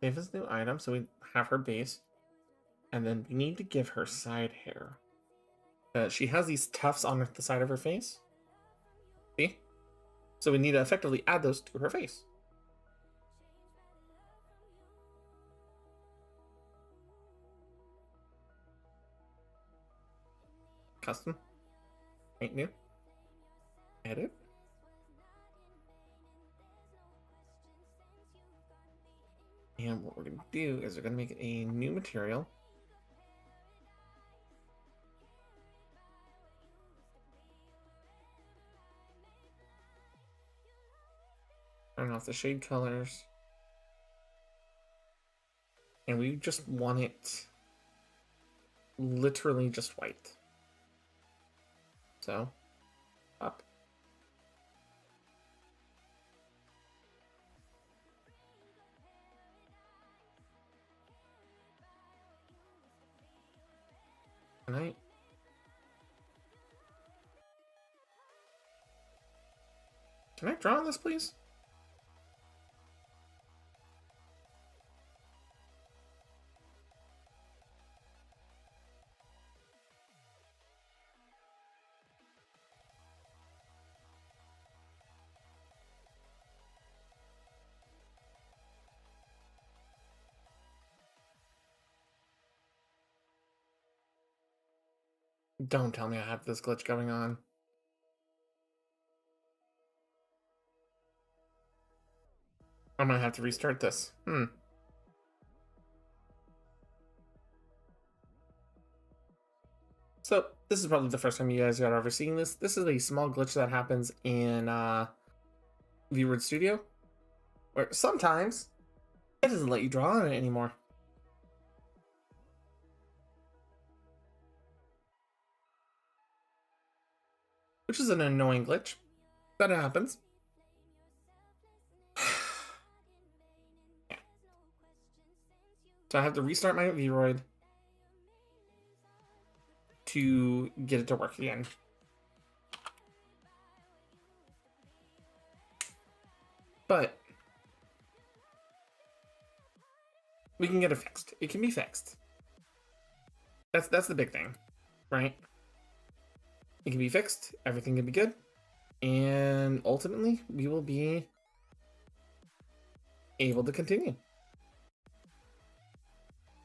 Save as new item, so we have her base. And then we need to give her side hair. She has these tufts on the side of her face. See? So we need to effectively add those to her face. Custom. Ain't new. Edit. And what we're going to do is we're going to make a new material. Turn off the shade colors. And we just want it literally just white. So, up. Can I draw on this, please? Don't tell me I have this glitch going on. I'm gonna have to restart this. So, this is probably the first time you guys are ever seeing this. This is a small glitch that happens in Vtuber Studio, where sometimes it doesn't let you draw on it anymore. Which is an annoying glitch. That happens. Yeah. So I have to restart my Vroid to get it to work again. But we can get it fixed. It can be fixed. That's the big thing, right? It can be fixed. Everything can be good. And ultimately, we will be able to continue.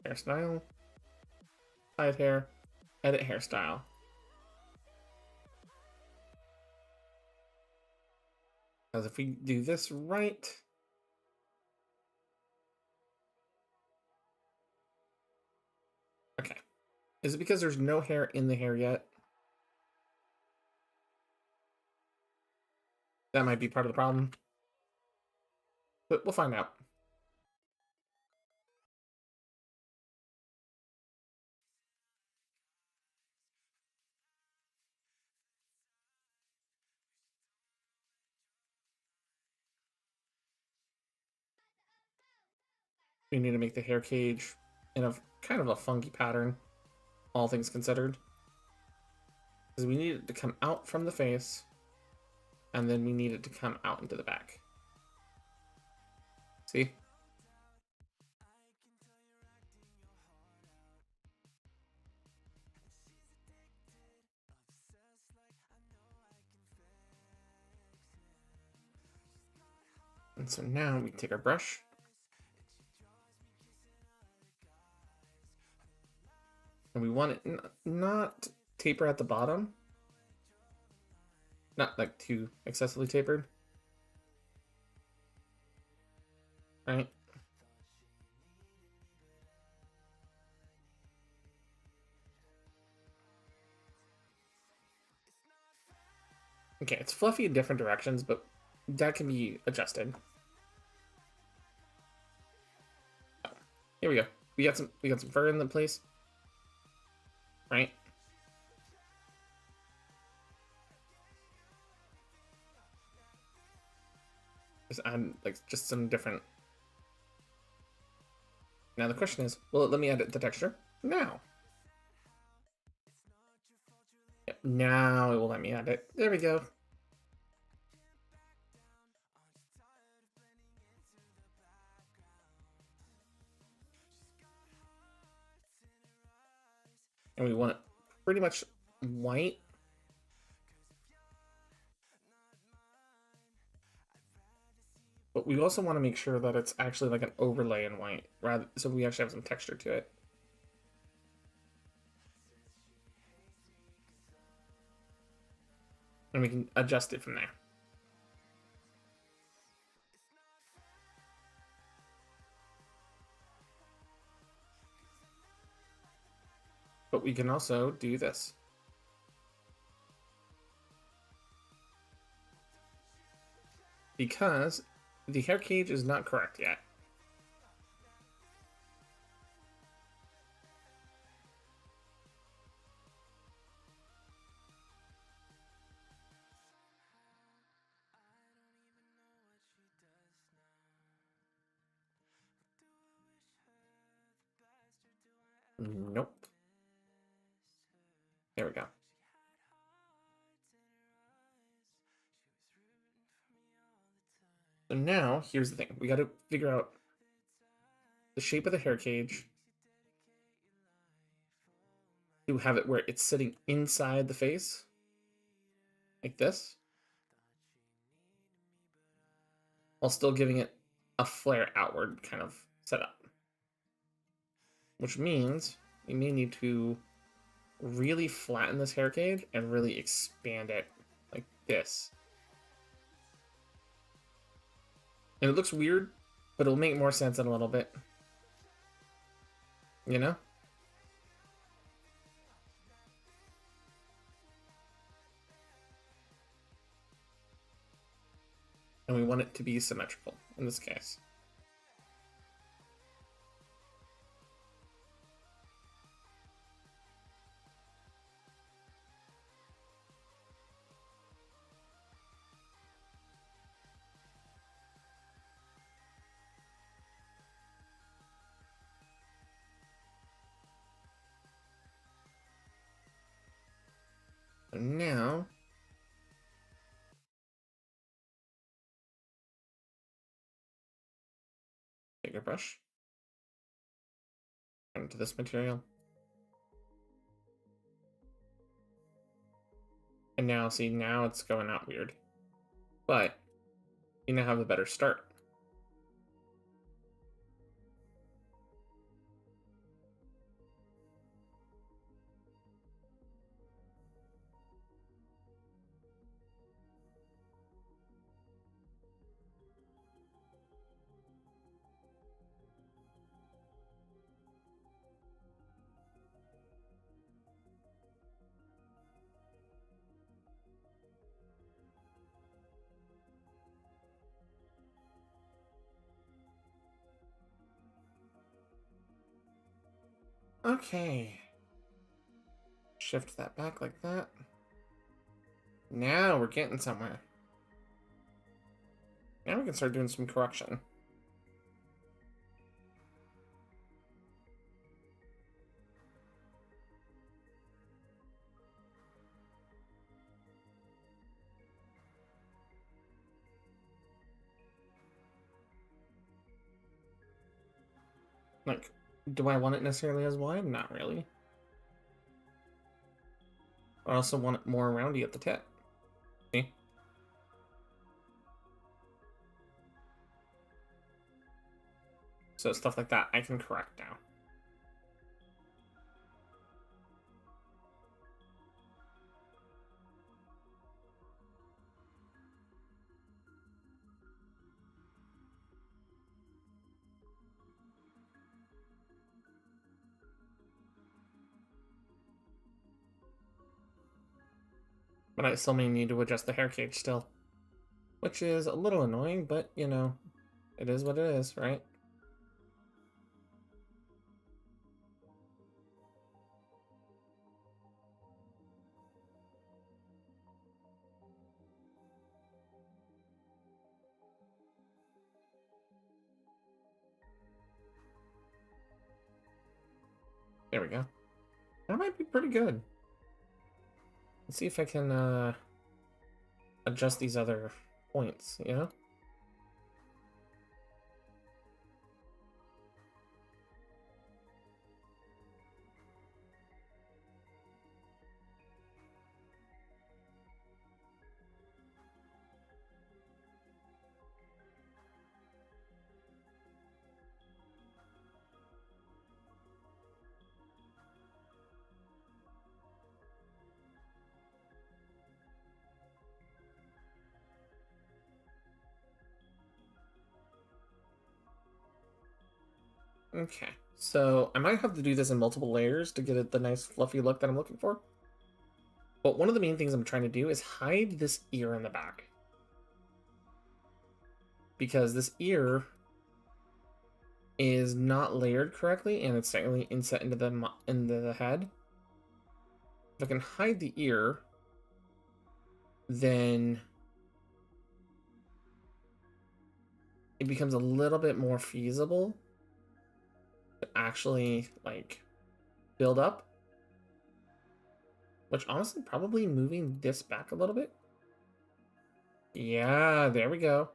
Hairstyle. Hide hair. Edit hairstyle. Because if we do this right... Okay. Is it because there's no hair in the hair yet? That might be part of the problem. But we'll find out. We need to make the hair cage in a kind of a funky pattern, all things considered. Because we need it to come out from the face, and then we need it to come out into the back. See? And so now we take our brush. And we want it not taper at the bottom. Not like too excessively tapered. Right? Okay, it's fluffy in different directions, but that can be adjusted. Oh, here we go. We got some fur in the place. Right? Just add like just some different. Now the question is, will it let me edit the texture? Now. Yep, now it will let me edit. There we go. And we want it pretty much white. But we also want to make sure that it's actually like an overlay in white, rather so we actually have some texture to it. And we can adjust it from there. But we can also do this. Because the hair cage is not correct yet. Nope. There we go. So now, here's the thing. We got to figure out the shape of the hair cage to have it where it's sitting inside the face. Like this. While still giving it a flare outward kind of setup. Which means we may need to really flatten this hair cage and really expand it like this. And it looks weird, but it'll make more sense in a little bit. You know? And we want it to be symmetrical in this case. So now bigger brush. Into this material. And now, see, now it's going out weird. But you now have a better start. Okay. Shift that back like that. Now we're getting somewhere. Now we can start doing some correction. Like, do I want it necessarily as wide? Not really. I also want it more roundy at the tip. See? So stuff like that I can correct now. But I still may need to adjust the hair cage still. Which is a little annoying, but, you know, it is what it is, right? There we go. That might be pretty good. Let's see if I can adjust these other points, you know? Okay, so I might have to do this in multiple layers to get it the nice fluffy look that I'm looking for. But one of the main things I'm trying to do is hide this ear in the back. Because this ear is not layered correctly and it's technically inset into the head. If I can hide the ear, then it becomes a little bit more feasible to actually like build up. Which honestly, probably moving this back a little bit. Yeah, there we go.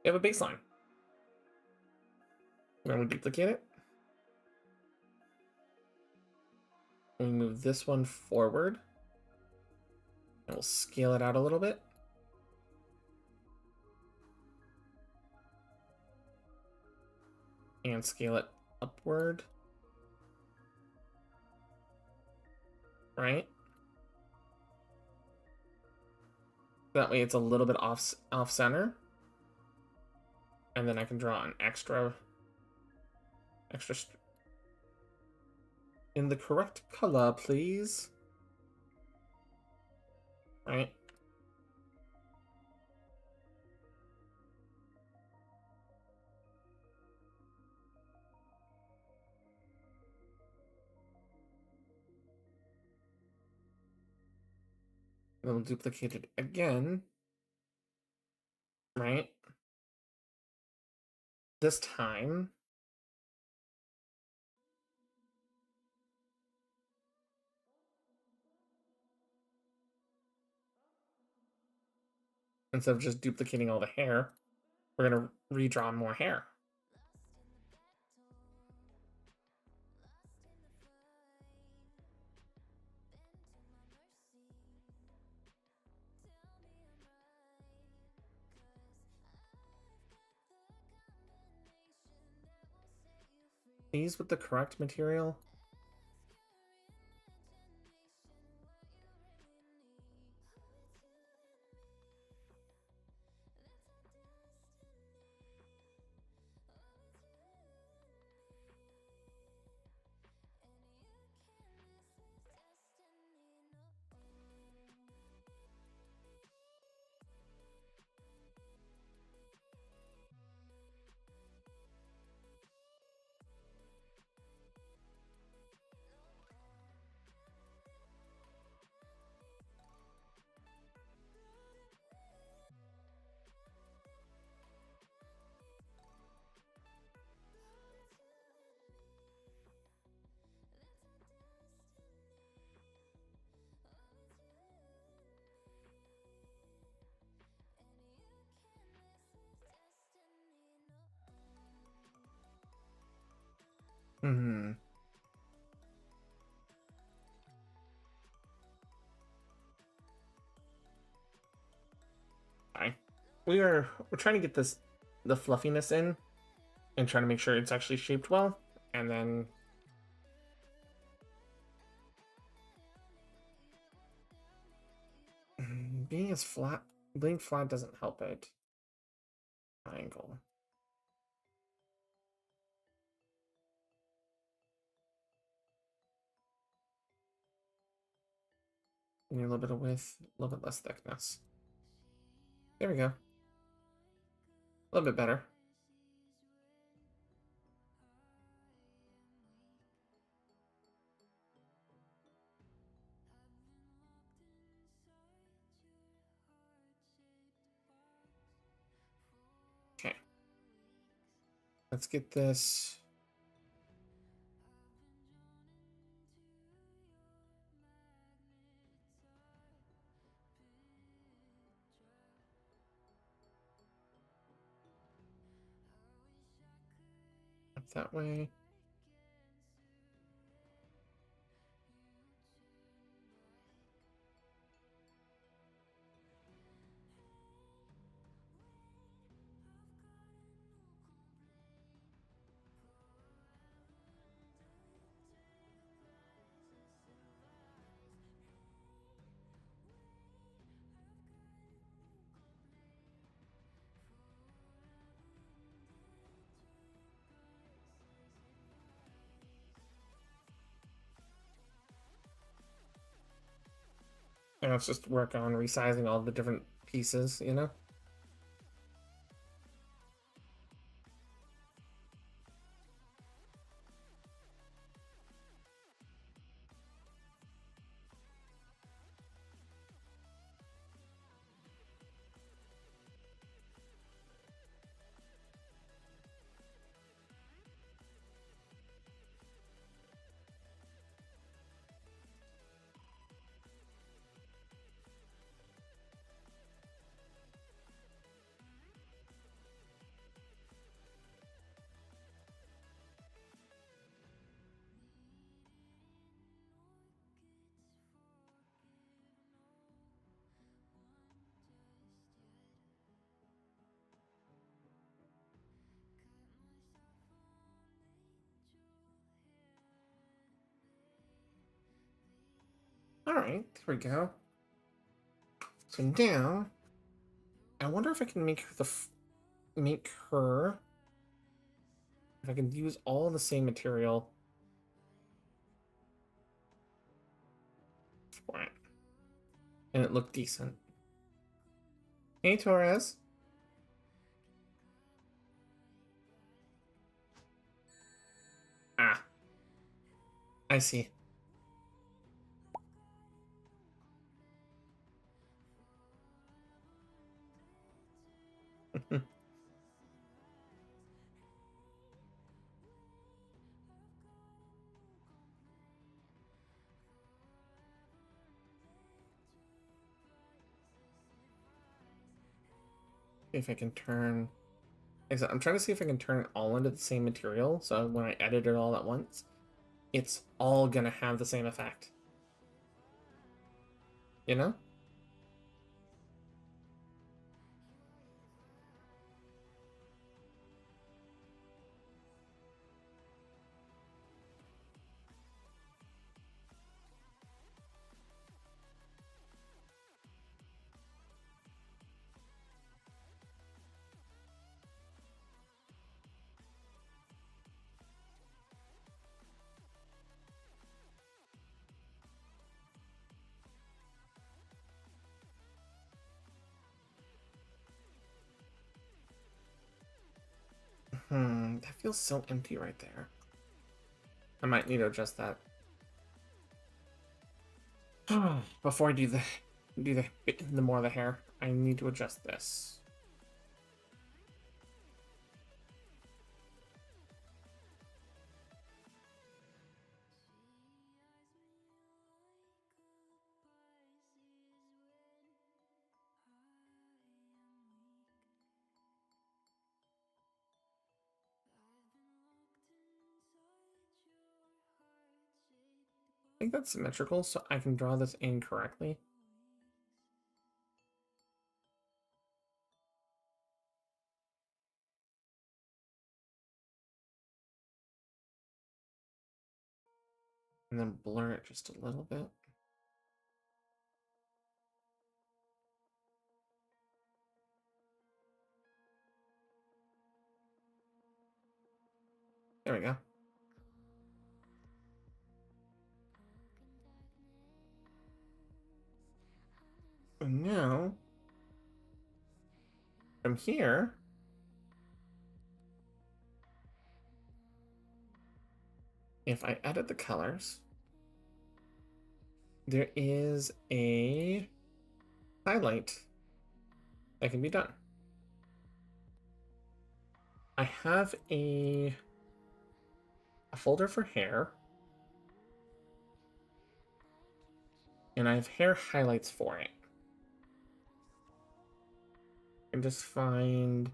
We have a baseline. Then we duplicate it. We move this one forward. And we'll scale it out a little bit. And scale it upward. Right? That way it's a little bit off center. And then I can draw an extra in the correct color, please. Right? Then we'll duplicate it again. Right? This time, instead of just duplicating all the hair, we're going to redraw more hair. these with the correct material. Hmm. Fine. We're trying to get the fluffiness in and trying to make sure it's actually shaped well, and then being as flat, being flat doesn't help it. Triangle. Need a little bit of width, a little bit less thickness. There we go. A little bit better. Okay. Let's get this. Up that way. And let's just work on resizing all the different pieces, you know? All right, there we go. So now, I wonder if I can make her if I can use all the same material for it, and it looked decent. Hey, Torres. Ah, I see. If I can turn... I'm trying to see if I can turn it all into the same material, so when I edit it all at once, it's all gonna have the same effect. You know? That feels so empty right there. I might need to adjust that. Before I do the more of the hair, I need to adjust this. I think that's symmetrical, so I can draw this in correctly. And then blur it just a little bit. There we go. And now, from here, if I edit the colors, there is a highlight that can be done. I have a folder for hair, and I have hair highlights for it. And just find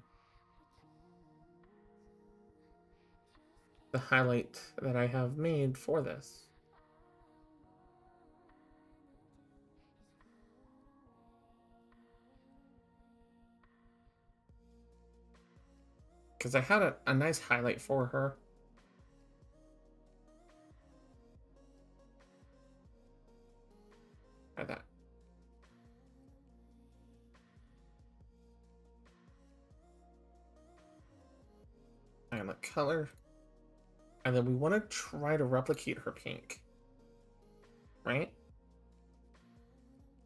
the highlight that I have made for this. Because I had a nice highlight for her. Like that. And the color. And then we want to try to replicate her pink. Right?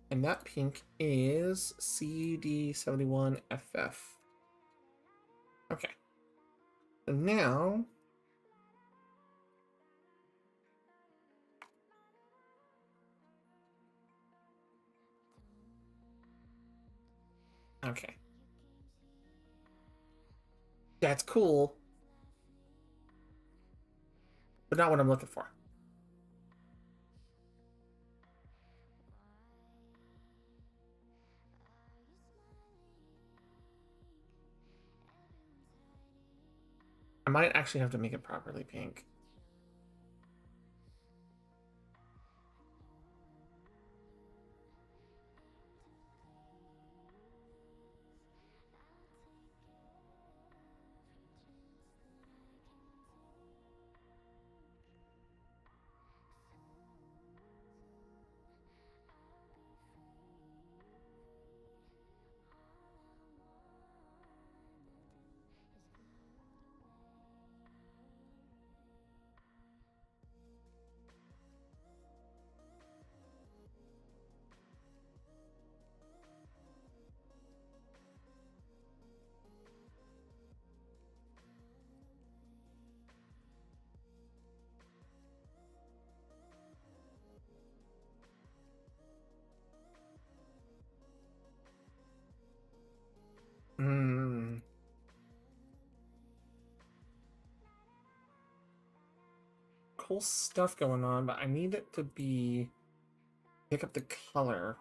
And that pink is CD71FF. Okay. So now, okay. That's cool. But not what I'm looking for. I might actually have to make it properly pink. Cool stuff going on, but I need it to be pick up the color.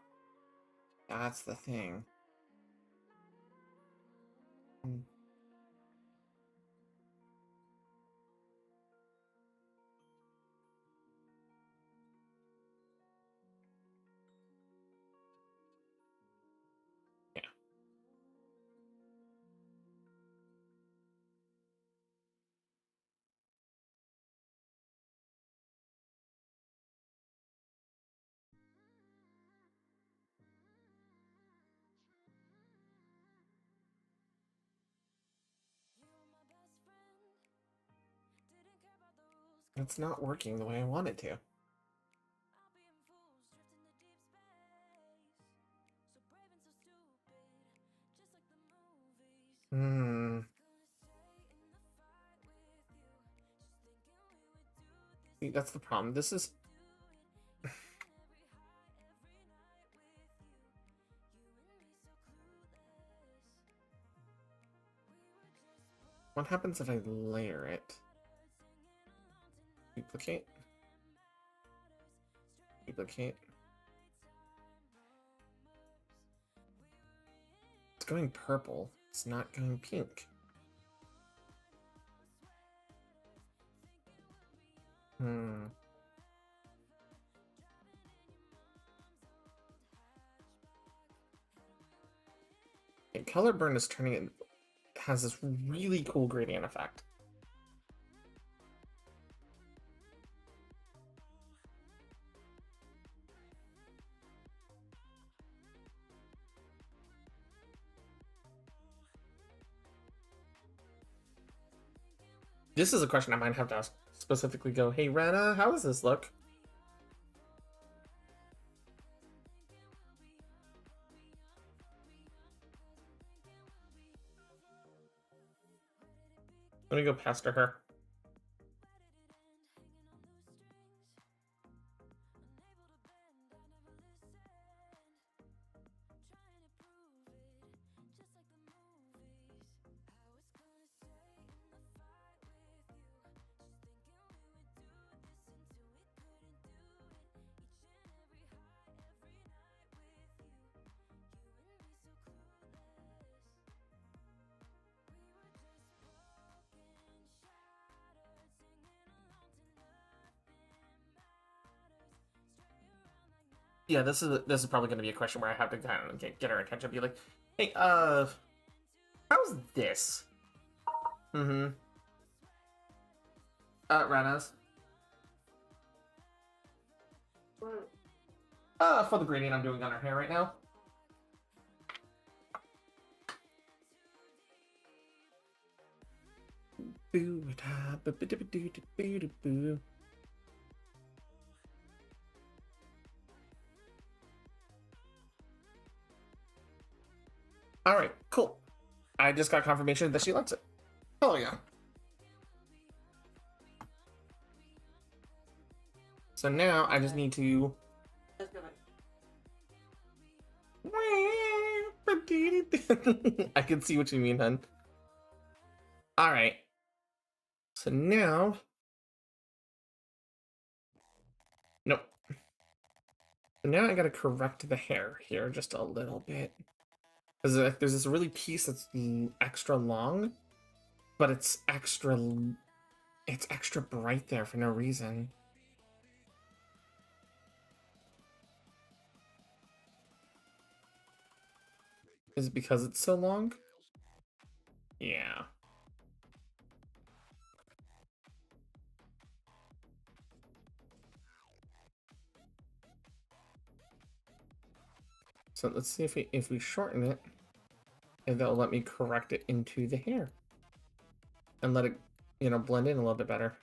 That's the thing. Yeah. It's not working the way I want it to. See, that's the problem. This is... What happens if I layer it? Duplicate. Duplicate. It's going purple. It's not going pink. Okay, color burn is turning it, has this really cool gradient effect. This is a question I might have to ask specifically. Go, hey Rana, how does this look? Let me go past her. Yeah, this is probably going to be a question where I have to kind of get her attention. Be like, hey, how's this? Ranas. For the gradient I'm doing on her hair right now. Alright, cool. I just got confirmation that she likes it. Oh yeah. So now I just need to... I can see what you mean, hun. Alright. So now... Nope. So now I gotta correct the hair here just a little bit. Because there's this really piece that's extra long, but it's extra bright there for no reason. Is it because it's so long? Yeah. So let's see if we shorten it, and that'll let me correct it into the hair and let it, you know, blend in a little bit better.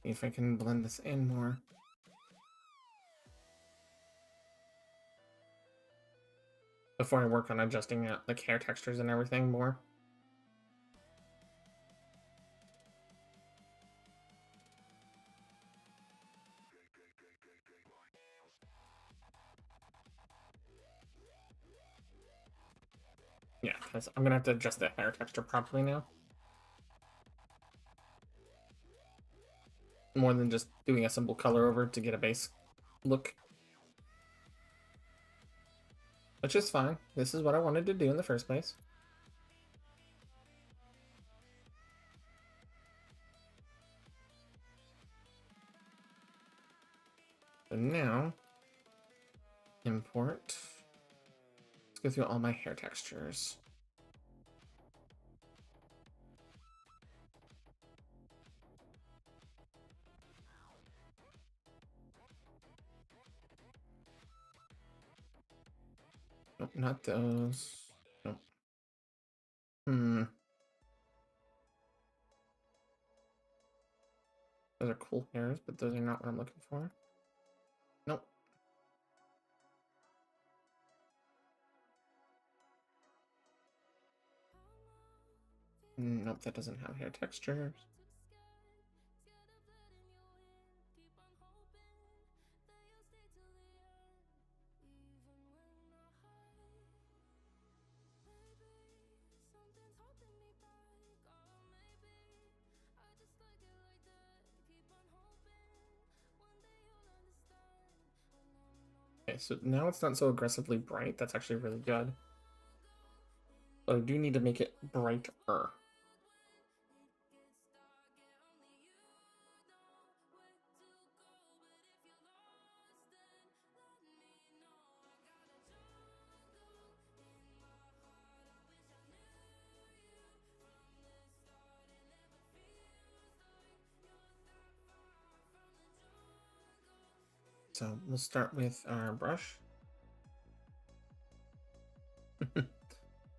If I can blend this in more. Before I work on adjusting like hair textures and everything more. Yeah, because I'm gonna have to adjust the hair texture properly now. More than just doing a simple color over to get a base look. Which is fine. This is what I wanted to do in the first place. So now, import. Let's go through all my hair textures. Nope, not those. Nope. Those are cool hairs, but those are not what I'm looking for. Nope. Nope, that doesn't have hair textures. Okay, so now it's not so aggressively bright. That's actually really good. But I do need to make it brighter. So we'll start with our brush. You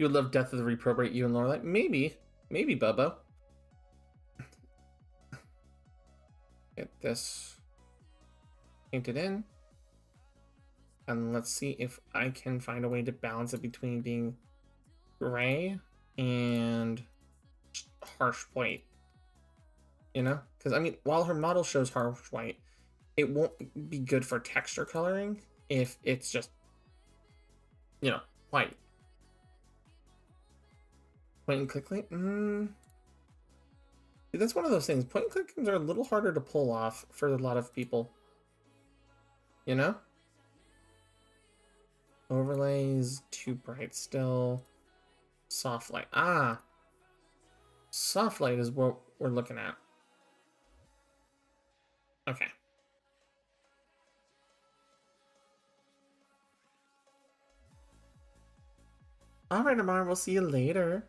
would love Death of the Reprobate, you and Lorelai? Maybe. Maybe, Bubba. Get this painted in. And let's see if I can find a way to balance it between being gray and harsh white. You know? Because, I mean, while her model shows harsh white, it won't be good for texture coloring if it's just, you know, white. Point and click link? That's one of those things. Point and click games are a little harder to pull off for a lot of people. You know? Overlays, too bright still. Soft light. Ah! Soft light is what we're looking at. Okay. Alright, Amar, we'll see you later.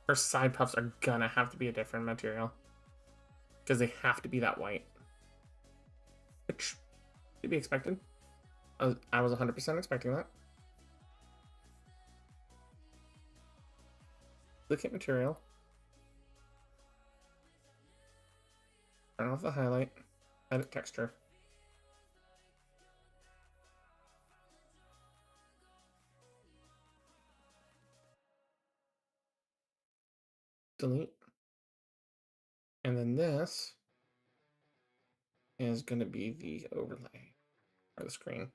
Her side puffs are gonna have to be a different material. Because they have to be that white. Which should be expected. I was 100% expecting that. Duplicate material. Turn off the highlight. Edit texture. Delete. And then this is going to be the overlay or the screen.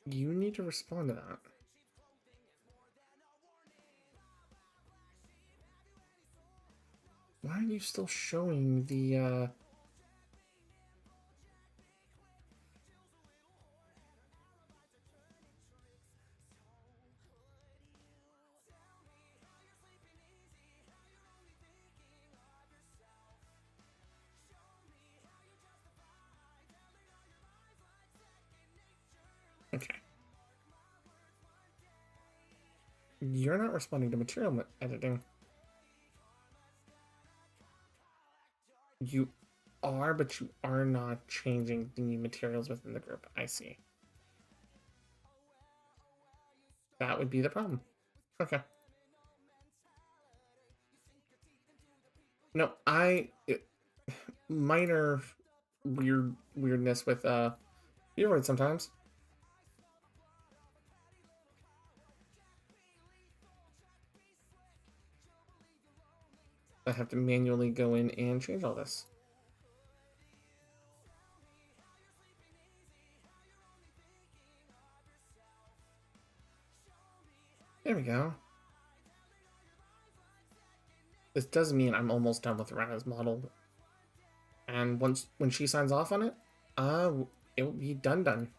You need to respond to that. Why are you still showing the Okay. You're not responding to material editing. You are, but you are not changing the materials within the group. I see. That would be the problem. Okay. No, minor weirdness with Vtuber sometimes. I have to manually go in and change all this. There we go. This does mean I'm almost done with Rena's model. And when she signs off on it, it will be done.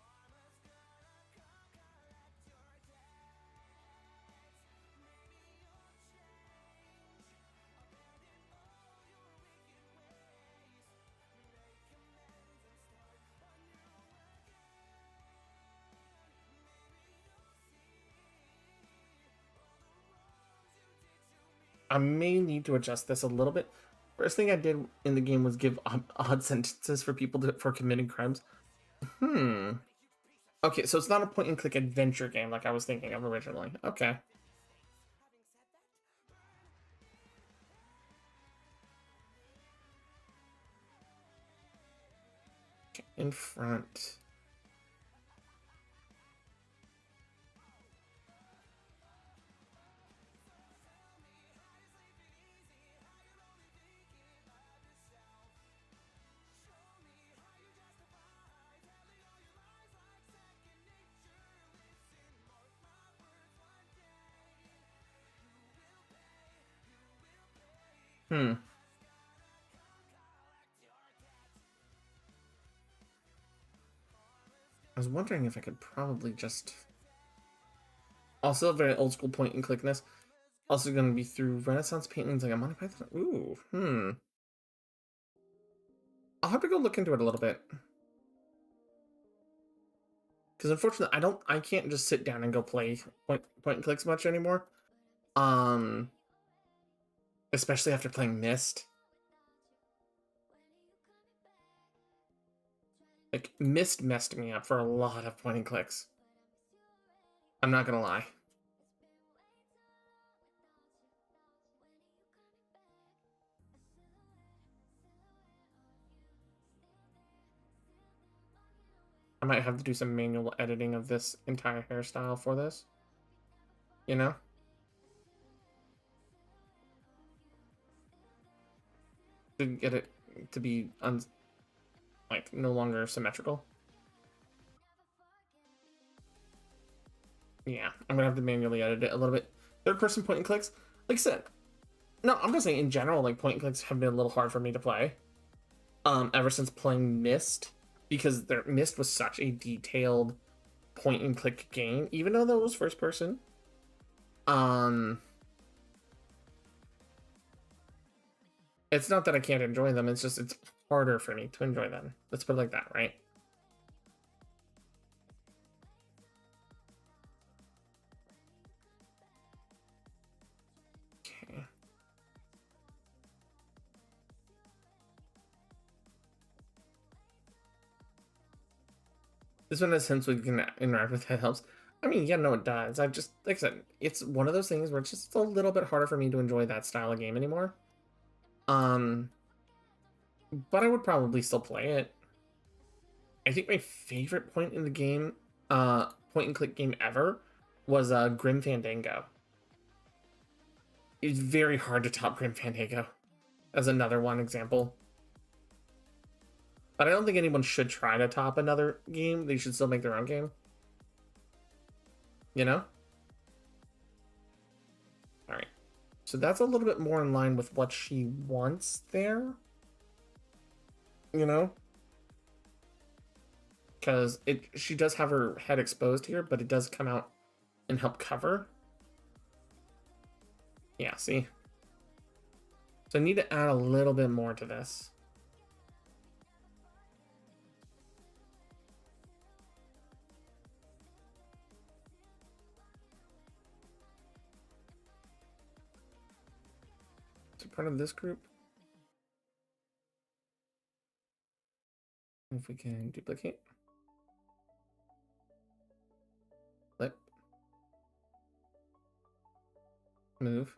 I may need to adjust this a little bit. First thing I did in the game was give odd sentences for people for committing crimes. Okay, so it's not a point-and-click adventure game like I was thinking of originally. Okay. In front. I was wondering if I could probably just... Also, very old school point and clickness. Also going to be through Renaissance paintings like a Monty Python. Ooh, I'll have to go look into it a little bit. Because unfortunately, I can't just sit down and go play point and clicks much anymore. Especially after playing Myst. Like, Myst messed me up for a lot of point and clicks. I'm not gonna lie. I might have to do some manual editing of this entire hairstyle for this. You know? To get it to be like no longer symmetrical. Yeah, I'm gonna have to manually edit it a little bit. Third person point and clicks, like I said, no, I'm just saying in general, like point and clicks have been a little hard for me to play. Ever since playing Myst, because Myst was such a detailed point and click game, even though that was first person. It's not that I can't enjoy them, it's just it's harder for me to enjoy them. Let's put it like that, right? Okay. This one has hints we can interact with, that helps. I mean, yeah, no, it does. I just, like I said, it's one of those things where it's just a little bit harder for me to enjoy that style of game anymore. But I would probably still play it. I think my favorite point in the game, point and click game ever, was Grim Fandango. It's very hard to top Grim Fandango, as another one example. But I don't think anyone should try to top another game. They should still make their own game. You know? Alright. So that's a little bit more in line with what she wants there. You know? Because she does have her head exposed here, but it does come out and help cover. Yeah, see? So I need to add a little bit more to this. Is it part of this group? If we can duplicate. Flip. Move.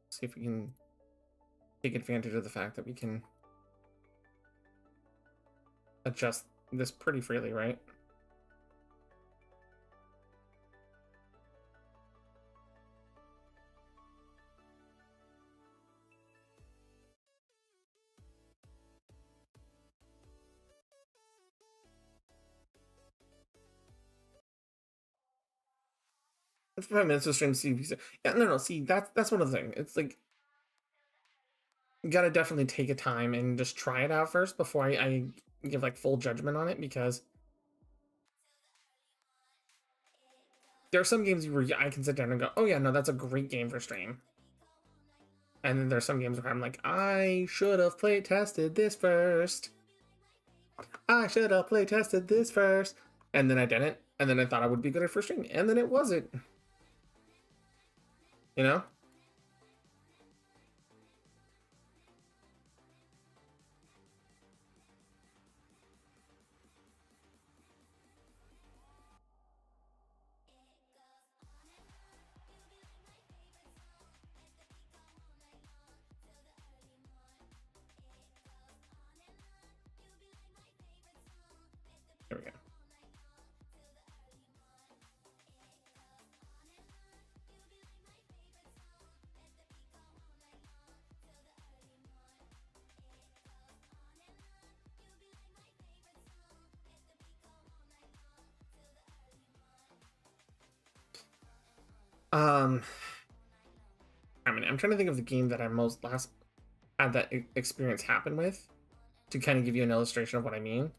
See if we can take advantage of the fact that we can adjust this pretty freely, right? It's 5 minutes to stream. See, yeah, no. See, that's one of the things. It's like you gotta definitely take a time and just try it out first before I give like full judgment on it, because there are some games where I can sit down and go, oh yeah, no, that's a great game for stream. And then there's some games where I'm like, I should have play tested this first. I should have play tested this first. And then I didn't. And then I thought I would be good at first stream. And then it wasn't. You know? There we go. I mean, I'm trying to think of the game that I most last had that experience happen with to kind of give you an illustration of what I mean.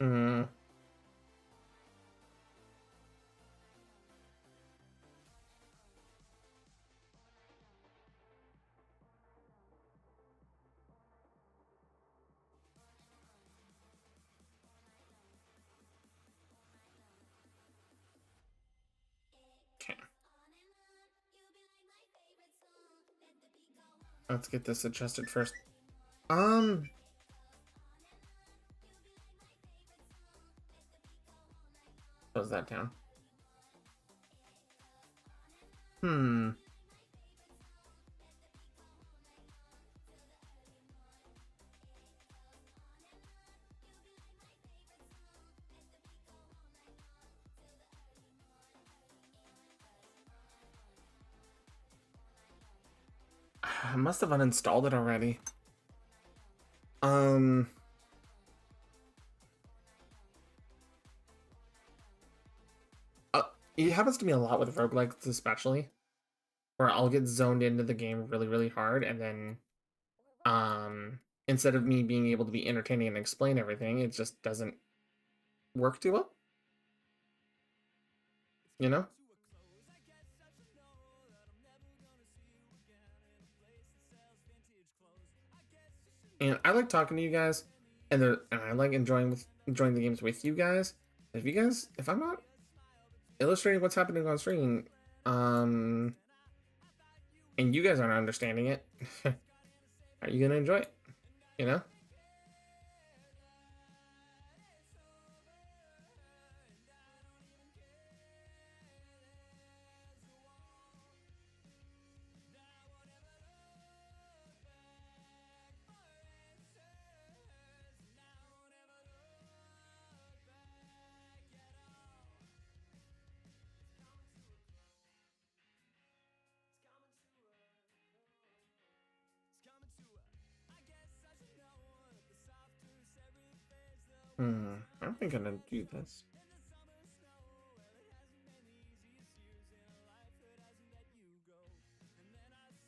Mm. Okay. Let's get this adjusted first. Close that down. I must have uninstalled it already. It happens to me a lot with roguelikes, especially, where I'll get zoned into the game really, really hard, and then, instead of me being able to be entertaining and explain everything, it just doesn't work too well. You know? And I like talking to you guys, and I like enjoying the games with you guys. If I'm not illustrating what's happening on screen, and you guys aren't understanding it, are you gonna enjoy it? You know? I don't think I'm gonna do this.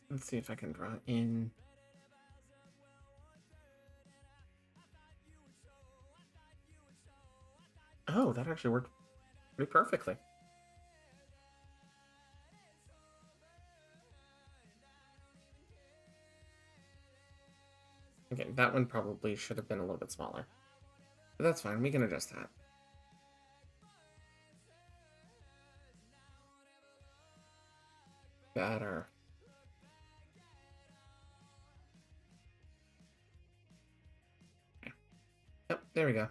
Let's see if I can draw in. Oh, that actually worked pretty perfectly. Okay, that one probably should have been a little bit smaller. But that's fine, we can adjust that. Better. Okay. Yep, there we go.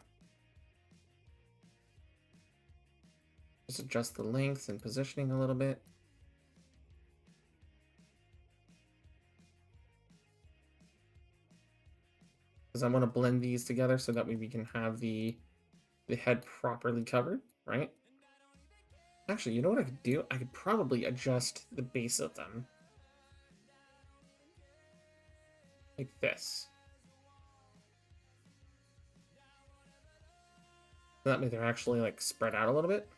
Just adjust the length and positioning a little bit. Because I want to blend these together so that we can have the head properly covered, right? Actually, you know what I could do? I could probably adjust the base of them. Like this. That way they're actually like spread out a little bit.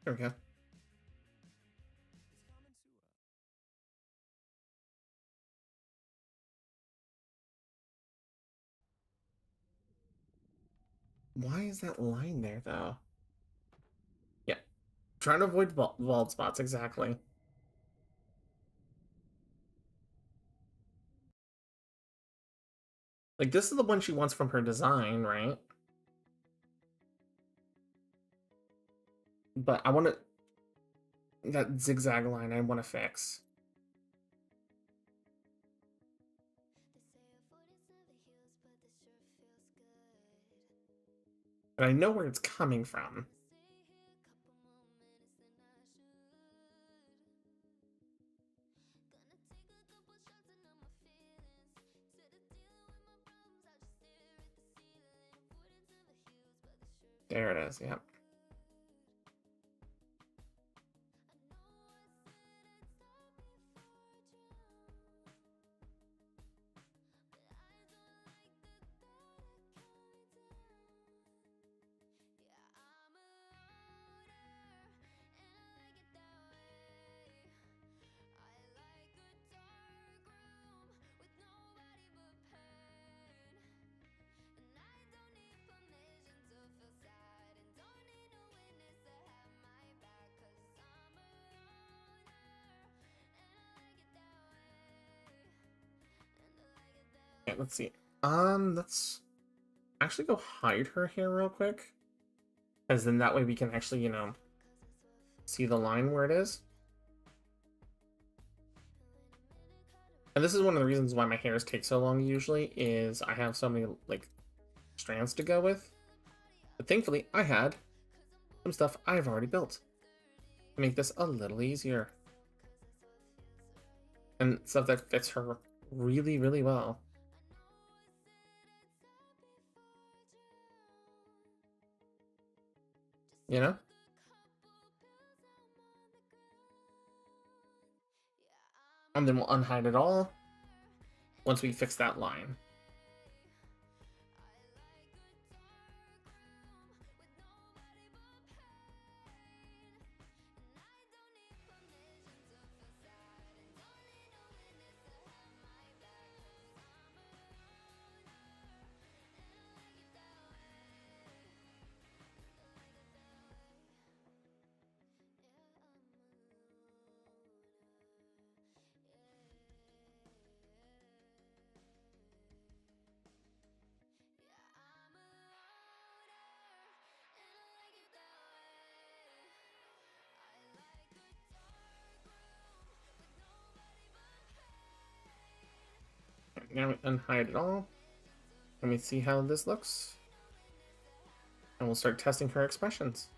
There we go. Why is that line there, though? Yeah. Trying to avoid bald spots, exactly. Like, this is the one she wants from her design, right? But I want to... That zigzag line I want to fix. And I know where it's coming from. There it is, yep. Yeah, let's see. Let's actually go hide her hair real quick. As then that way we can actually, you know, see the line where it is. And this is one of the reasons why my hairs take so long usually, is I have so many, like, strands to go with. But thankfully, I had some stuff I've already built to make this a little easier. And stuff that fits her really, really well. You know? And then we'll unhide it all once we fix that line. Now we unhide it all. Let me see how this looks. And we'll start testing her expressions.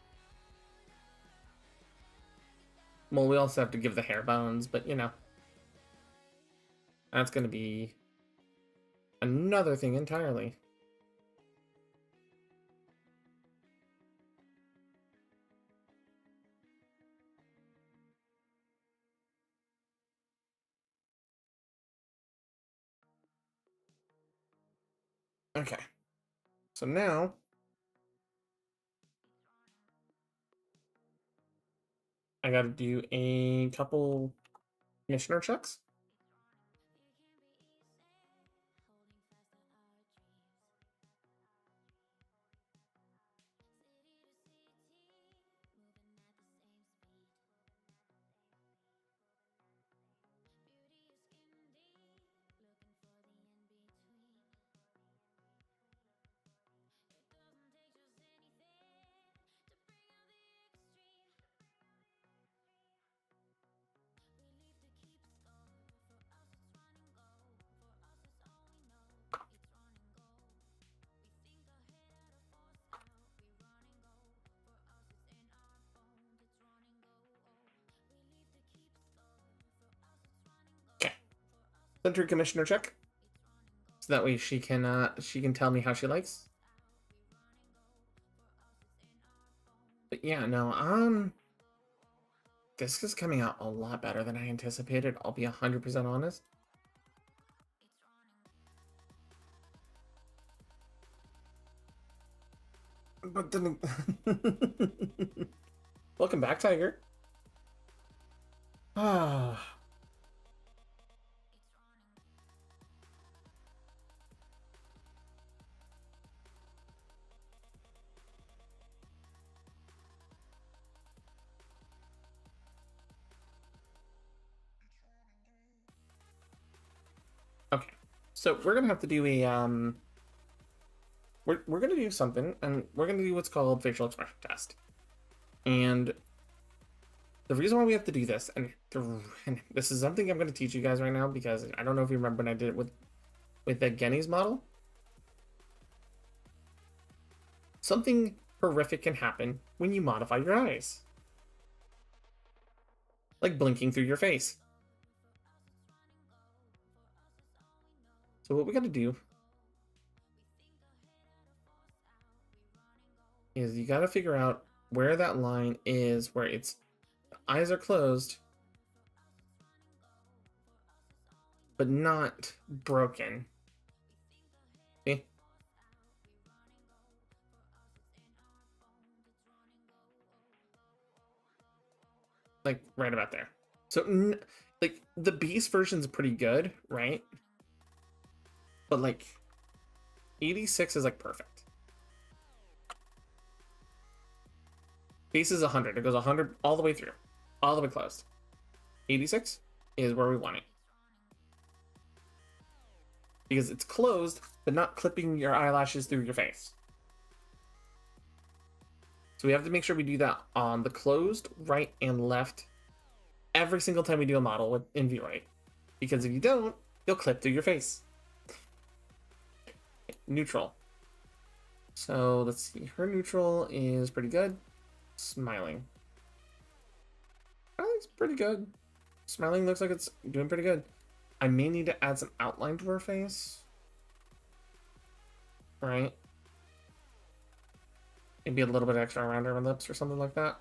Well, we also have to give the hair bones, but you know. That's going to be another thing entirely. Okay. So now I got to do a couple commissioner checks. Center commissioner check. So that way she can tell me how she likes. But yeah, no, this is coming out a lot better than I anticipated. I'll be 100% honest. But then, welcome back, Tiger. Ah. Okay, so we're gonna have to do a we're gonna do something, and we're gonna do what's called facial expression test. And the reason why we have to do this, and this is something I'm gonna teach you guys right now, because I don't know if you remember when I did it with the Genny's model. Something horrific can happen when you modify your eyes, like blinking through your face. So what we got to do is you got to figure out where that line is, where the eyes are closed, but not broken. See? Like right about there. So like the Beast version's pretty good, right? But like 86 is like perfect. Base is 100. It goes 100 all the way through, all the way closed. 86 is where we want it, because it's closed but not clipping your eyelashes through your face. So we have to make sure we do that on the closed right and left every single time we do a model in VRay, because if you don't, you'll clip through your face. Neutral. So let's see. Her neutral is pretty good. Smiling. Smiling's pretty good. Smiling looks like it's doing pretty good. I may need to add some outline to her face. Right? Maybe a little bit extra around her lips or something like that.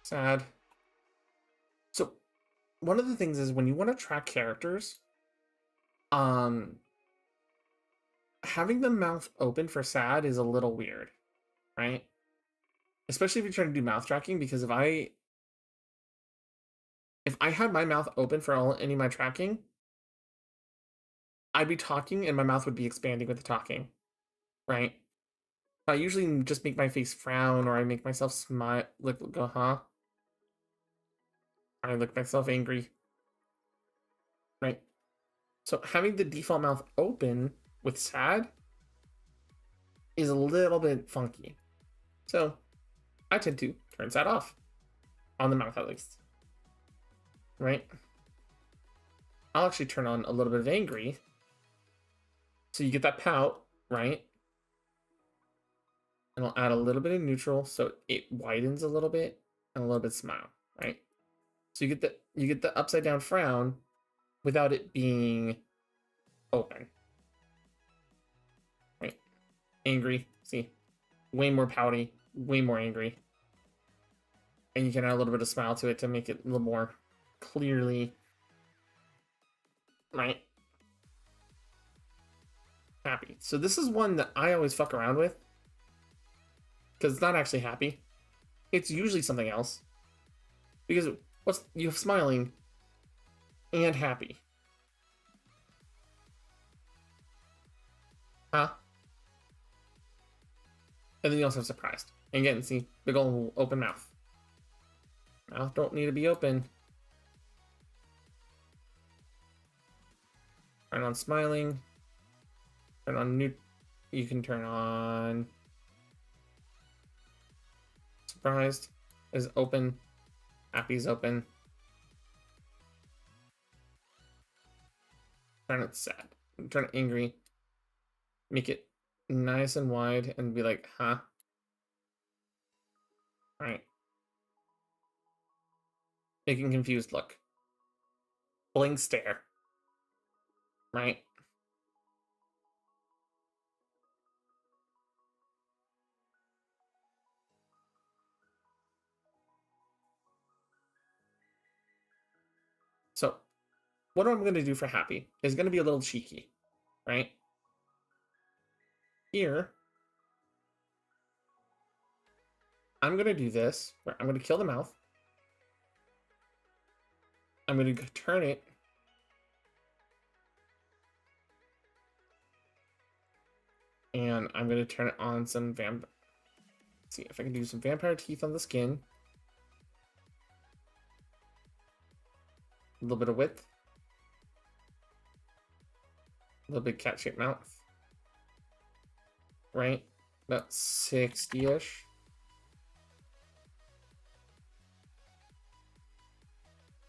Sad. So one of the things is when you want to track characters, having the mouth open for sad is a little weird, right? Especially if you're trying to do mouth tracking, because if I had my mouth open for any of my tracking, I'd be talking and my mouth would be expanding with the talking, right? I usually just make my face frown, or I make myself smile, go, huh? I look myself angry, right? So having the default mouth open with sad is a little bit funky. So I tend to turn sad off, on the mouth at least, right? I'll actually turn on a little bit of angry, so you get that pout, right? And I'll add a little bit of neutral so it widens a little bit, and a little bit smile, right? So you get the upside down frown without it being open. Right? Angry, see? Way more pouty, way more angry. And you can add a little bit of smile to it to make it a little more clearly, right? Happy. So this is one that I always fuck around with, because it's not actually happy. It's usually something else. Because you have smiling and happy. Huh? And then you also have surprised. And again, see, big old open mouth. Mouth don't need to be open. Turn on smiling. Turn on you can turn on surprised is open. Happy is open. Turn it sad. Turn it angry. Make it nice and wide and be like, huh? Alright. Making confused look. Blank stare. right? So what I'm going to do for Happy is going to be a little cheeky, right? Here, I'm going to do this, where I'm going to kill the mouth. I'm going to turn it and I'm going to turn it on some see if I can do some vampire teeth on the skin. A little bit of width. A little bit cat-shaped mouth. Right? About 60-ish.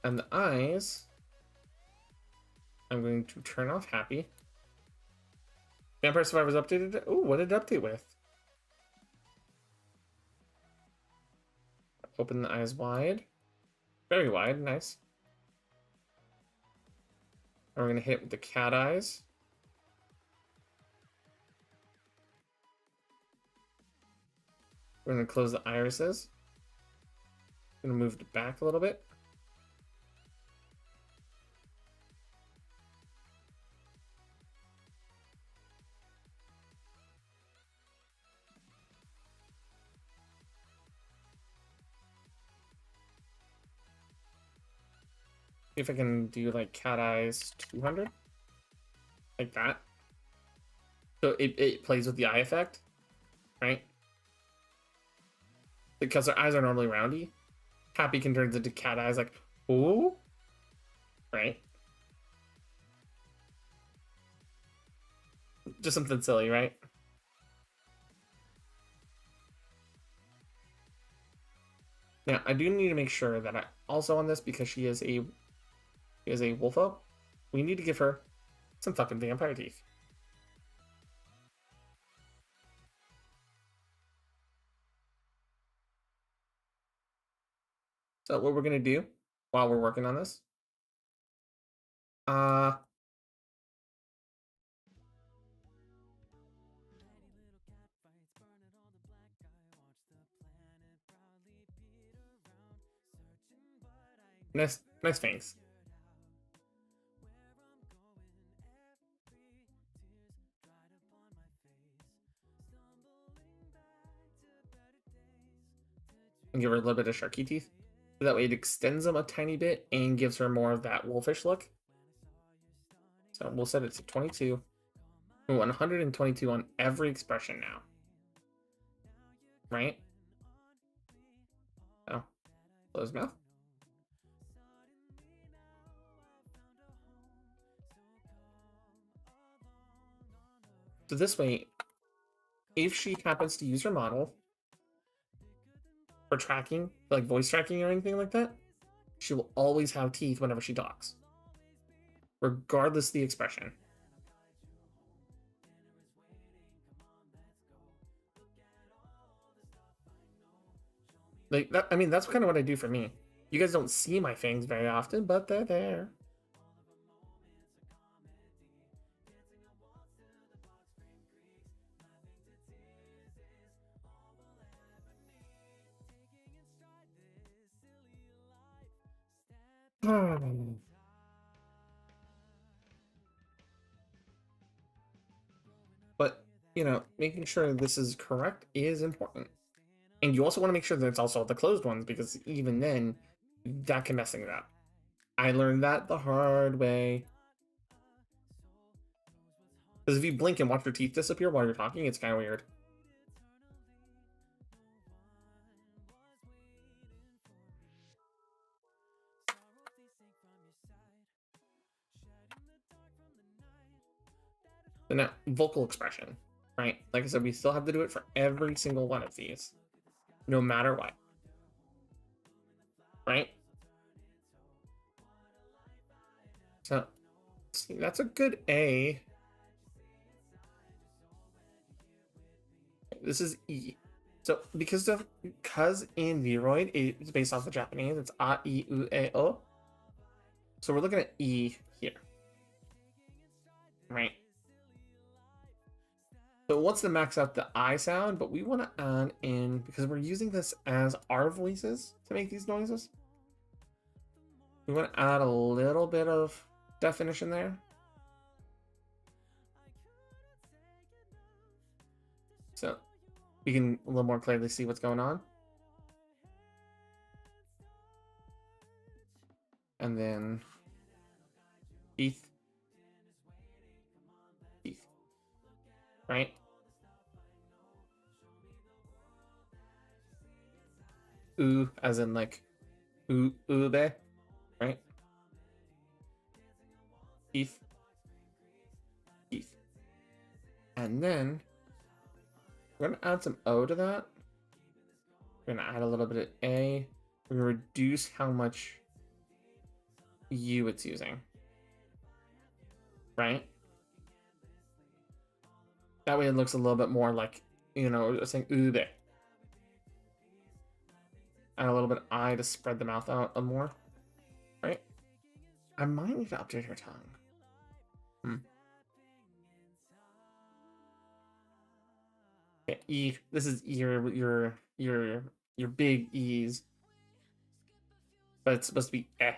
And the eyes, I'm going to turn off Happy. Vampire Survivors updated it. Ooh, what did it update with? Open the eyes wide. Very wide, nice. And we're going to hit with the cat eyes. We're going to close the irises. I'm going to move it back a little bit. See if I can do like cat eyes 200. Like that. So it plays with the eye effect, right? Because their eyes are normally roundy. Happy can turn into cat eyes like, ooh, right? Just something silly, right? Now, I do need to make sure that I also on this, because she is a wolfo, we need to give her some fucking vampire teeth. So what we're gonna do while we're working on this, nice fangs. And give her a little bit of sharky teeth. So that way it extends them a tiny bit and gives her more of that wolfish look. So we'll set it to 22. 122 on every expression now. Right? Oh, close mouth. So this way, if she happens to use her model for tracking, like voice tracking or anything like that, she will always have teeth whenever she talks, regardless of the expression. Like that, I mean, that's kind of what I do for me. You guys don't see my fangs very often, but they're there. But, you know, making sure this is correct is important. And you also want to make sure that it's also the closed ones, because even then, that can mess things up. I learned that the hard way. Because if you blink and watch your teeth disappear while you're talking, it's kind of weird. So now, vocal expression, right? Like I said, we still have to do it for every single one of these, no matter what. Right? So, see, that's a good A. This is E. So, because in Vroid, it's based off the Japanese, it's A, I, U, E, O. So we're looking at E here. right? So it wants to max out the I sound, but we want to add in, because we're using this as our voices to make these noises, we want to add a little bit of definition there. So we can a little more clearly see what's going on. And then teeth. Teeth. Right? Ooh, as in like ube, right? Teeth. Teeth. And then we're gonna add some O to that. We're gonna add a little bit of A. We're gonna reduce how much U it's using. Right? That way it looks a little bit more like, you know, saying ube. Add a little bit of I to spread the mouth out a more. Right? I might need to update her tongue. Okay, E. This is your big E's. But it's supposed to be eh.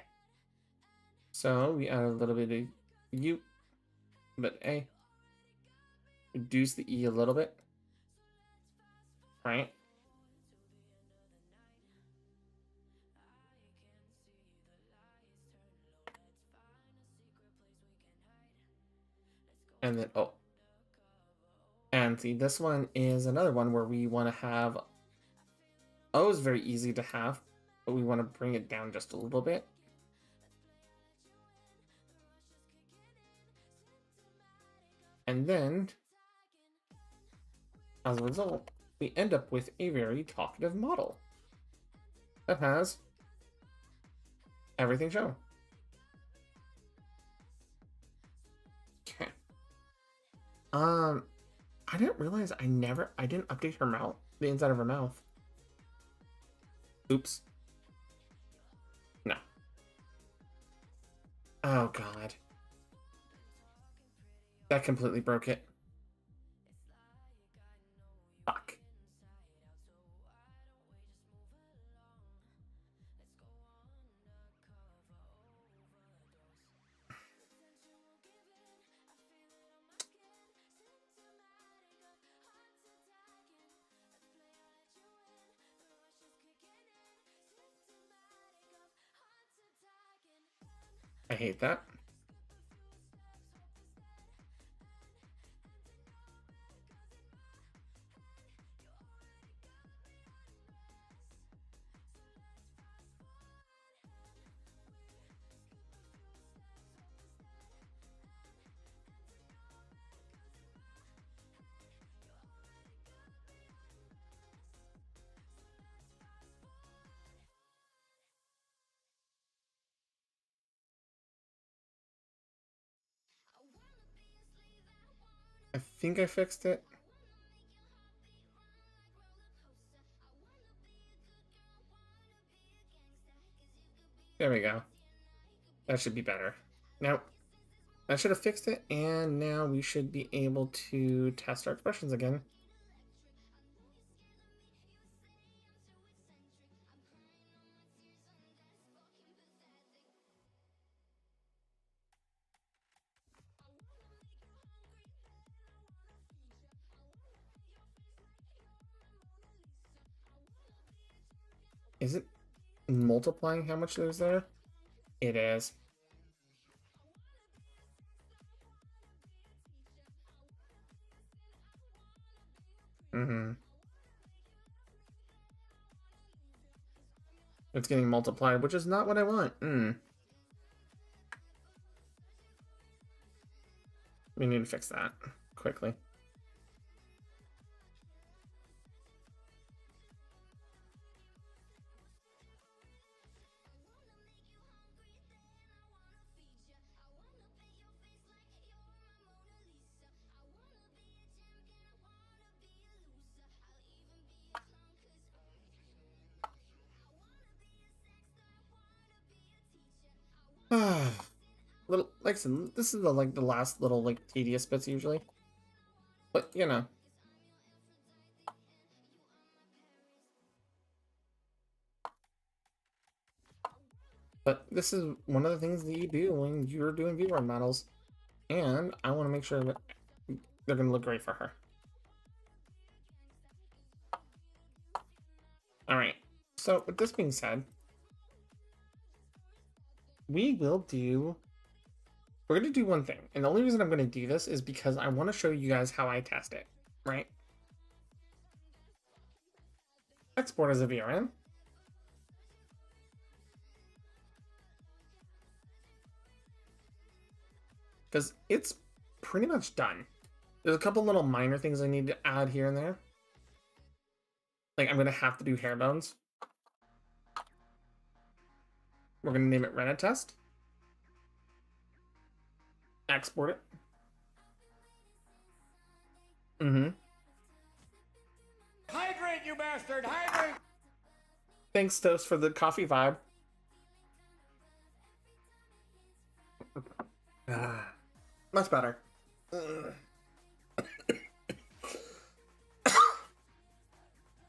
So we add a little bit of U, but A. Reduce the E a little bit. Right? And then oh. And see, this one is another one where we want to have O is very easy to have, but we want to bring it down just a little bit. And then, as a result, we end up with a very talkative model that has everything shown. Okay. I didn't realize I didn't update her mouth, the inside of her mouth. Oops. No. Oh, God. That completely broke it. Fuck. I hate that. I think I fixed it. There we go. That should be better. Now, I should have fixed it, and now we should be able to test our expressions again. Is it multiplying how much there's there? It is. Mm-hmm. It's getting multiplied, which is not what I want. We need to fix that quickly. little, like I said, this is the like the last little like tedious bits usually, but you know. But this is one of the things that you do when you're doing viewer models, and I want to make sure that they're gonna look great for her. All right. So with this being said, we will do. We're gonna do one thing, and the only reason I'm gonna do this is because I want to show you guys how I test it. Right. Export as a VRM. Because it's pretty much done. There's a couple little minor things I need to add here and there. Like, I'm going to have to do hair bones. We're going to name it Rena Test. Export it. Hydrate, you bastard! Hydrate! Thanks, Toast, for the coffee vibe. Much better.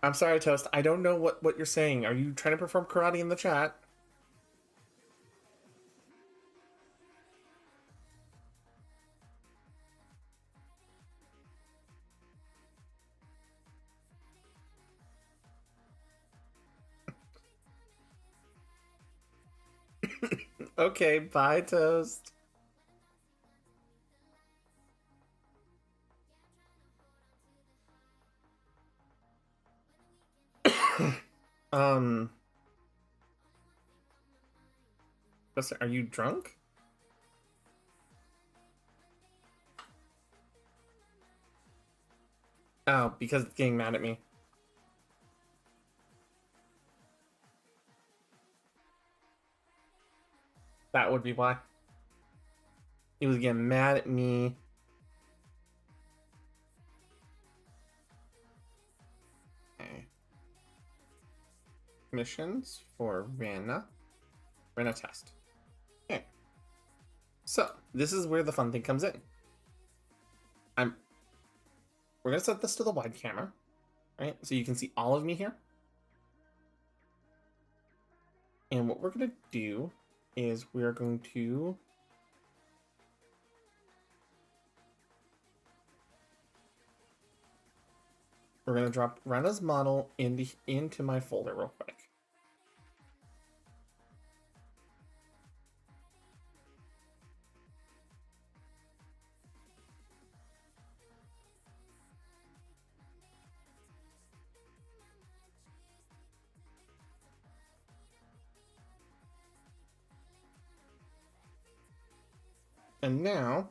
I'm sorry, Toast. I don't know what you're saying. Are you trying to perform karate in the chat? Okay, bye, Toast. Listen, are you drunk? Oh, because it's getting mad at me. That would be why. He was getting mad at me. Okay. Missions for Rena Test. Okay. So, this is where the fun thing comes in. We're gonna set this to the wide camera, right? So you can see all of me here. And what we're gonna do is we're going to drop Rena's model into my folder real quick. And now,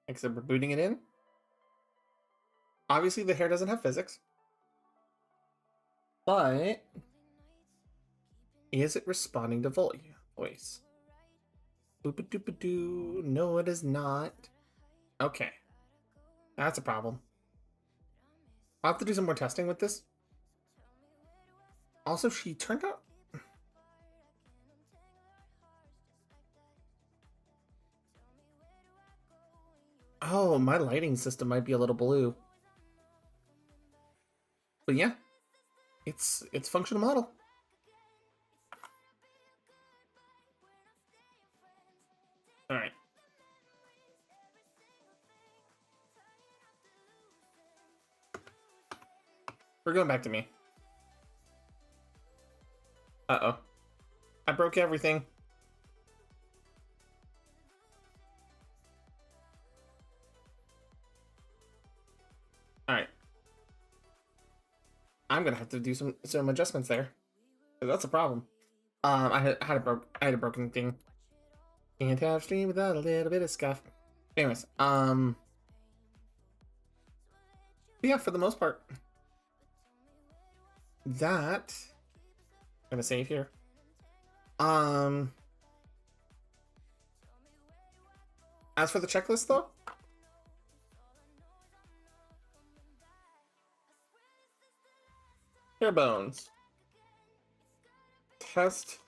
except we're booting it in. Obviously, the hair doesn't have physics. But is it responding to voice? Boop-a-doop-a-doo. No, it is not. Okay. That's a problem. I'll have to do some more testing with this. Also, she turned out... Oh, my lighting system might be a little blue. But yeah, it's functional model. All right. We're going back to me. Uh-oh. I broke everything. Alright. I'm gonna have to do some adjustments there. That's a problem. I had a broken thing. Can't have stream without a little bit of scuff. Anyways, yeah, for the most part. That I'm gonna save here. As for the checklist though, hair bones. test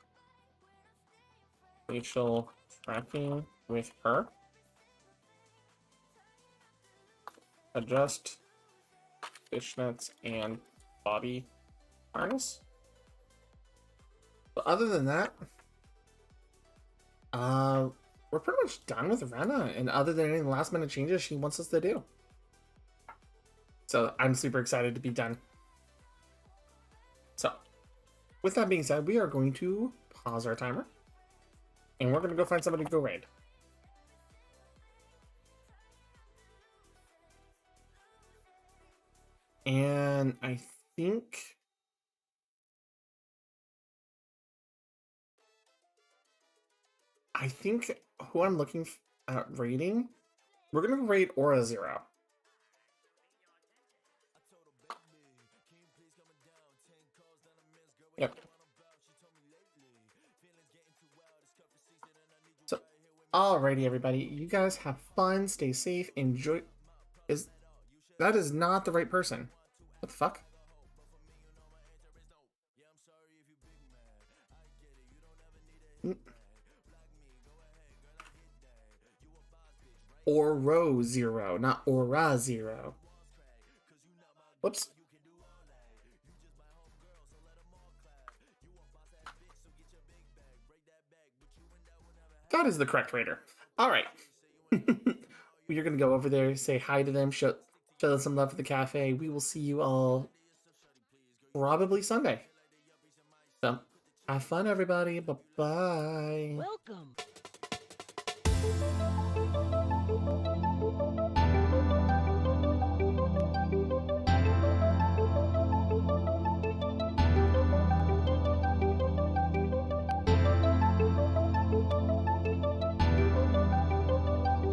facial tracking with her. Adjust fishnets and body harness. But other than that, we're pretty much done with Rena, and other than any last minute changes she wants us to do. So I'm super excited to be done. So, with that being said, we are going to pause our timer, and we're going to go find somebody to go raid. And I think who I'm looking at raiding, we're gonna raid Aura Zero. Yep. So, alrighty, everybody, you guys have fun, stay safe, enjoy. That is not the right person? What the fuck? Oro Zero, not Aura Zero. Whoops. That is the correct raider. All right. We're going to go over there, say hi to them, show them some love for the cafe. We will see you all probably Sunday. So, have fun, everybody. Bye-bye. Welcome.